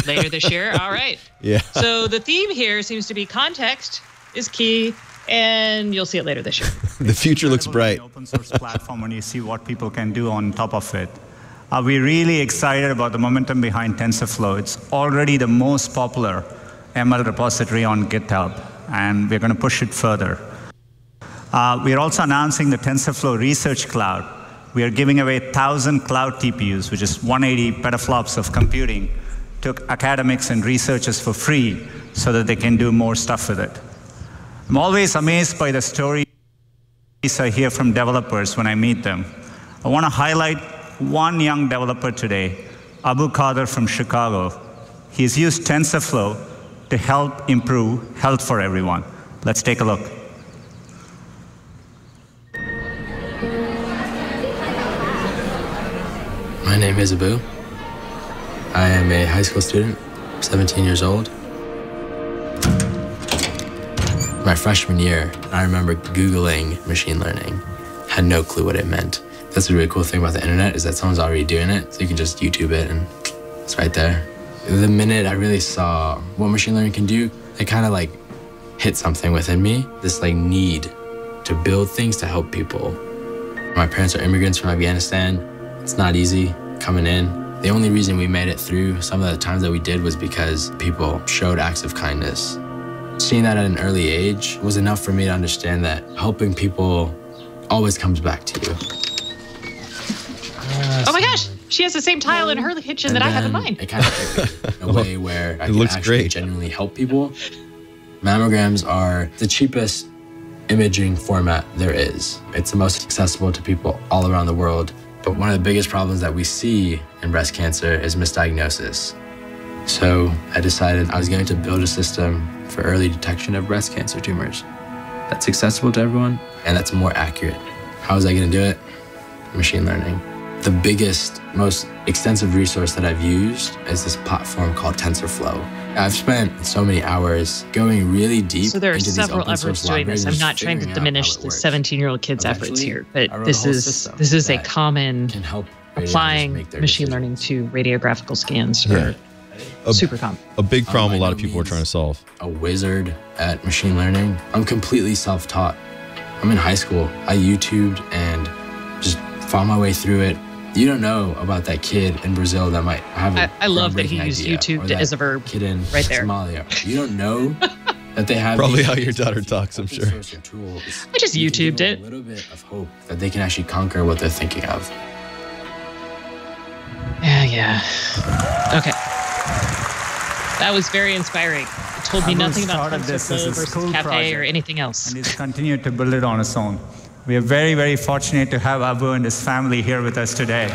Later this year, all right. Yeah. So the theme here seems to be context is key, and you'll see it later this year. The future looks bright. Open source platform when you see what people can do on top of it. We're really excited about the momentum behind TensorFlow. It's already the most popular ML repository on GitHub, and we're going to push it further. We're also announcing the TensorFlow Research Cloud. We are giving away 1,000 cloud TPUs, which is 180 petaflops of computing, to academics and researchers for free so that they can do more stuff with it. I'm always amazed by the stories I hear from developers when I meet them. I want to highlight one young developer today, Abu Qadir from Chicago. He's used TensorFlow to help improve health for everyone. Let's take a look. My name is Abu. I am a high school student, 17 years old. My freshman year, I remember Googling machine learning, had no clue what it meant. That's the really cool thing about the internet, is that someone's already doing it, so you can just YouTube it and it's right there. The minute I really saw what machine learning can do, it kind of like hit something within me, this like need to build things to help people. My parents are immigrants from Afghanistan. It's not easy coming in. The only reason we made it through some of the times that we did was because people showed acts of kindness. Seeing that at an early age was enough for me to understand that helping people always comes back to you. Oh my gosh, she has the same tile in her kitchen that I have in mine. It kind of in a way where I can actually genuinely help people. Mammograms are the cheapest imaging format there is. It's the most accessible to people all around the world. But one of the biggest problems that we see in breast cancer is misdiagnosis. So I decided I was going to build a system for early detection of breast cancer tumors that's accessible to everyone and that's more accurate. How was I going to do it? Machine learning. The biggest, most extensive resource that I've used is this platform called TensorFlow. I've spent so many hours going really deep. So there are into several efforts doing this. I'm not trying to diminish the 17-year-old kid's efforts here, but this is a common applying machine learning to radiographical scans are super common. A big problem a lot of people are trying to solve. A wizard at machine learning. I'm completely self-taught. I'm in high school. I YouTubed and just found my way through it. You don't know about that kid in Brazil that might have I love that he used YouTube as a verb kid in right there. Somalia. You don't know that they have probably how your daughter talks, I'm sure. I just YouTubed it. A little bit of hope that they can actually conquer what they're thinking of. Yeah. Okay. That was very inspiring. It told me nothing about TensorFlow versus Cafe or anything else. And he's continued to build it on his own. We are very, very fortunate to have Abu and his family here with us today.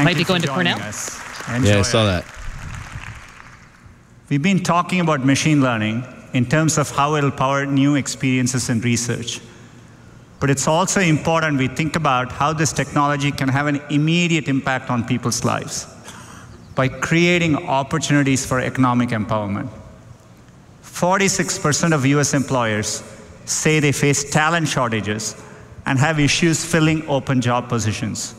Might be going to Cornell. Yeah, I saw that. We've been talking about machine learning in terms of how it'll power new experiences in research. But it's also important we think about how this technology can have an immediate impact on people's lives by creating opportunities for economic empowerment. 46% of US employers say they face talent shortages and have issues filling open job positions,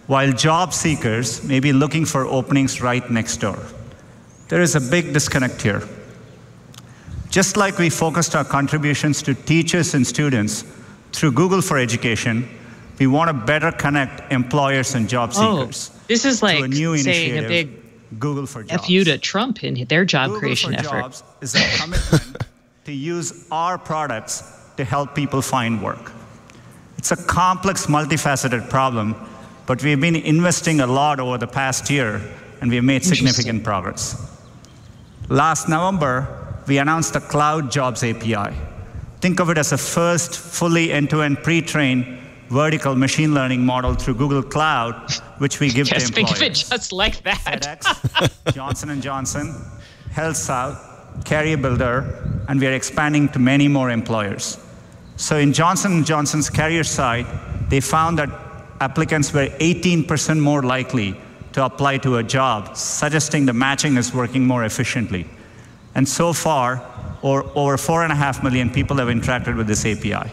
while job seekers may be looking for openings right next door. There is a big disconnect here. Just like we focused our contributions to teachers and students through Google for Education, we want to better connect employers and job seekers. This is like a new saying a big Google for Jobs. F you to Trump in their job Google creation for effort. Jobs is a commitment to use our products to help people find work. It's a complex, multifaceted problem, but we've been investing a lot over the past year, and we've made significant progress. Last November, we announced the Cloud Jobs API. Think of it as a first fully end-to-end pre-trained vertical machine learning model through Google Cloud, which we give to employers. Think of it just like that. FedEx, Johnson & Johnson, HealthSouth, Carrier Builder, and we are expanding to many more employers. So in Johnson & Johnson's carrier side, they found that applicants were 18% more likely to apply to a job, suggesting the matching is working more efficiently. And so far, over 4.5 million people have interacted with this API.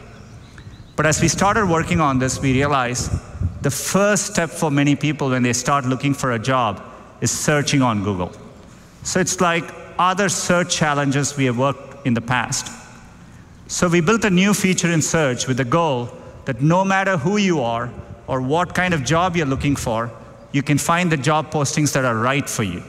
But as we started working on this, we realized the first step for many people when they start looking for a job is searching on Google. So it's like other search challenges we have worked in the past. So we built a new feature in search with the goal that no matter who you are or what kind of job you're looking for, you can find the job postings that are right for you.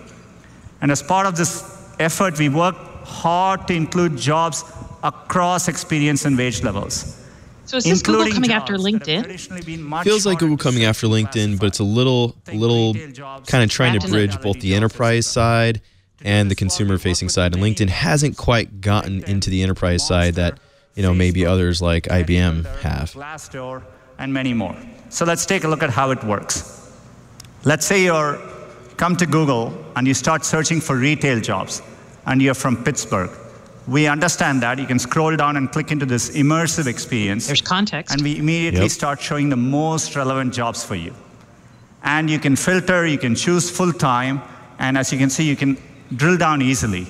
And as part of this effort, we worked hard to include jobs across experience and wage levels. So is this Google coming after LinkedIn? Feels like Google coming after LinkedIn, but it's a little kind of trying to bridge both the enterprise side and the consumer-facing side. And LinkedIn hasn't quite gotten into the enterprise side that maybe others like IBM have. Glassdoor, and many more. So let's take a look at how it works. Let's say you come to Google and you start searching for retail jobs, and you're from Pittsburgh. We understand that. You can scroll down and click into this immersive experience. There's context. And we immediately start showing the most relevant jobs for you. And you can filter, you can choose full-time, and as you can see, you can drill down easily.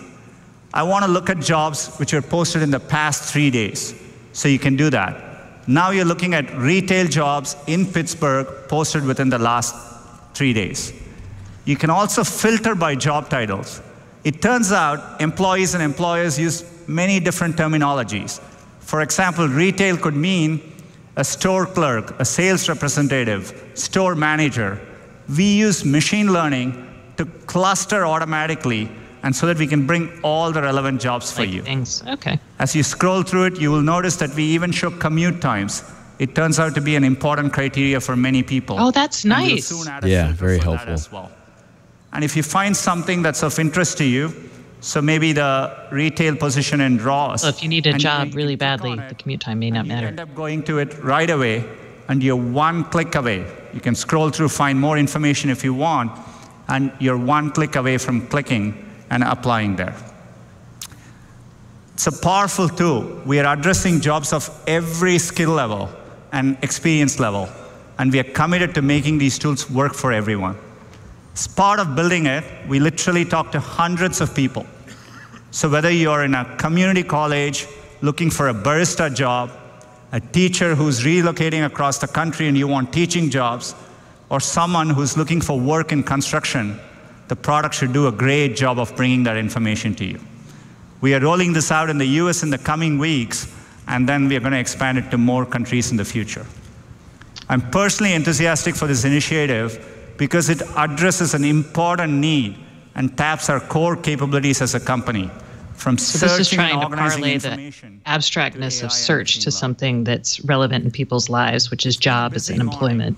I want to look at jobs which were posted in the past 3 days. So you can do that. Now you're looking at retail jobs in Pittsburgh posted within the last 3 days. You can also filter by job titles. It turns out employees and employers use many different terminologies. For example, retail could mean a store clerk, a sales representative, store manager. We use machine learning to cluster automatically, and so that we can bring all the relevant jobs for you. Things. Okay. As you scroll through it, you will notice that we even show commute times. It turns out to be an important criteria for many people. Oh, that's nice. We'll soon add a Yeah, filter very for helpful. that as well. And if you find something that's of interest to you, so maybe the retail position in Ross. So if you need a job really badly, the commute time may not matter. You end up going to it right away, and you're one click away. You can scroll through, find more information if you want, and you're one click away from clicking and applying there. It's a powerful tool. We are addressing jobs of every skill level and experience level, and we are committed to making these tools work for everyone. As part of building it, we literally talk to hundreds of people. So whether you're in a community college looking for a barista job, a teacher who's relocating across the country and you want teaching jobs, or someone who's looking for work in construction, the product should do a great job of bringing that information to you. We are rolling this out in the US in the coming weeks, and then we are going to expand it to more countries in the future. I'm personally enthusiastic for this initiative because it addresses an important need and taps our core capabilities as a company. From So this is searching trying and to organizing parlay the information. abstractness of search to something that's relevant in people's lives, which is jobs and employment.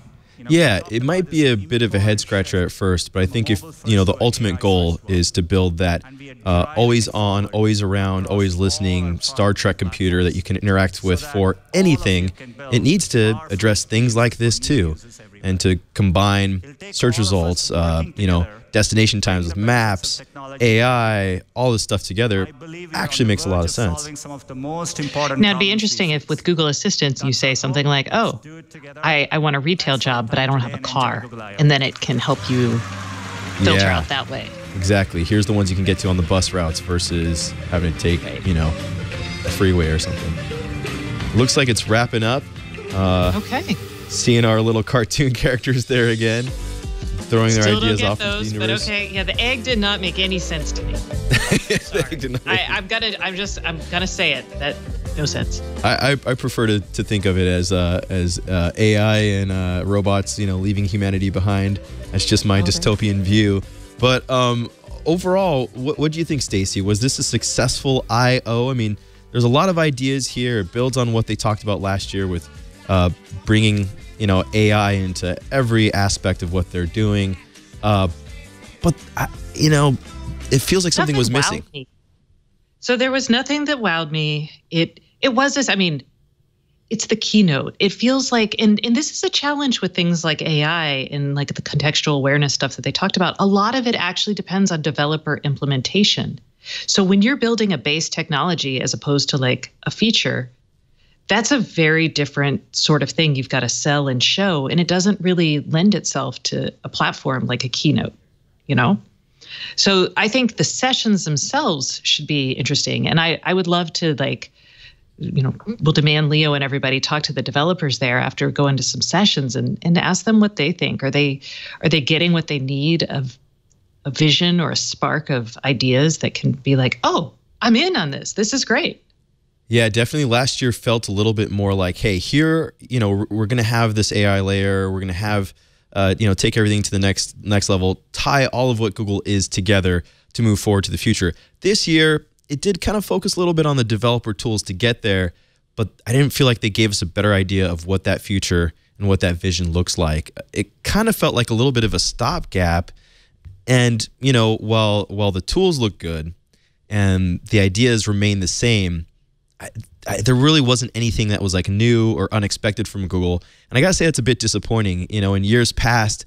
Yeah, it might be a bit of a head scratcher at first, but I think if, you know, the ultimate goal is to build that always on, always around, always listening Star Trek computer that you can interact with for anything, it needs to address things like this too, and to combine search results, you know, destination times with maps, AI, all this stuff together actually makes a lot of sense. Now, it'd be interesting if with Google Assistant, you say something like, oh, I want a retail job, but I don't have a car. And then it can help you filter out that way. Exactly. Here's the ones you can get to on the bus routes versus having to take, you know, a freeway or something. Looks like it's wrapping up. Okay. Seeing our little cartoon characters there again. Throwing their ideas off into the universe. But okay, yeah, the egg did not make any sense to me. I'm gonna say it. That no sense. I prefer to think of it as AI and robots, you know, leaving humanity behind. That's just my dystopian view. But overall, what do you think, Stacey? Was this a successful I/O? I mean, there's a lot of ideas here. It builds on what they talked about last year with bringing, you know, AI into every aspect of what they're doing. But, you know, it feels like something was missing. So there was nothing that wowed me. It was this, I mean, it's the keynote. It feels like, and this is a challenge with things like AI and like the contextual awareness stuff that they talked about. A lot of it actually depends on developer implementation. So when you're building a base technology as opposed to like a feature, that's a very different sort of thing you've got to sell and show, and it doesn't really lend itself to a platform like a keynote, you know? So I think the sessions themselves should be interesting, and I would love to, like, you know, we'll demand Leo and everybody talk to the developers there after going to some sessions and ask them what they think. Are they getting what they need of a vision or a spark of ideas that can be like, oh, I'm in on this. This is great. Yeah, definitely last year felt a little bit more like, hey, here, you know, we're going to have this AI layer. We're going to have, you know, take everything to the next level, tie all of what Google is together to move forward to the future. This year, it did kind of focus a little bit on the developer tools to get there, but I didn't feel like they gave us a better idea of what that future and what that vision looks like. It kind of felt like a little bit of a stopgap. And, you know, while the tools look good and the ideas remain the same, there really wasn't anything that was like new or unexpected from Google. And I gotta say, it's a bit disappointing. You know, in years past,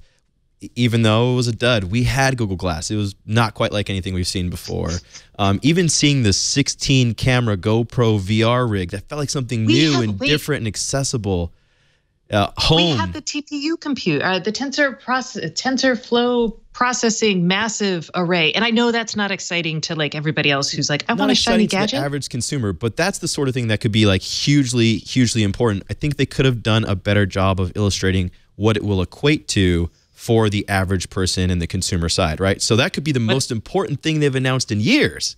even though it was a dud, we had Google Glass. It was not quite like anything we've seen before. Even seeing the 16 camera GoPro VR rig, that felt like something new and different and accessible. Home. We have the TPU compute, the TensorFlow processing massive array. And I know that's not exciting to like everybody else who's like, I want a shiny gadget. To the average consumer, but that's the sort of thing that could be like hugely, hugely important. I think they could have done a better job of illustrating what it will equate to for the average person and the consumer side, right? So that could be the most important thing they've announced in years.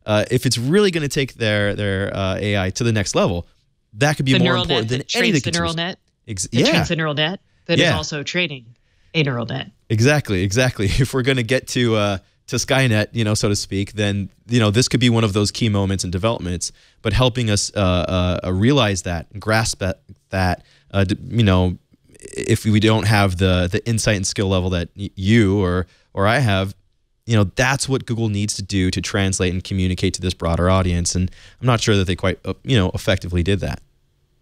If it's really going to take their AI to the next level, that could be more important than any of the neural net. Yeah. The neural net that is also training a neural net. Exactly. If we're going to get to Skynet, so to speak, then this could be one of those key moments in developments. But helping us realize that, grasp that, if we don't have the insight and skill level that you or I have, that's what Google needs to do to translate and communicate to this broader audience. And I'm not sure that they quite effectively did that.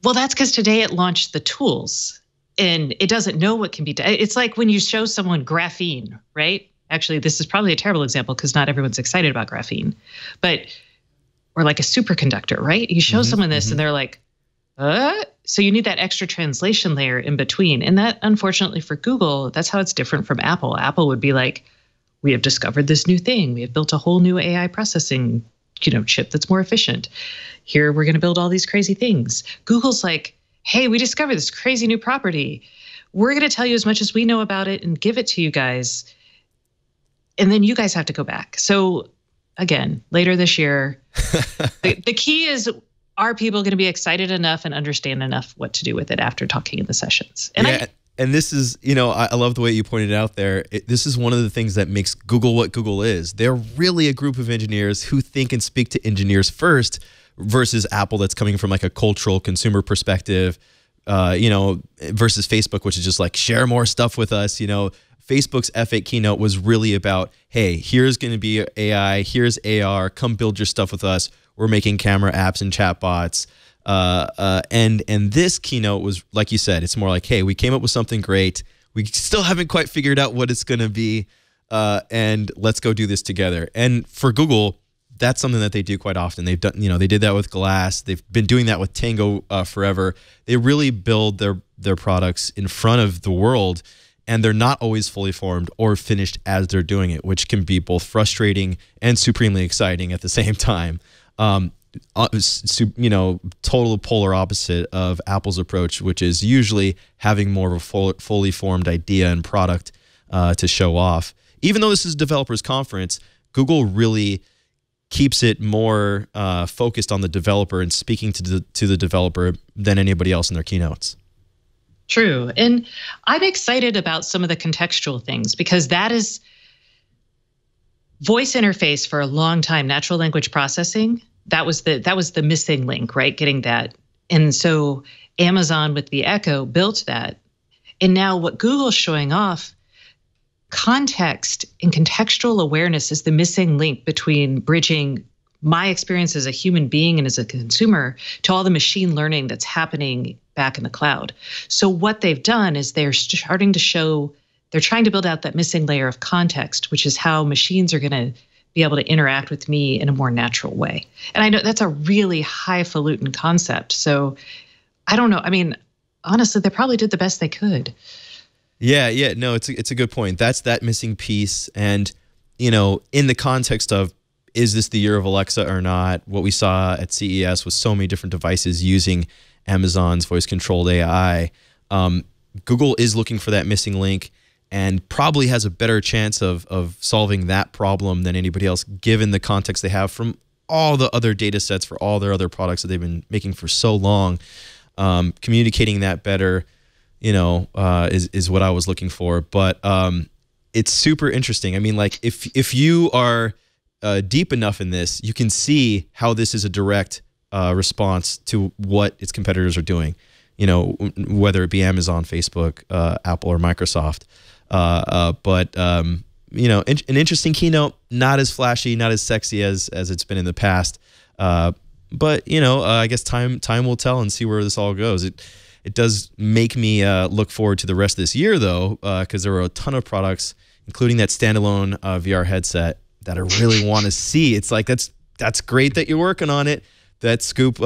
Well, that's because today it launched the tools and it doesn't know what can be done. It's like when you show someone graphene, right? Actually, this is probably a terrible example because not everyone's excited about graphene, or like a superconductor, right? You show someone this and they're like, so you need that extra translation layer in between. And that, unfortunately for Google, that's how it's different from Apple. Apple would be like, we have discovered this new thing. We have built a whole new AI processing chip that's more efficient. Here, we're going to build all these crazy things. Google's like, hey, we discovered this crazy new property. We're going to tell you as much as we know about it and give it to you guys. And then you guys have to go back. So again, later this year, the key is, are people going to be excited enough and understand enough what to do with it after talking in the sessions? And this is, I love the way you pointed out there. This is one of the things that makes Google what Google is. They're really a group of engineers who think and speak to engineers first versus Apple that's coming from like a cultural consumer perspective, versus Facebook, which is just like, share more stuff with us. Facebook's F8 keynote was really about, hey, here's going to be AI, here's AR, come build your stuff with us. We're making camera apps and chatbots. And this keynote was, like you said, it's more like, hey, we came up with something great. We still haven't quite figured out what it's going to be, and let's go do this together. And for Google, that's something that they do quite often. They've done, they did that with Glass. They've been doing that with Tango forever. They really build their products in front of the world, and they're not always fully formed or finished as they're doing it, which can be both frustrating and supremely exciting at the same time. Total polar opposite of Apple's approach, which is usually having more of a fully formed idea and product to show off. Even though this is a developers conference, Google really keeps it more focused on the developer and speaking to the developer than anybody else in their keynotes. True. And I'm excited about some of the contextual things because that is voice interface for a long time, natural language processing. That was the missing link, right? Getting that. And so Amazon with the Echo built that. And now what Google's showing off, context and contextual awareness is the missing link between bridging my experience as a human being and as a consumer to all the machine learning that's happening back in the cloud. So what they've done is they're starting to show, they're trying to build out that missing layer of context, which is how machines are going to be able to interact with me in a more natural way. And I know that's a really highfalutin concept. So I don't know. I mean, honestly, they probably did the best they could. Yeah. No, it's a good point. That's that missing piece. And, in the context of, is this the year of Alexa or not? What we saw at CES was so many different devices using Amazon's voice-controlled AI. Google is looking for that missing link and probably has a better chance of solving that problem than anybody else, given the context they have from all the other data sets for all their other products that they've been making for so long. Communicating that better, is what I was looking for. But it's super interesting. I mean, like if you are deep enough in this, you can see how this is a direct response to what its competitors are doing. Whether it be Amazon, Facebook, Apple, or Microsoft. But an interesting keynote, not as flashy, not as sexy as it's been in the past. But I guess time will tell and see where this all goes. It does make me look forward to the rest of this year, though, because there are a ton of products, including that standalone VR headset, that I really want to see. It's like that's great that you're working on it, that scoop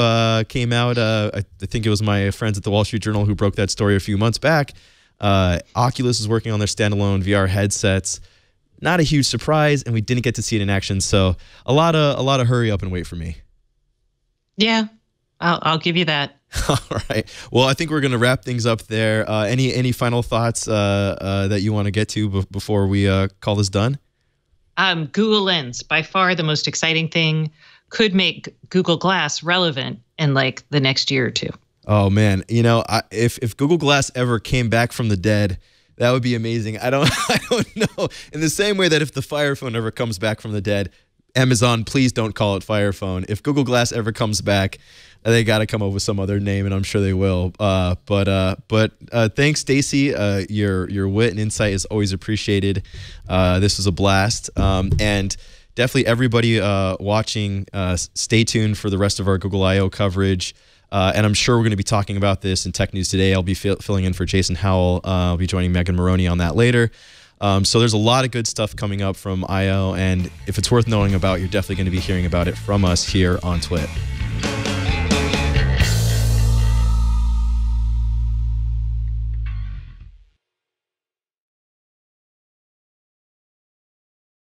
came out. I think it was my friends at the Wall Street Journal who broke that story a few months back. Oculus is working on their standalone VR headsets. Not a huge surprise, and we didn't get to see it in action. So a lot of hurry up and wait for me. Yeah, I'll give you that. All right. Well, I think we're going to wrap things up there. Any final thoughts that you want to get to before we call this done? Google Lens, by far the most exciting thing, could make Google Glass relevant in like the next year or two. Oh man, you know, if Google Glass ever came back from the dead, that would be amazing. I don't know. In the same way that if the Fire Phone ever comes back from the dead, Amazon, please don't call it Fire Phone. If Google Glass ever comes back, they got to come up with some other name, and I'm sure they will. But thanks, Stacey. Your wit and insight is always appreciated. This was a blast, and definitely everybody watching, stay tuned for the rest of our Google I/O coverage. And I'm sure we're going to be talking about this in Tech News Today. I'll be filling in for Jason Howell. I'll be joining Megan Maroney on that later. So there's a lot of good stuff coming up from I/O, and if it's worth knowing about, you're definitely going to be hearing about it from us here on TWiT.